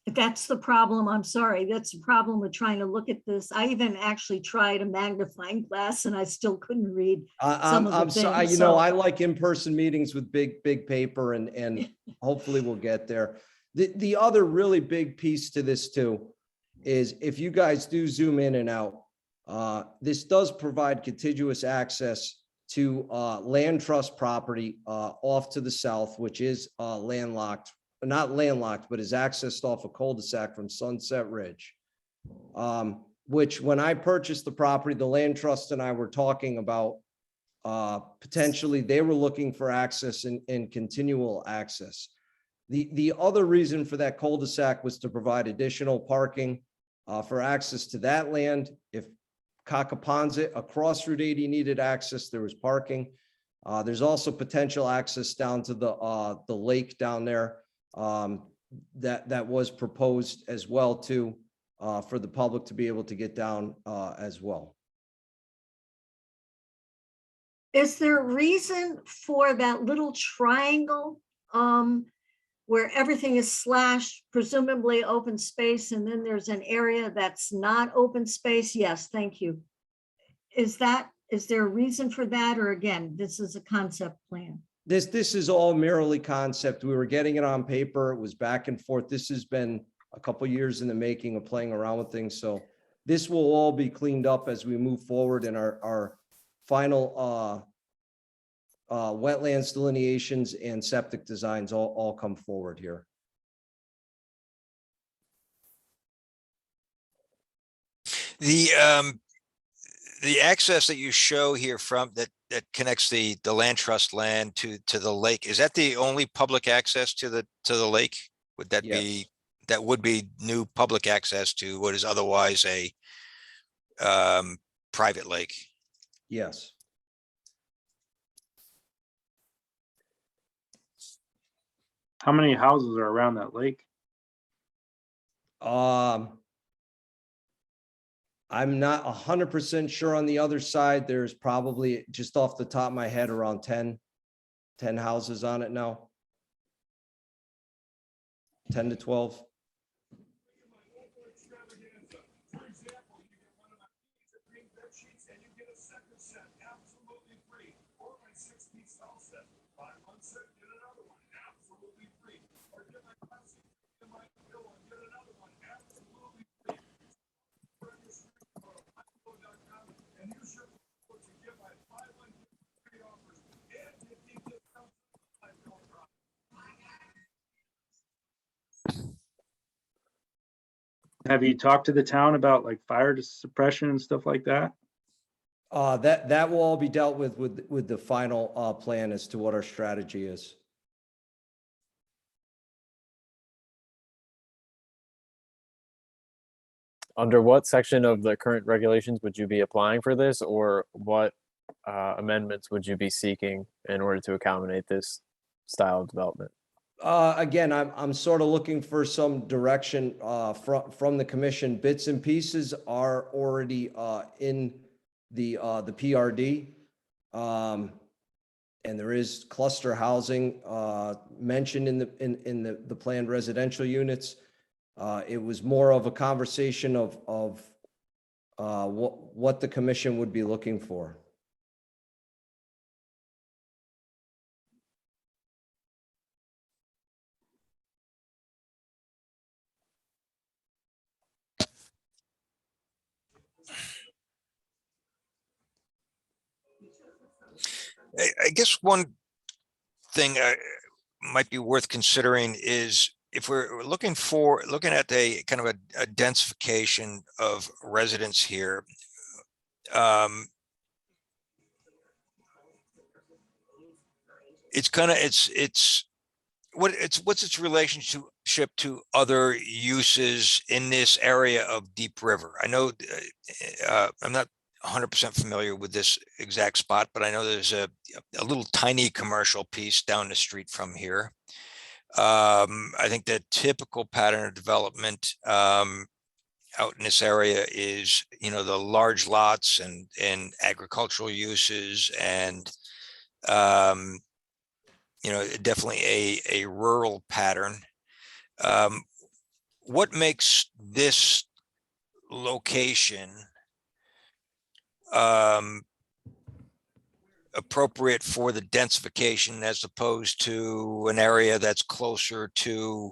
That's the problem. I'm sorry. That's the problem with trying to look at this. I even actually tried a magnifying glass and I still couldn't read some of the I'm sorry, things. you know, So- I like in-person meetings with big paper and hopefully we'll get there. The other really big piece to this too is if you guys do zoom in and out, this does provide contiguous access to land trust property off to the south, which is landlocked, not landlocked, but is accessed off a cul-de-sac from Sunset Ridge. Which when I purchased the property, the land trust and I were talking about potentially they were looking for access and continual access. The other reason for that cul-de-sac was to provide additional parking for access to that land. If Cocaponzit across Route 80 needed access, there was parking. There's also potential access down to the lake down there that was proposed as well too for the public to be able to get down as well. Is there a reason for that little triangle where everything is slashed, presumably open space, and then there's an area that's not open space? Yes, thank you. Is there a reason for that, or again, this is a concept plan? This is all merely concept. We were getting it on paper. It was back and forth. This has been a couple years in the making of playing around with things. So this will all be cleaned up as we move forward in our final wetlands delineations and septic designs all come forward here. The access that you show here from that connects the land trust land to the lake, is that the only public access to the lake? Would that be, that would be new public access to what is otherwise a private lake? Yes. How many houses are around that lake? I'm not 100% sure on the other side. There's probably just off the top of my head around 10 houses on it now. 10 to 12. Have you talked to the town about like fire suppression and stuff like that? That will all be dealt with the final plan as to what our strategy is. Under what section of the current regulations would you be applying for this, or what amendments would you be seeking in order to accommodate this style of development? Again, I'm sort of looking for some direction from the commission. Bits and pieces are already in the PRD. And there is cluster housing mentioned in the planned residential units. It was more of a conversation of what the commission would be looking for. I guess one thing might be worth considering is if we're looking at a kind of a densification of residents here. What's its relationship to other uses in this area of Deep River? I know I'm not 100% familiar with this exact spot, but I know there's a little tiny commercial piece down the street from here. I think the typical pattern of development out in this area is, the large lots and agricultural uses and, definitely a rural pattern. What makes this location appropriate for the densification as opposed to an area that's closer to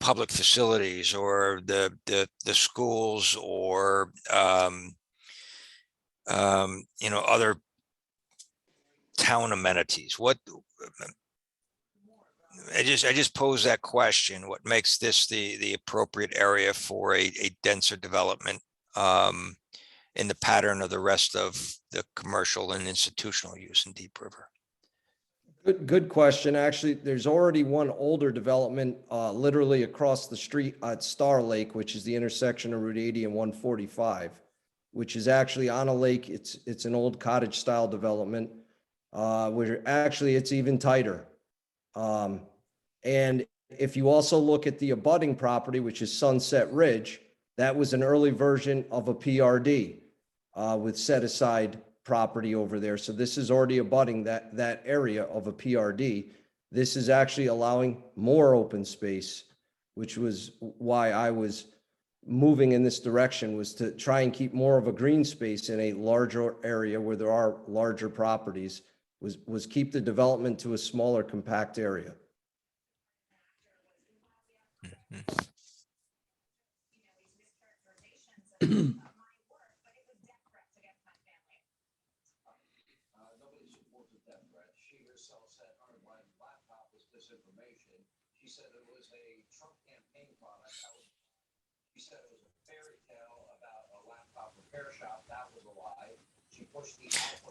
public facilities or the schools or other town amenities? I just pose that question. What makes this the appropriate area for a denser development in the pattern of the rest of the commercial and institutional use in Deep River? Good question. Actually, there's already one older development literally across the street at Star Lake, which is the intersection of Route 80 and 145, which is actually on a lake. It's an old cottage style development where actually it's even tighter. And if you also look at the abutting property, which is Sunset Ridge, that was an early version of a PRD with set aside property over there. So this is already abutting that area of a PRD. This is actually allowing more open space, which was why I was moving in this direction, was to try and keep more of a green space in a larger area where there are larger properties, was keep the development to a smaller compact area.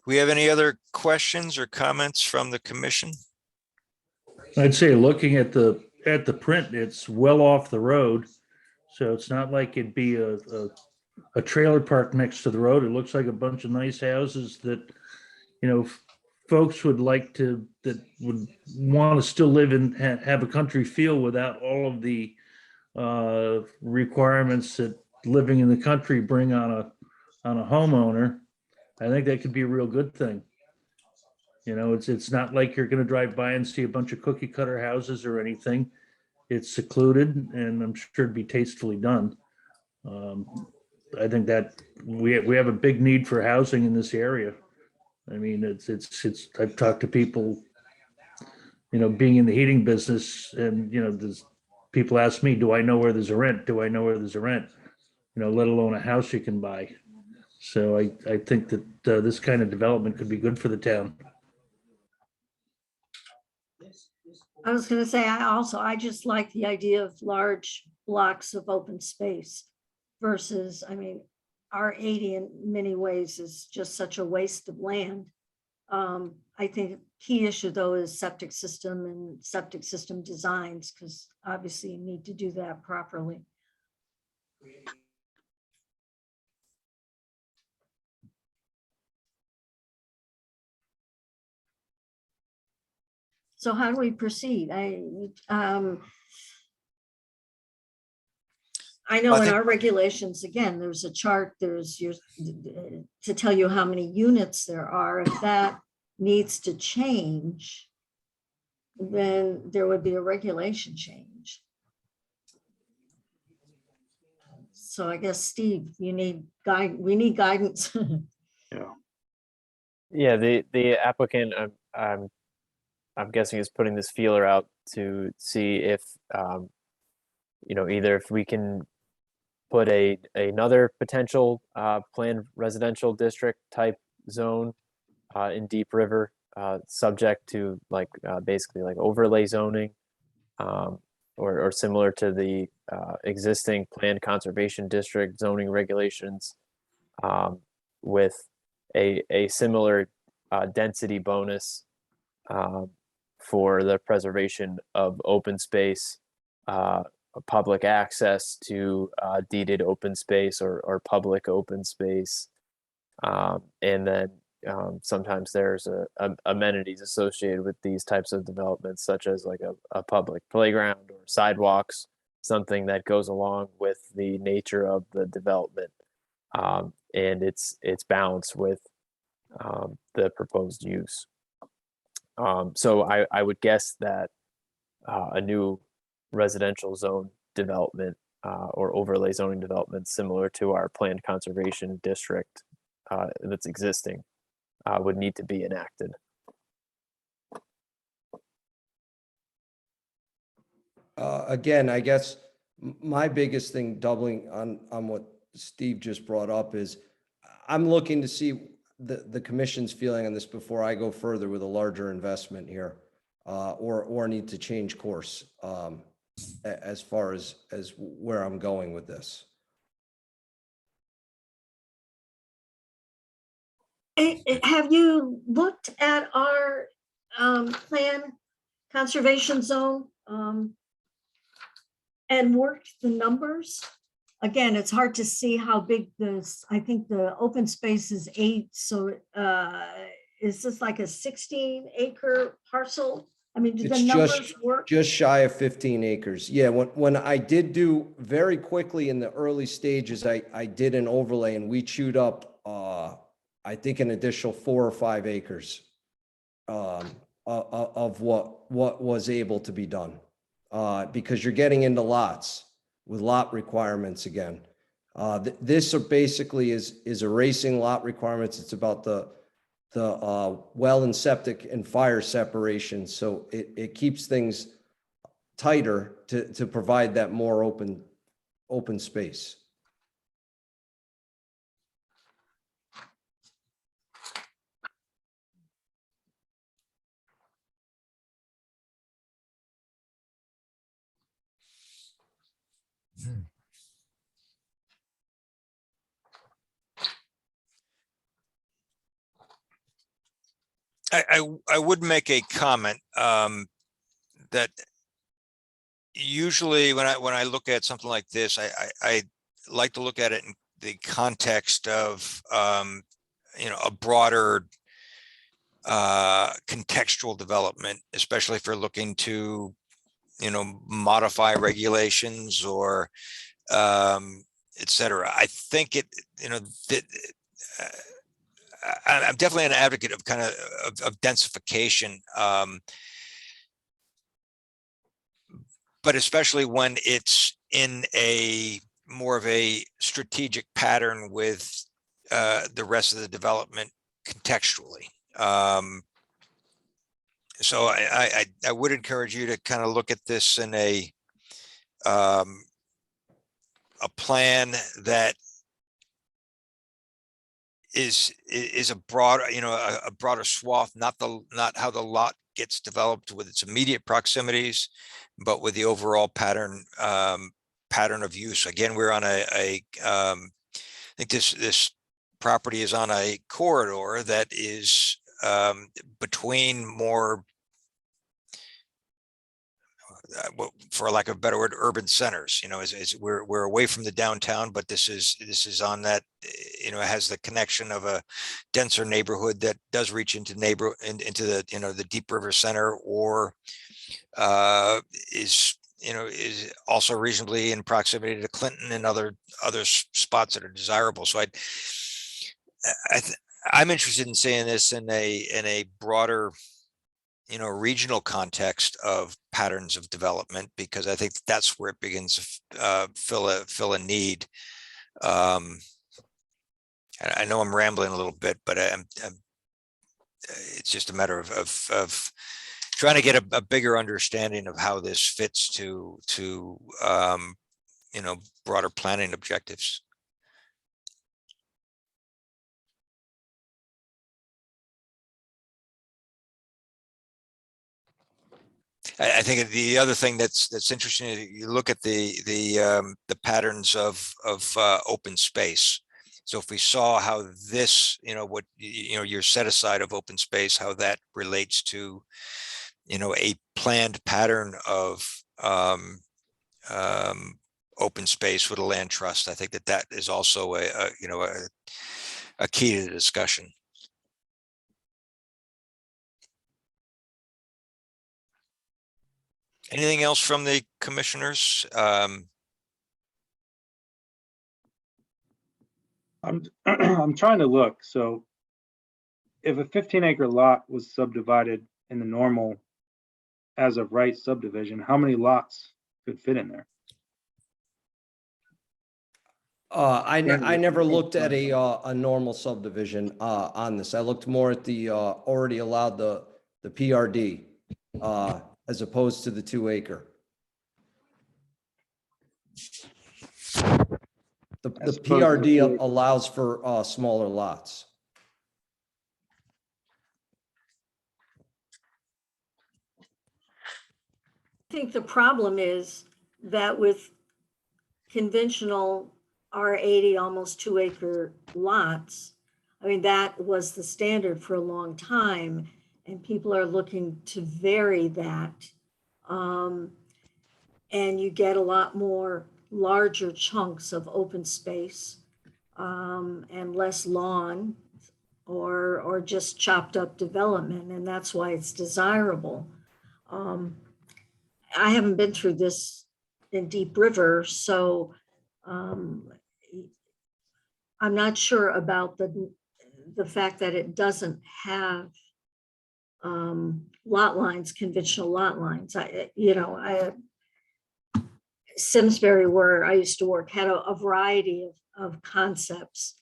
We have any other questions or comments from the commission? I'd say looking at the print, it's well off the road. So it's not like it'd be a trailer park next to the road. It looks like a bunch of nice houses that, folks would like to, that would want to still live and have a country feel without all of the requirements that living in the country bring on a homeowner. I think that could be a real good thing. It's not like you're going to drive by and see a bunch of cookie cutter houses or anything. It's secluded, and I'm sure it'd be tastefully done. I think that we have a big need for housing in this area. I mean, I've talked to people, being in the heating business, and there's people ask me, do I know where there's a rent? Do I know where there's a rent? Let alone a house you can buy. So I think that this kind of development could be good for the town. I was going to say, I just like the idea of large blocks of open space versus, R80 in many ways is just such a waste of land. I think key issue though is septic system and septic system designs, because obviously you need to do that properly. So how do we proceed? I know Well, I in think- our regulations, again, there's a chart, there's your, to tell you how many units there are. If that needs to change, then there would be a regulation change. So I guess, Steve, you need we need guidance. Yeah, the applicant, I'm guessing is putting this feeler out to see if, either if we can put another potential planned residential district type zone in Deep River, subject to basically like overlay zoning, or similar to the existing planned conservation district zoning regulations, with a similar density bonus for the preservation of open space, public access to deeded open space or public open space. And then sometimes there's amenities associated with these types of developments, such as like a public playground or sidewalks, something that goes along with the nature of the development. And it's balanced with the proposed use. So I would guess that a new residential zone development or overlay zoning development similar to our planned conservation district that's existing would need to be enacted. Again, I guess my biggest thing, doubling on what Steve just brought up, is I'm looking to see the commission's feeling on this before I go further with a larger investment here, or need to change course as far as where I'm going with this. Have you looked at our plan conservation zone and worked the numbers? Again, it's hard to see how big this, I think the open space is 8. So is this like a 16-acre parcel? I mean, do the It's numbers work? just shy of 15 acres. Yeah, when I did do very quickly in the early stages, I did an overlay and we chewed up, I think, an additional 4 or 5 acres of what was able to be done. Because you're getting into lots with lot requirements again. This basically is erasing lot requirements. It's about the well and septic and fire separation. So it keeps things tighter to provide that more open space. I would make a comment that usually when I look at something like this, I like to look at it in the context of a broader contextual development, especially if you're looking to modify regulations or et cetera. I think I'm definitely an advocate of kind of densification, but especially when it's in a more of a strategic pattern with the rest of the development contextually. So I would encourage you to kind of look at this in a plan that is a broader, a broader swath, not how the lot gets developed with its immediate proximities, but with the overall pattern of use. Again, we're on I think this property is on a corridor that is between more for lack of a better word, urban centers, as we're away from the downtown, but this is on that, it has the connection of a denser neighborhood that does reach into into the, the Deep River Center, or is also reasonably in proximity to Clinton and other spots that are desirable. So I'm interested in seeing this in a broader, regional context of patterns of development, because I think that's where it begins to fill a need. I know I'm rambling a little bit, but it's just a matter of trying to get a bigger understanding of how this fits to broader planning objectives. I think the other thing that's interesting is you look at the patterns of open space. So if we saw how this, what your set aside of open space, how that relates to, a planned pattern of open space with a land trust, I think that is also a key to the discussion. Anything else from the commissioners? I'm trying to look. So if a 15-acre lot was subdivided in the normal as of right subdivision, how many lots could fit in there? I never looked at a normal subdivision on this. I looked more at the already allowed the PRD as opposed to the 2-acre. The PRD allows for smaller lots. I think the problem is that with conventional R80, almost 2-acre lots, I mean, that was the standard for a long time, and people are looking to vary that. And you get a lot more larger chunks of open space and less lawn or just chopped up development, and that's why it's desirable. I haven't been through this in Deep River, so I'm not sure about the fact that it doesn't have lot lines, conventional lot lines. Simsbury, where I used to work, had a variety of concepts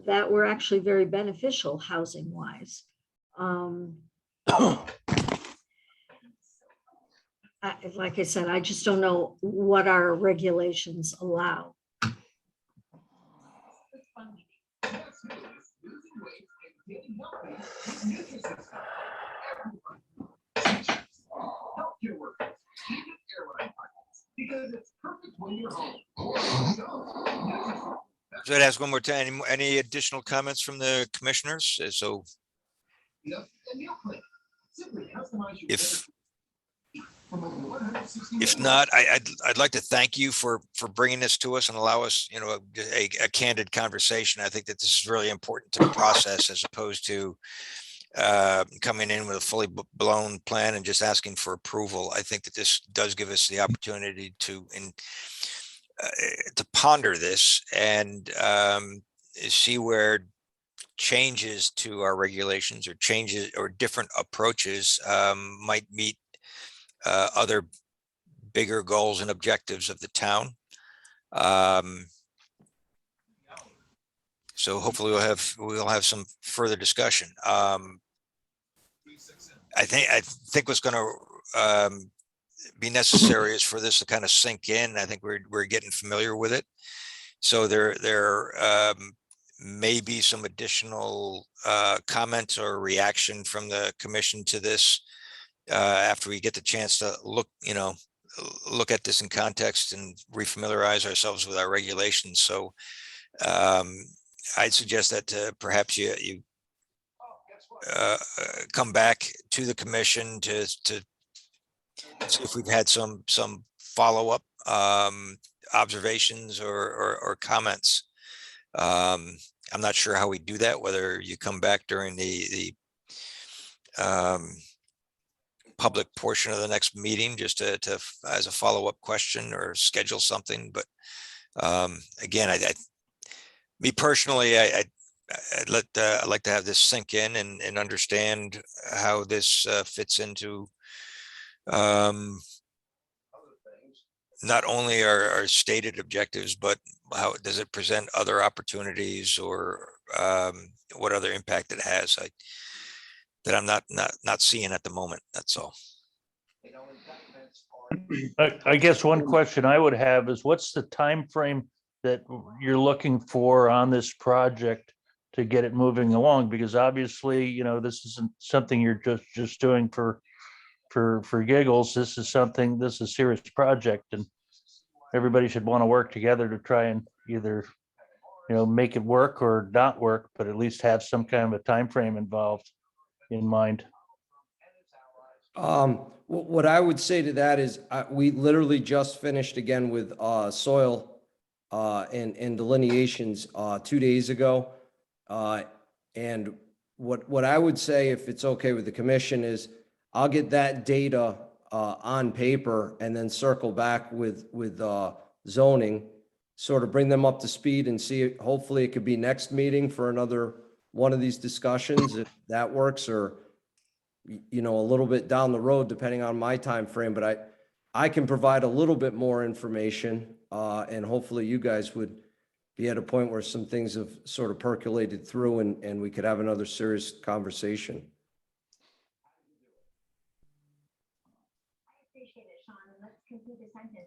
that were actually very beneficial housing wise. Like I said, I just don't know what our regulations allow. So I'd ask one more time, any additional comments from the commissioners? So if not, I'd like to thank you for bringing this to us and allow us, a candid conversation. I think that this is really important to the process, as opposed to coming in with a fully blown plan and just asking for approval. I think that this does give us the opportunity to ponder this and see where changes to our regulations or changes or different approaches might meet other bigger goals and objectives of the town. So hopefully we'll have some further discussion. I think what's going to be necessary is for this to kind of sink in. I think we're getting familiar with it. So there may be some additional comments or reaction from the commission to this after we get the chance to look at this in context and refamiliarize ourselves with our regulations. So I'd suggest that perhaps you come back to the commission to see if we've had some follow-up observations or comments. I'm not sure how we do that, whether you come back during the public portion of the next meeting, just to as a follow-up question or schedule something. But again, me personally, I'd like to have this sink in and understand how this fits into not only our stated objectives, but how does it present other opportunities, or what other impact it has that I'm not seeing at the moment. That's all. I guess one question I would have is, what's the time frame that you're looking for on this project to get it moving along? Because obviously, this isn't something you're just doing for giggles. This is a serious project, and everybody should want to work together to try and either, make it work or not work, but at least have some kind of a time frame involved in mind. What I would say to that is, we literally just finished again with soil and delineations 2 days ago. And what I would say, if it's okay with the commission, is I'll get that data on paper and then circle back with zoning, sort of bring them up to speed and see, hopefully it could be next meeting for another one of these discussions, if that works, or a little bit down the road, depending on my time frame. But I can provide a little bit more information, and hopefully you guys would be at a point where some things have sort of percolated through, and we could have another serious conversation.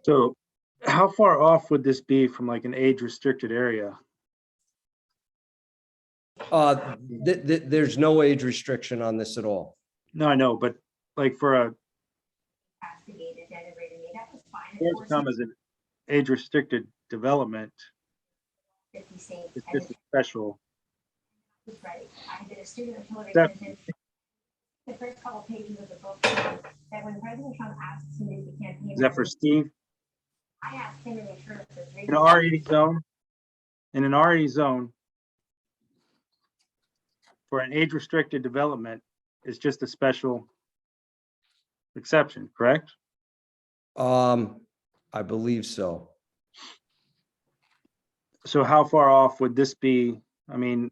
So how far off would this be from like an age restricted area? There's no age restriction on this at all. No, I know, but like for a come as an age restricted development, it's just a special. The first couple pages of the book that when President Trump asked to do the campaign. Is that for Steve? I asked him to make sure that the In an RE zone, in an RE zone, for an age restricted development, it's just a special exception, correct? I believe so. So how far off would this be? I mean,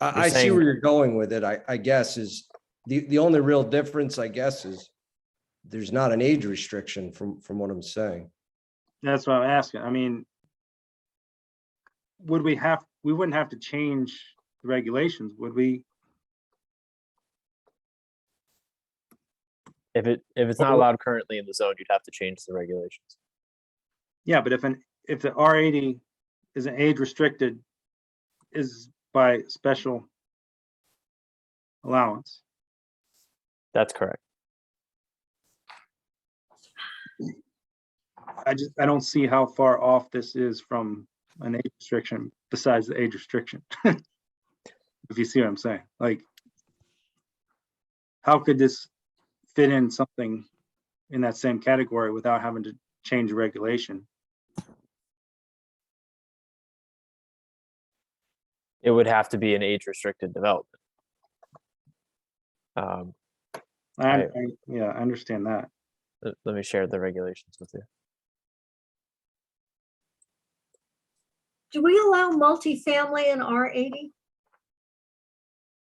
I see where you're going with it. I guess is the only real difference, I guess, is there's not an age restriction from what I'm saying. that's what I'm asking. I mean, we wouldn't have to change the regulations, would we? If it's not allowed currently in the zone, you'd have to change the regulations. Yeah, but if the R80 is an age restricted, is by special allowance. That's correct. I don't see how far off this is from an age restriction besides the age restriction. If you see what I'm saying, like, how could this fit in something in that same category without having to change the regulation? It would have to be an age restricted development. Yeah, I understand that. Let me share the regulations with you. Do we allow multifamily in R80?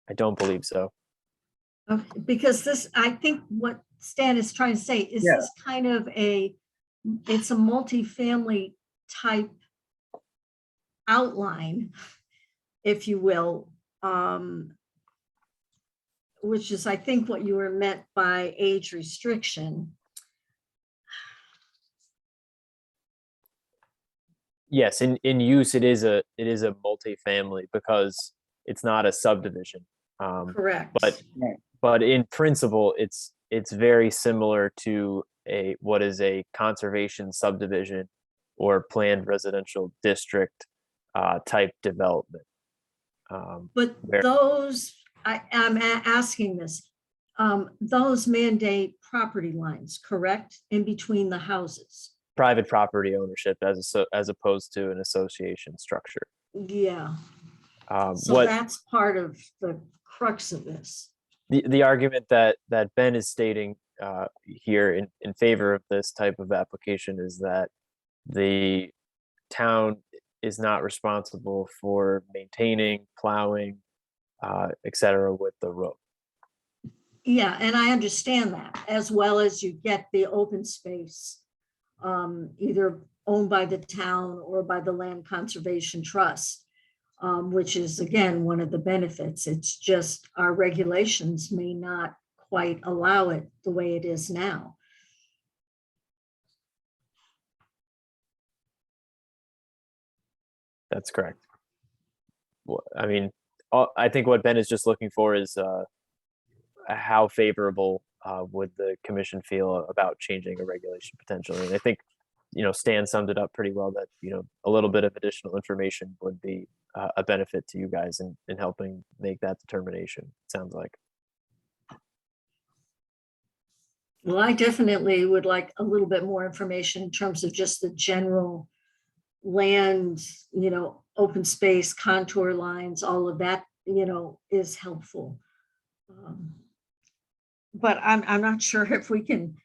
I don't believe so. Because this, I think what Stan is trying to say is Yeah. this kind of it's a multifamily type outline, if you will, which is, I think, what you were meant by age restriction. Yes, in use, it is a multifamily because it's not a subdivision. Correct. But in principle, it's very similar to what is a conservation subdivision or planned residential district type development. But those, I'm asking this, those mandate property lines, correct? In between the houses. Private property ownership as opposed to an association structure. Yeah. So What that's part of the crux of this. the argument that Ben is stating here in favor of this type of application is that the town is not responsible for maintaining, plowing, et cetera, with the road. Yeah, and I understand that, as well as you get the open space, either owned by the town or by the Land Conservation Trust, which is, again, one of the benefits. It's just our regulations may not quite allow it the way it is now. That's correct. Well, I mean, I think what Ben is just looking for is how favorable would the commission feel about changing a regulation potentially? And I think, Stan summed it up pretty well that, a little bit of additional information would be a benefit to you guys in helping make that determination, it sounds like. Well, I definitely would like a little bit more information in terms of just the general land, open space, contour lines, all of that, is helpful. But I'm not sure if we can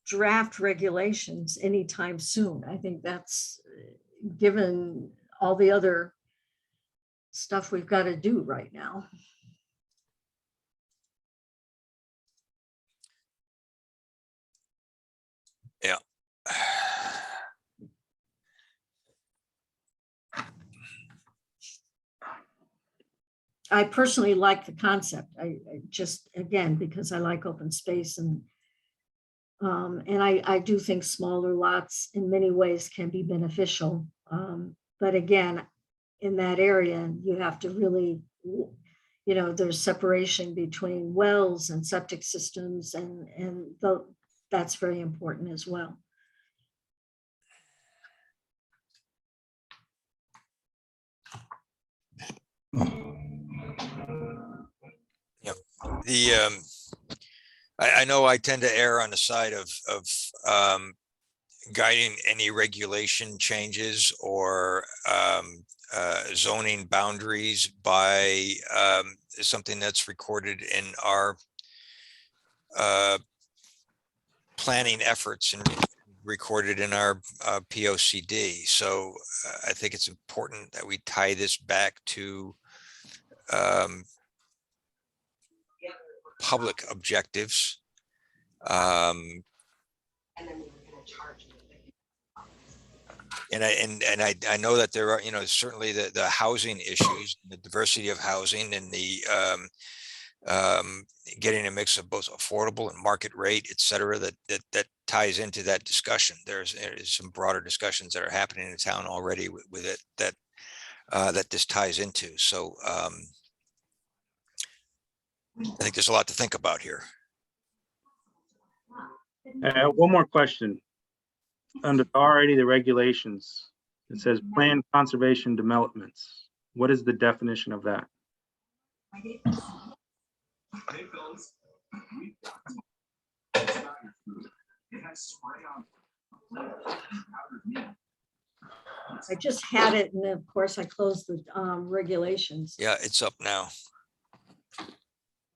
draft regulations anytime soon. I think that's given all the other stuff we've got to do right now. Yeah. I personally like the concept. I just, again, because I like open space and I do think smaller lots in many ways can be beneficial. But again, in that area, you have to really, there's separation between wells and septic systems and that's very important as well. Yep. I know I tend to err on the side of guiding any regulation changes or zoning boundaries by something that's recorded in our planning efforts and recorded in our POCD. So I think it's important that we tie this back to public objectives. And I know that there are, certainly the housing issues, the diversity of housing and the getting a mix of both affordable and market rate, et cetera, that ties into that discussion. There's some broader discussions that are happening in town already with it that this ties into. So I think there's a lot to think about here. One more question. Under already the regulations, it says planned conservation developments. What is the definition of that? I just had it, and of course I closed the regulations. Yeah, it's up now.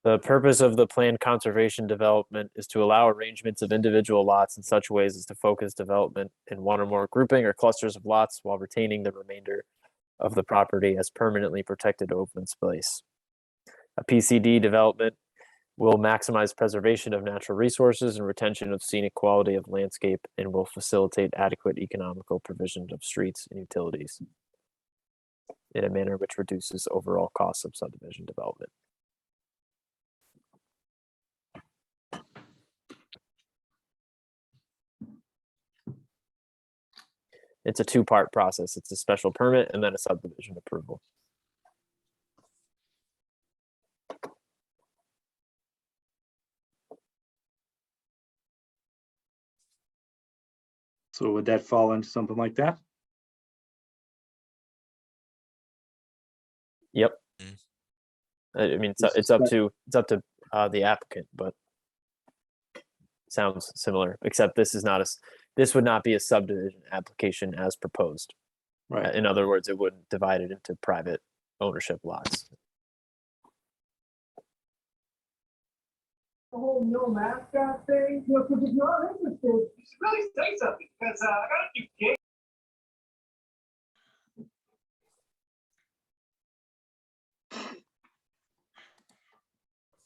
The purpose of the planned conservation development is to allow arrangements of individual lots in such ways as to focus development in one or more grouping or clusters of lots while retaining the remainder of the property as permanently protected open space. A PCD development will maximize preservation of natural resources and retention of scenic quality of landscape and will facilitate adequate economical provision of streets and utilities in a manner which reduces overall costs of subdivision development. It's a two-part process. It's a special permit and then a subdivision approval. So would that fall into something like that? Yep. I mean, it's up to the applicant, but sounds similar, except this is not this would not be a subdivision application as proposed. Right. In other words, it wouldn't divide it into private ownership lots. The whole no mascot thing, you know, because if you're not interested, you should really say something, because I gotta keep game.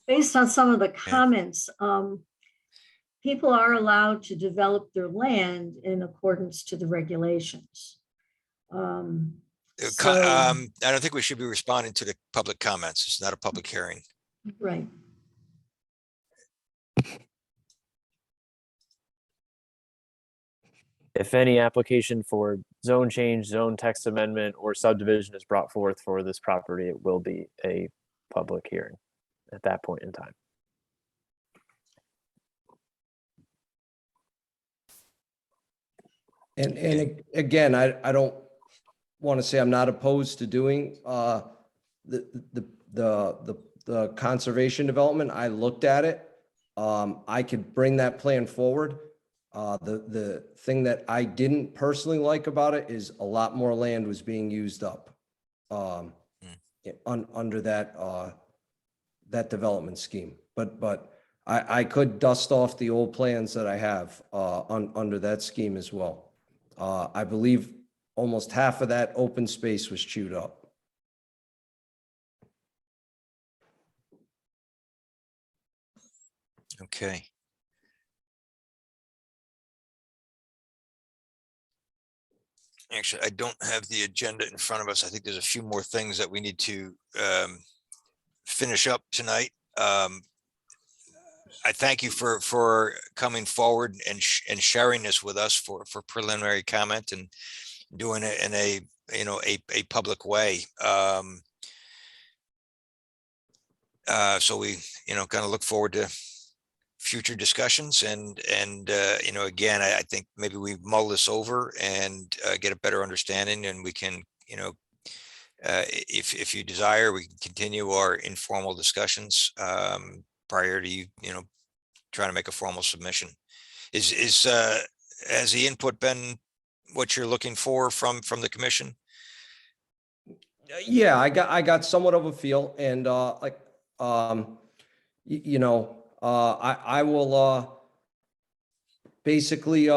Based on some of the comments, people are allowed to develop their land in accordance to the regulations. So- I don't think we should be responding to the public comments. It's not a public hearing. Right. If any application for zone change, zone text amendment, or subdivision is brought forth for this property, it will be a public hearing at that point in time. Again, I don't want to say I'm not opposed to doing the conservation development. I looked at it. I could bring that plan forward. The thing that I didn't personally like about it is a lot more land was being used up under that development scheme. But I could dust off the old plans that I have under that scheme as well. I believe almost half of that open space was chewed up. Okay. Actually, I don't have the agenda in front of us. I think there's a few more things that we need to finish up tonight. I thank you for coming forward and sharing this with us for preliminary comment and doing it in a a public way. So we kind of look forward to future discussions and again, I think maybe we mull this over and get a better understanding, and we can if you desire, we can continue our informal discussions prior to you trying to make a formal submission. Has the input been what you're looking for from the commission? Yeah, I got somewhat of a feel, and I will basically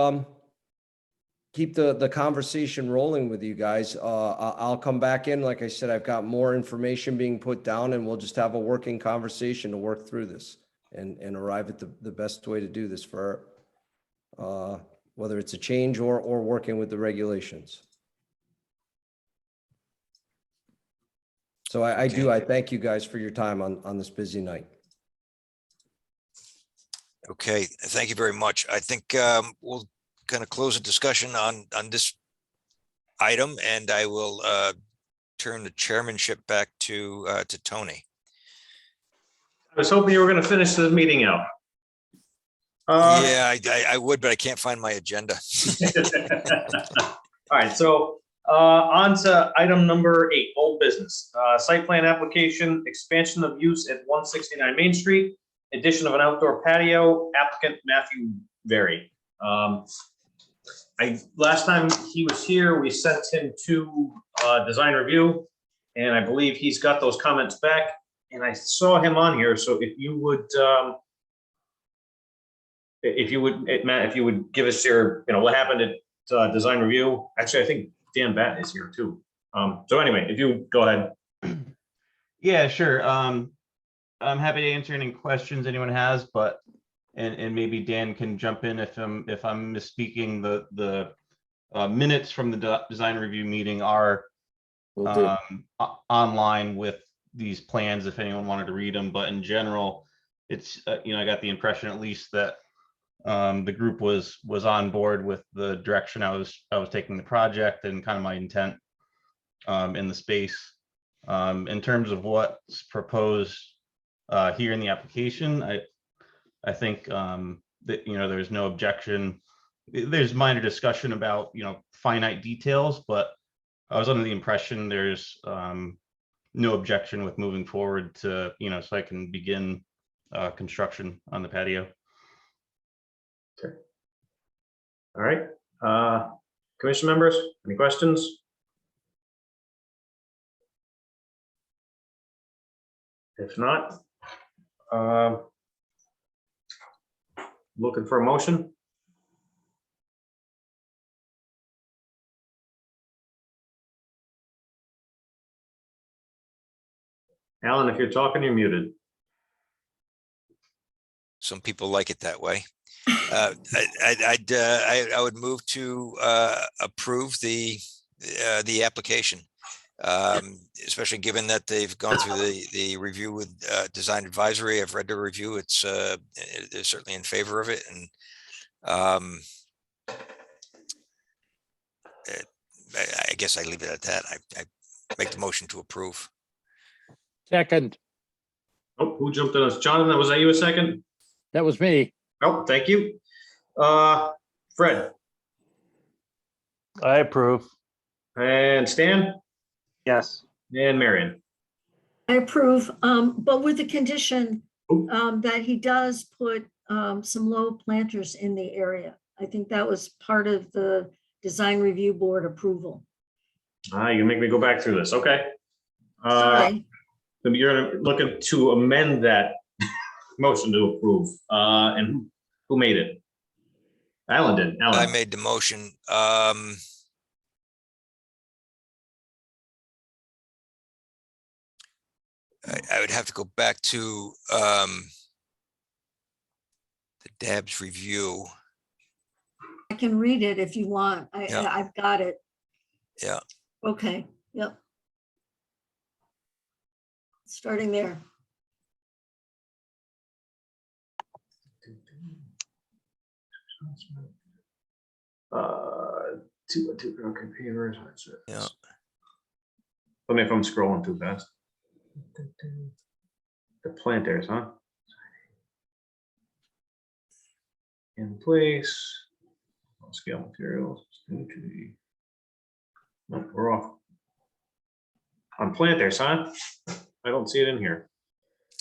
keep the conversation rolling with you guys. I'll come back in. Like I said, I've got more information being put down, and we'll just have a working conversation to work through this and arrive at the best way to do this for whether it's a change or working with the regulations. So I thank you guys for your time on this busy night. Okay, thank you very much. I think we'll kind of close the discussion on this item, and I will turn the chairmanship back to Tony. I was hoping you were going to finish the meeting out. Yeah, I would, but I can't find my agenda. All right, so on to item number 8, old business. Site plan application, expansion of use at 169 Main Street, addition of an outdoor patio, applicant Matthew Very. Last time he was here, we sent him to design review, and I believe he's got those comments back, and I saw him on here, so if you would, Matt, if you would give us your, what happened at design review. Actually, I think Dan Batt is here too. So anyway, if you would go ahead. Yeah, sure. I'm happy to answer any questions anyone has, but and maybe Dan can jump in if I'm misspeaking. The minutes from the design review meeting are online with these plans if anyone wanted to read them. But in general, it's I got the impression at least that the group was on board with the direction I was taking the project and kind of my intent in the space. In terms of what's proposed here in the application, I think that there's no objection. There's minor discussion about finite details, but I was under the impression there's no objection with moving forward to so I can begin construction on the patio. All right. Commission members, any questions? If not, looking for a motion? Alan, if you're talking, you're muted. Some people like it that way. I would move to approve the application. Especially given that they've gone through the review with Design Advisory. I've read the review. They're certainly in favor of it, and I guess I leave it at that. I make the motion to approve. Second, Oh, who jumped on us? Jonathan, was that you a second? that was me. Oh, thank you. Fred I approve. and Stan Yes. and Marion. I approve, but with the condition that he does put some low planters in the area. I think that was part of the design review board approval. You make me go back through this. Okay. Sorry. You're looking to amend that motion to approve. And who made it? Alan did. I Alan. made the motion. I would have to go back to the DAB's review. I can read it if you want. Yeah. I've got it. Yeah. Okay, yep. Starting there. Two computers. Yeah. Let me if I'm scrolling too fast. The planters, huh? In place. Scale materials. No, we're off. On planters, huh? I don't see it in here.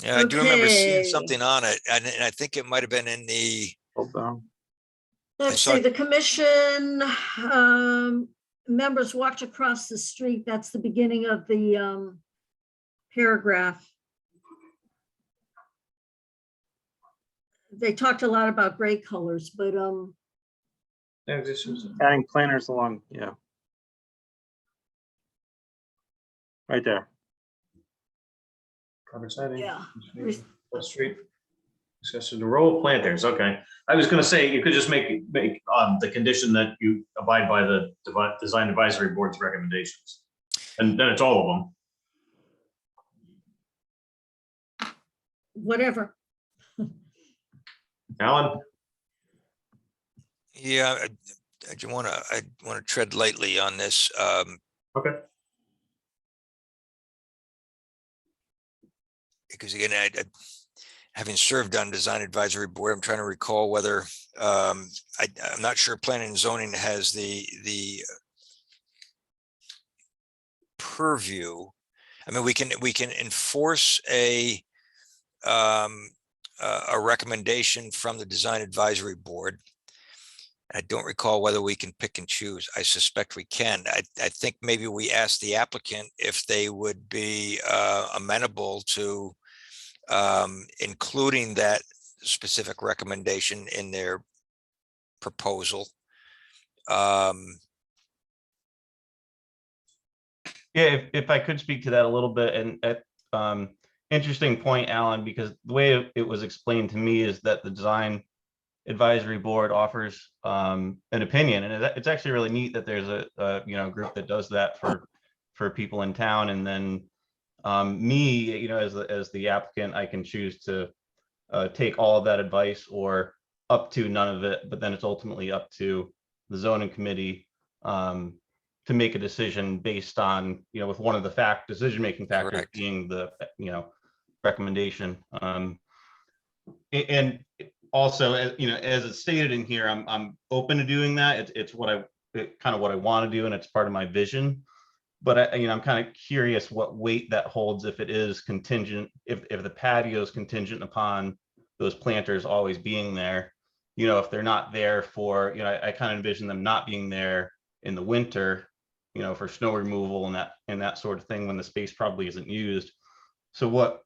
Yeah, I do remember seeing Okay. something on it, and I think it might have been in the. Let's saw see, it. the commission members walked across the street. That's the beginning of the paragraph. They talked a lot about gray colors, but Yeah, this was- Adding planters along, yeah. Right there. Cover siding. yeah. West Street. Discussion the role of planters. Okay. I was gonna say, you could just make the condition that you abide by the Design Advisory Board's recommendations. And then it's all of them. Whatever. Alan? Yeah, I want to tread lightly on this. Okay. Because again, having served on Design Advisory Board, I'm trying to recall whether I'm not sure Planning and Zoning has the purview. I mean, we can enforce a recommendation from the Design Advisory Board. I don't recall whether we can pick and choose. I suspect we can. I think maybe we ask the applicant if they would be amenable to including that specific recommendation in their proposal. Yeah, if I could speak to that a little bit, and interesting point, Alan, because the way it was explained to me is that the Design Advisory Board offers an opinion, and it's actually really neat that there's a group that does that for people in town, and then me, as the applicant, I can choose to take all of that advice or up to none of it, but then it's ultimately up to the zoning committee to make a decision based on, with one of the decision-making factors Correct. being the, recommendation. And also, as it's stated in here, I'm open to doing that. It's kind of what I want to do, and it's part of my vision. But I'm kind of curious what weight that holds if it is contingent, if the patio is contingent upon those planters always being there. If they're not there for, I kind of envision them not being there in the winter, for snow removal and that sort of thing when the space probably isn't used. So what,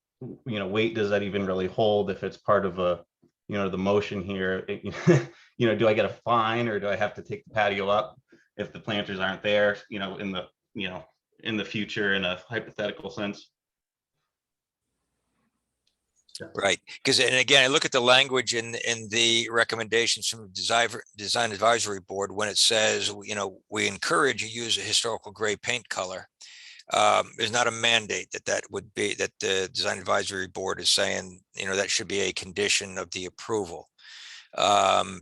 weight does that even really hold if it's part of the motion here? Do I get a fine, or do I have to take the patio up if the planters aren't there, in the future, in a hypothetical sense? Right, because, and again, I look at the language in the recommendations from the Design Advisory Board when it says, we encourage you use a historical gray paint color. There's not a mandate that would be, that the Design Advisory Board is saying, that should be a condition of the approval. While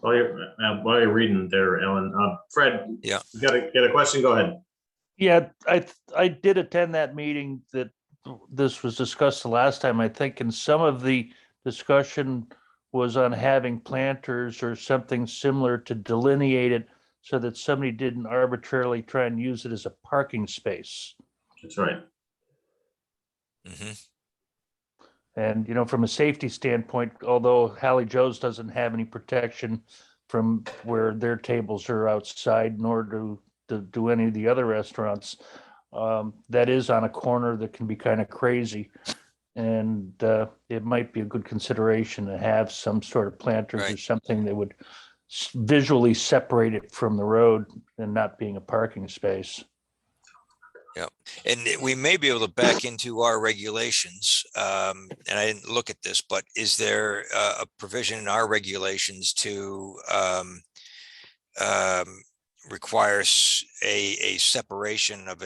you're reading there, Ellen, Fred, Yeah. you got a question? Go ahead. Yeah, I did attend that meeting that this was discussed the last time, I think, and some of the discussion was on having planters or something similar to delineate it so that somebody didn't arbitrarily try and use it as a parking space. That's right. Mm-hmm. And, from a safety standpoint, although Hallie Joe's doesn't have any protection from where their tables are outside, nor do any of the other restaurants, that is on a corner that can be kind of crazy. And it might be a good consideration to have some sort of planters or something that would visually separate it from the road and not being a parking space. Yeah, and we may be able to back into our regulations, and I didn't look at this, but is there a provision in our regulations to require a separation of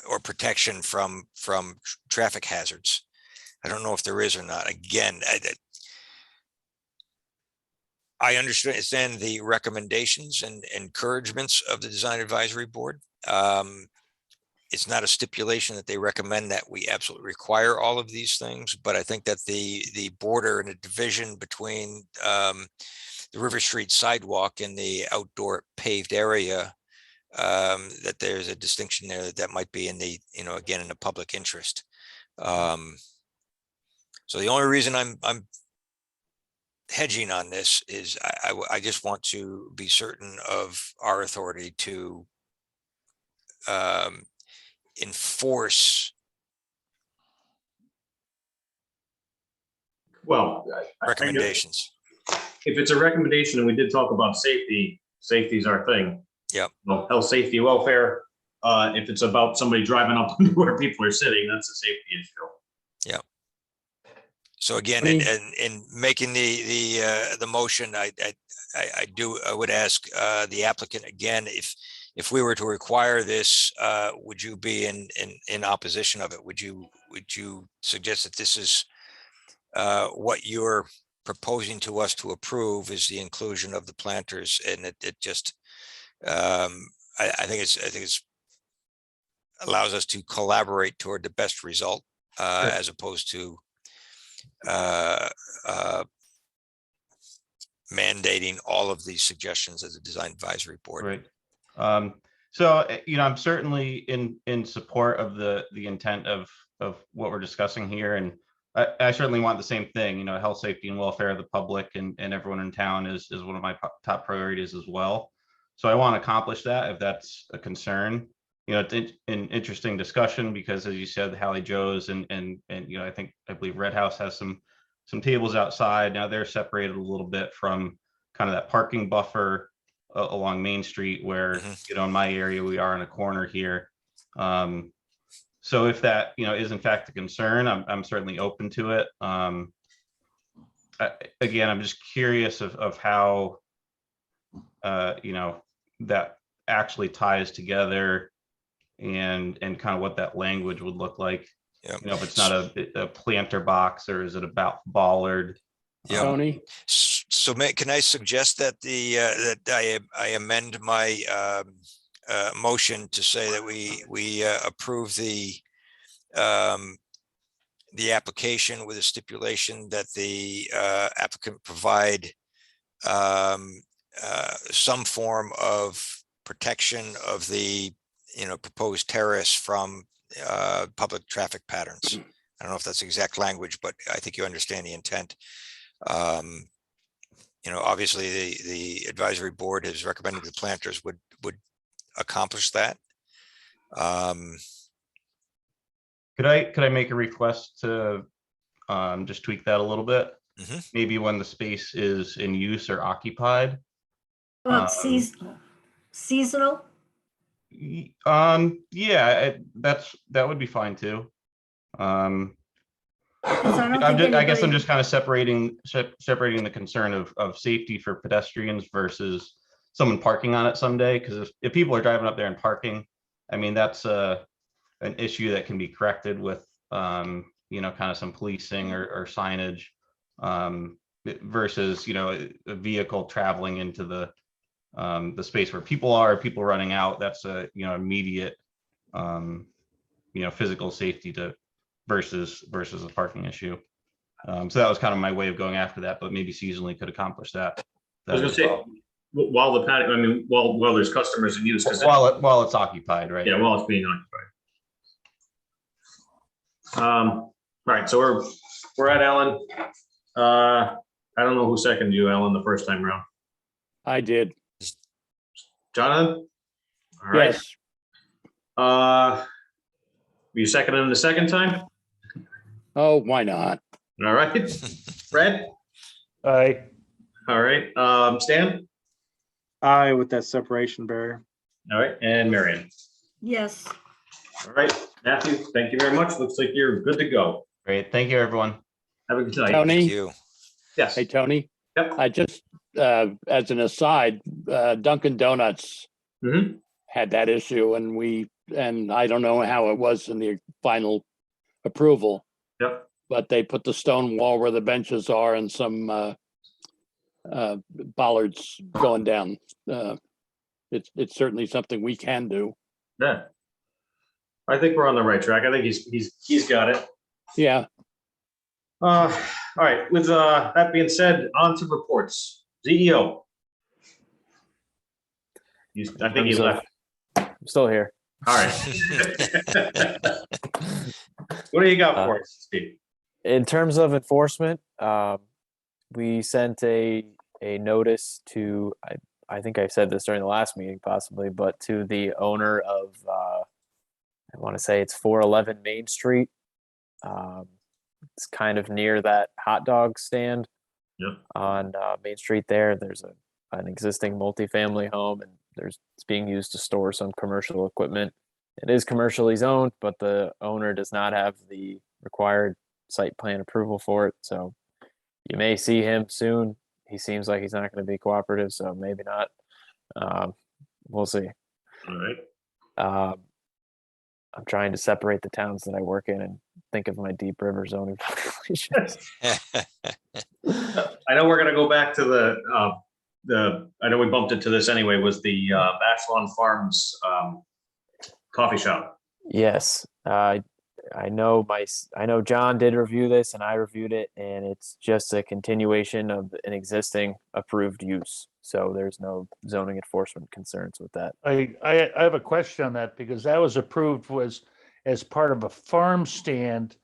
or protection from traffic hazards? I don't know if there is or not. Again, I understand the recommendations and encouragements of the Design Advisory Board. It's not a stipulation that they recommend that we absolutely require all of these things, but I think that the border and the division between the River Street sidewalk and the outdoor paved area, that there's a distinction there that might be in the, again, in the public interest. So the only reason I'm hedging on this is I just want to be certain of our authority to enforce recommendations. If it's a recommendation, and we did talk about safety, safety's our thing. Yep. Health, safety, welfare. If it's about somebody driving up where people are sitting, that's a safety issue. Yep. So again, in making the motion, I would ask the applicant again, if we were to require this, would you be in opposition of it? Would you suggest that this is what you're proposing to us to approve is the inclusion of the planters, and it just I think it's allows us to collaborate toward the best result as opposed to mandating all of these suggestions as a Design Advisory Board. Right. So, I'm certainly in support of the intent of what we're discussing here. And I certainly want the same thing, health, safety, and welfare of the public and everyone in town is one of my top priorities as well. So I want to accomplish that if that's a concern. It's an interesting discussion because, as you said, Hallie Joe's and I believe Red House has some tables outside. Now they're separated a little bit from kind of that parking buffer along Main Street where, in my area, we are in a corner here. So if that, is in fact a concern, I'm certainly open to it. Again, I'm just curious of how, that actually ties together and kind of what that language would look like. Yep. If it's not a planter box, or is it about bollard? Tony? So can I suggest that that I amend my motion to say that we approve the the application with a stipulation that the applicant provide some form of protection of the, proposed terrace from public traffic patterns. I don't know if that's exact language, but I think you understand the intent. Obviously the advisory board has recommended the planters would accomplish that. Could I make a request to just tweak that a little bit? Maybe when the space is in use or occupied. Seasonal? Yeah, that would be fine too. I guess I'm just kind of separating the concern of safety for pedestrians versus someone parking on it someday. Because if people are driving up there and parking, I mean, that's an issue that can be corrected with, kind of some policing or signage, versus, a vehicle traveling into the space where people running out. That's a, immediate, physical safety versus a parking issue. So that was kind of my way of going after that, but maybe seasonally could accomplish that. I was gonna say, while the patio, while there's customers in use. While it's occupied, right? Yeah, while it's being occupied. All right, so we're at Alan. I don't know who seconded you, Alan, the first time around. I did. Jonathan? All right. Yes. You seconded him the second time? Oh, why not? All right. Fred? Aye. All right. Stan? Aye, with that separation barrier. All right, and Marion? Yes. All right, Matthew, thank you very much. Looks like you're good to go. Great. Thank you, everyone. Have a good night. Tony? Thank you. Yes. Hey, Tony? Yep. I just, as an aside, Dunkin' Donuts had that issue and I don't know how it was in the final approval. Yep. But they put the stone wall where the benches are and some bollards going down. It's certainly something we can do. Yeah. I think we're on the right track. I think he's got it. Yeah. All right, with that being said, on to reports. CEO. I think he left. I'm still here. All right. What do you got for us, Steve? In terms of enforcement, we sent a notice to, I think I said this during the last meeting possibly, but to the owner of, I want to say it's 411 Main Street. It's kind of near that hot dog stand on Main Street there. There's an existing multifamily home and it's being used to store some commercial equipment. It is commercially zoned, but the owner does not have the required site plan approval for it. So you may see him soon. He seems like he's not going to be cooperative, so maybe not. We'll see. All right. I'm trying to separate the towns that I work in and think of my Deep River zoning populations. I know we're going to go back to I know we bumped into this anyway, was the Ashland Farms coffee shop. Yes, I know John did review this and I reviewed it, and it's just a continuation of an existing approved use. So there's no zoning enforcement concerns with that. I have a question on that because that was approved as part of a farm stand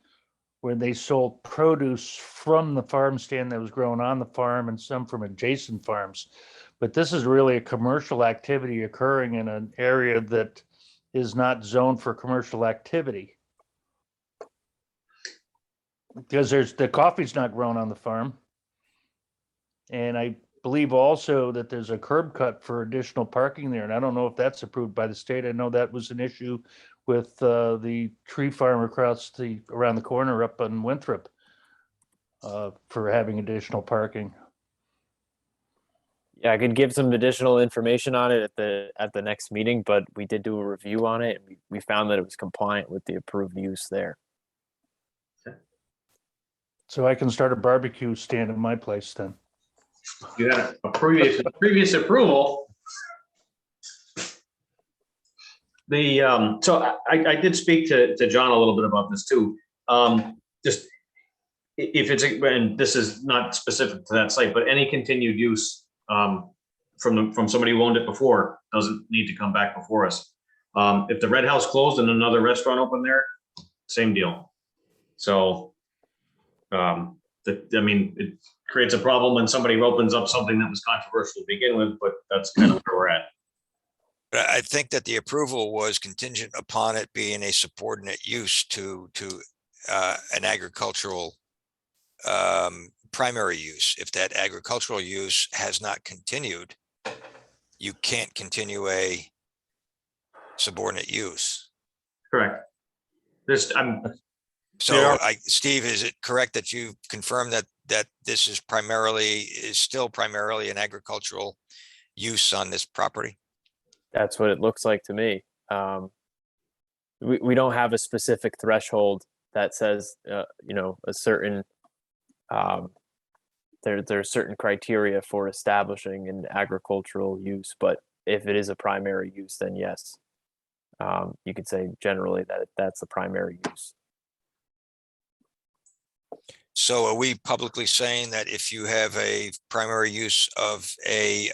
where they sold produce from the farm stand that was grown on the farm and some from adjacent farms. But this is really a commercial activity occurring in an area that is not zoned for commercial activity. Because the coffee's not grown on the farm. And I believe also that there's a curb cut for additional parking there. And I don't know if that's approved by the state. I know that was an issue with the tree farm around the corner up on Winthrop for having additional parking. Yeah, I could give some additional information on it at the next meeting, but we did do a review on it. And we found that it was compliant with the approved use there. So I can start a barbecue stand in my place then. You had a previous approval. So I did speak to John a little bit about this too. just if it's, and this is not specific to that site, but any continued use from somebody who owned it before doesn't need to come back before us. If the Red House closed and another restaurant opened there, same deal. So, I mean, it creates a problem when somebody opens up something that was controversial to begin with, but that's kind of where we're at. But I think that the approval was contingent upon it being a subordinate use to an agricultural primary use. If that agricultural use has not continued, you can't continue a subordinate use. Correct. So Steve, is it correct that you confirm that this is still primarily an agricultural use on this property? That's what it looks like to me. We don't have a specific threshold that says, you know, a certain, there's certain criteria for establishing an agricultural use, but if it is a primary use, then yes. You could say generally that that's the primary use. So are we publicly saying that if you have a primary use of a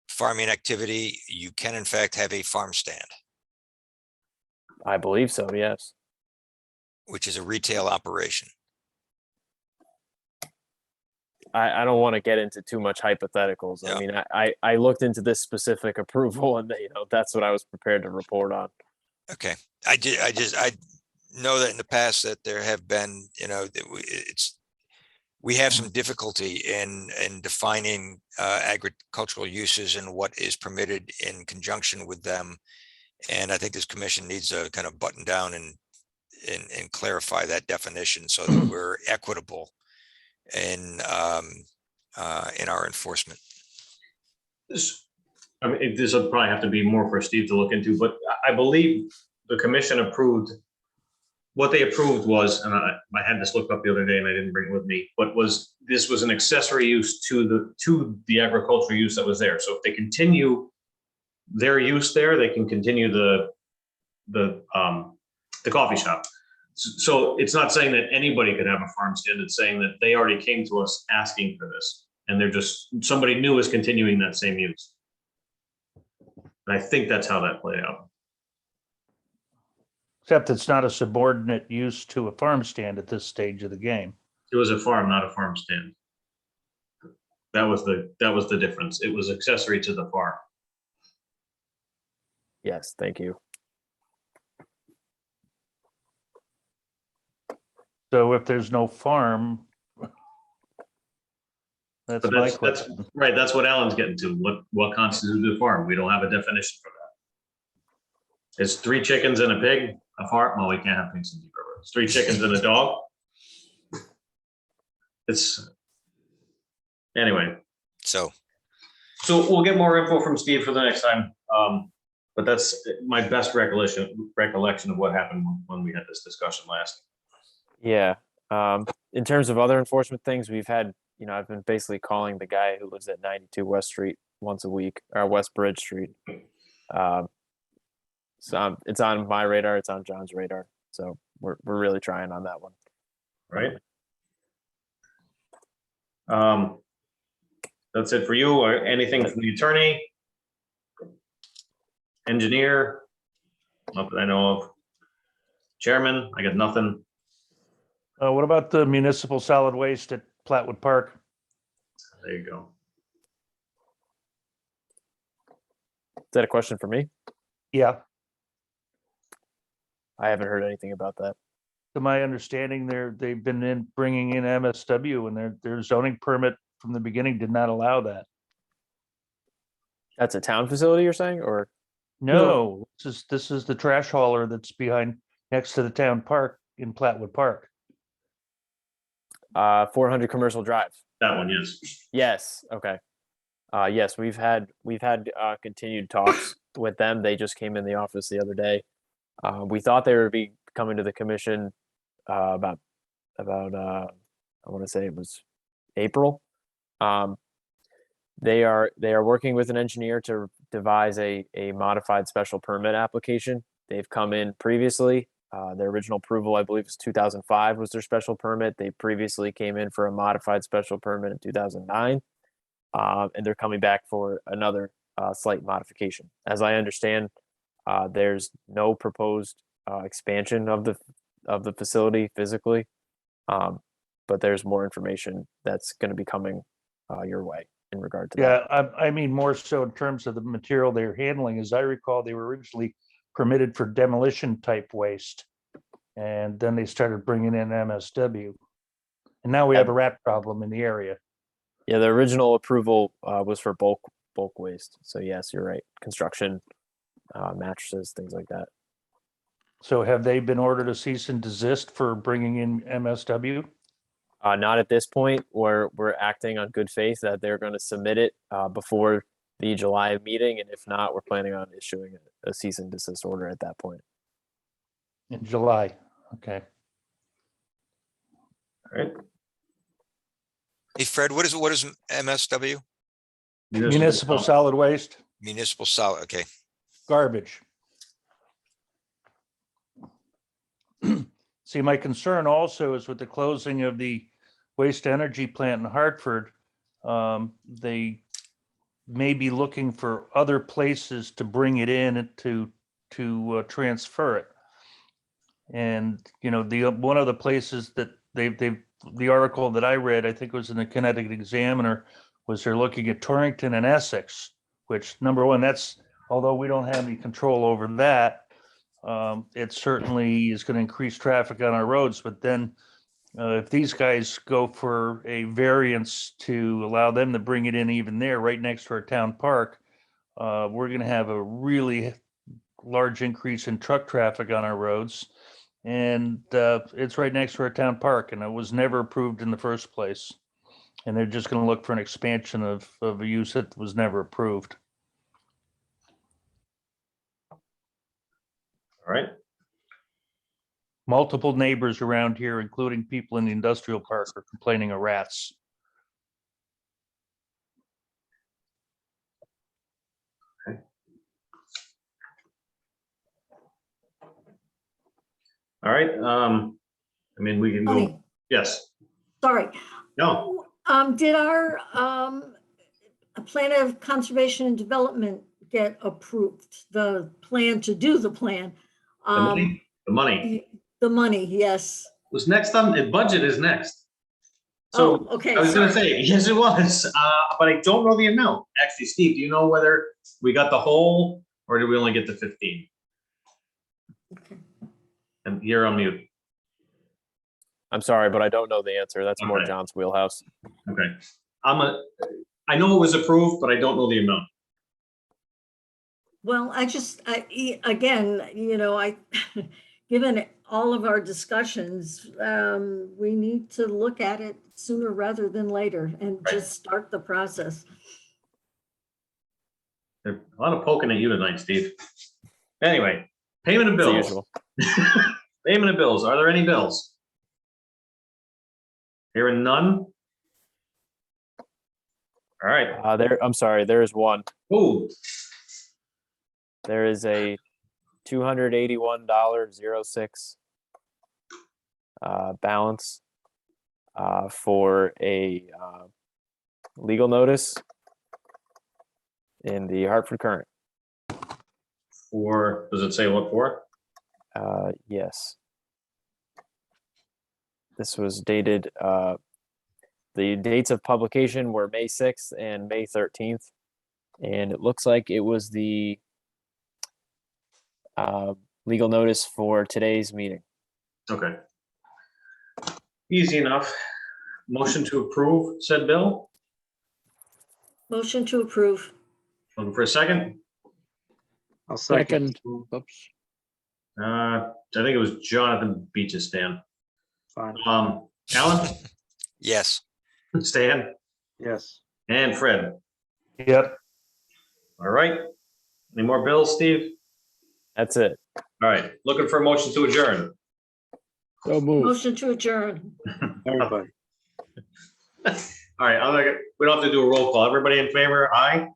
farming activity, you can in fact have a farm stand? I believe so, yes. Which is a retail operation. I don't want to get into too much hypotheticals. Yeah. I mean, I looked into this specific approval and, you know, that's what I was prepared to report on. Okay, I know that in the past that there have been, you know, we have some difficulty in defining agricultural uses and what is permitted in conjunction with them. And I think this commission needs to kind of button down and clarify that definition so that we're equitable in our enforcement. I mean, this will probably have to be more for Steve to look into, but I believe the commission approved, what they approved was, and I had this looked up the other day and I didn't bring it with me, but this was an accessory use to the agricultural use that was there. So if they continue their use there, they can continue the coffee shop. So it's not saying that anybody could have a farm stand. It's saying that they already came to us asking for this, and they're just, somebody new is continuing that same use. And I think that's how that played out. Except it's not a subordinate use to a farm stand at this stage of the game. It was a farm, not a farm stand. That was the difference. It was accessory to the farm. Yes, thank you. So if there's no farm, that's But my that's question. right. That's what Alan's getting to. What constitutes a farm? We don't have a definition for that. It's 3 chickens and a pig, a farm. Well, we can't have pigs in Deep River. It's 3 chickens and a dog. It's anyway. So we'll get more info from Steve for the next time. But that's my best recollection of what happened when we had this discussion last. Yeah. In terms of other enforcement things, we've had, you know, I've been basically calling the guy who lives at 92 West Street once a week, or West Bridge Street. So it's on my radar. It's on John's radar. So we're really trying on that one. Right. That's it for you, or anything from the attorney? Engineer? Not that I know of. Chairman, I got nothing. What about the municipal solid waste at Platwood Park? There you go. Is that a question for me? Yeah, I haven't heard anything about that. to my understanding, they've been bringing in MSW, and their zoning permit from the beginning did not allow that. That's a town facility, you're saying, or? No, this is the trash hauler that's next to the town park in Platwood Park. 400 Commercial Drive. That one, yes. Yes. Okay. Yes, we've had continued talks with them. They just came in the office the other day. We thought they would be coming to the commission about I want to say it was April. They are working with an engineer to devise a modified special permit application. They've come in previously. Their original approval, I believe, was 2005 was their special permit. They previously came in for a modified special permit in 2009. And they're coming back for another slight modification. As I understand, there's no proposed expansion of the facility physically, but there's more information that's going to be coming your way in regard to that. Yeah, I mean, more so in terms of the material they're handling. As I recall, they were originally permitted for demolition type waste. And then they started bringing in MSW. And now we have a rat problem in the area. Yeah, the original approval was for bulk waste. So yes, you're right. Construction, mattresses, things like that. So have they been ordered a cease and desist for bringing in MSW? Not at this point. We're acting on good faith that they're going to submit it before the July meeting, and if not, we're planning on issuing a cease and desist order at that point. In July, okay. All right. Hey, Fred, what is MSW? Municipal solid waste, Municipal solid, okay. garbage. See, my concern also is with the closing of the waste energy plant in Hartford. They may be looking for other places to bring it in to transfer it. And, you know, one of the places that the article that I read, I think it was in the Connecticut Examiner, was they're looking at Torrington and Essex, which, number one, that's, although we don't have any control over that, it certainly is going to increase traffic on our roads. But then if these guys go for a variance to allow them to bring it in even there, right next to our town park, we're going to have a really large increase in truck traffic on our roads. And it's right next to our town park, and it was never approved in the first place. And they're just going to look for an expansion of a use that was never approved. All right. Multiple neighbors around here, including people in the industrial park, are complaining of rats. All right. I mean, we can go. Tony. Yes. Sorry. No. Did our plan of conservation and development get approved? The plan to do the plan? The money. The money. The money, yes. Was next on the budget is next. So Oh, okay, I was going to sorry. say, yes, it was, but I don't know the amount. Actually, Steve, do you know whether we got the whole or did we only get the 15? Okay. And you're on mute. I'm sorry, but I don't know the answer. That's more Okay. John's wheelhouse. Okay. I know it was approved, but I don't know the amount. Well, again, you know, given all of our discussions, we need to look at it sooner rather than later and just start the process. There's a lot of poking at you tonight, Steve. Anyway, payment of It's the bills. usual. Payment of bills. Are there any bills? Hearing none? All right. I'm sorry, there is one. Oh, There is a $281.06 balance for a legal notice in the Hartford Current. does it say what for? Yes. This was dated, the dates of publication were May 6th and May 13th. And it looks like it was the legal notice for today's meeting. Okay. Easy enough. Motion to approve said bill. Motion to approve. Looking for a second? I'll second. Oops. I think it was Jonathan Beach's Stan. Fine. Alan, Yes. Stan, Yes. and Fred. Yep. All right. Any more bills, Steve? That's it. All right. Looking for a motion to adjourn. So move. Motion to adjourn. Everybody. All right. We don't have to do a roll call. Everybody in favor? Aye.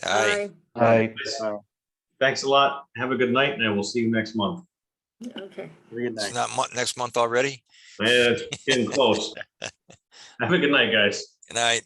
Aye. Aye. Thanks a lot. Have a good night, and I will see you next month. Okay. Good night. It's not next month already. Yeah, it's getting close. Have a good night, guys. Good night.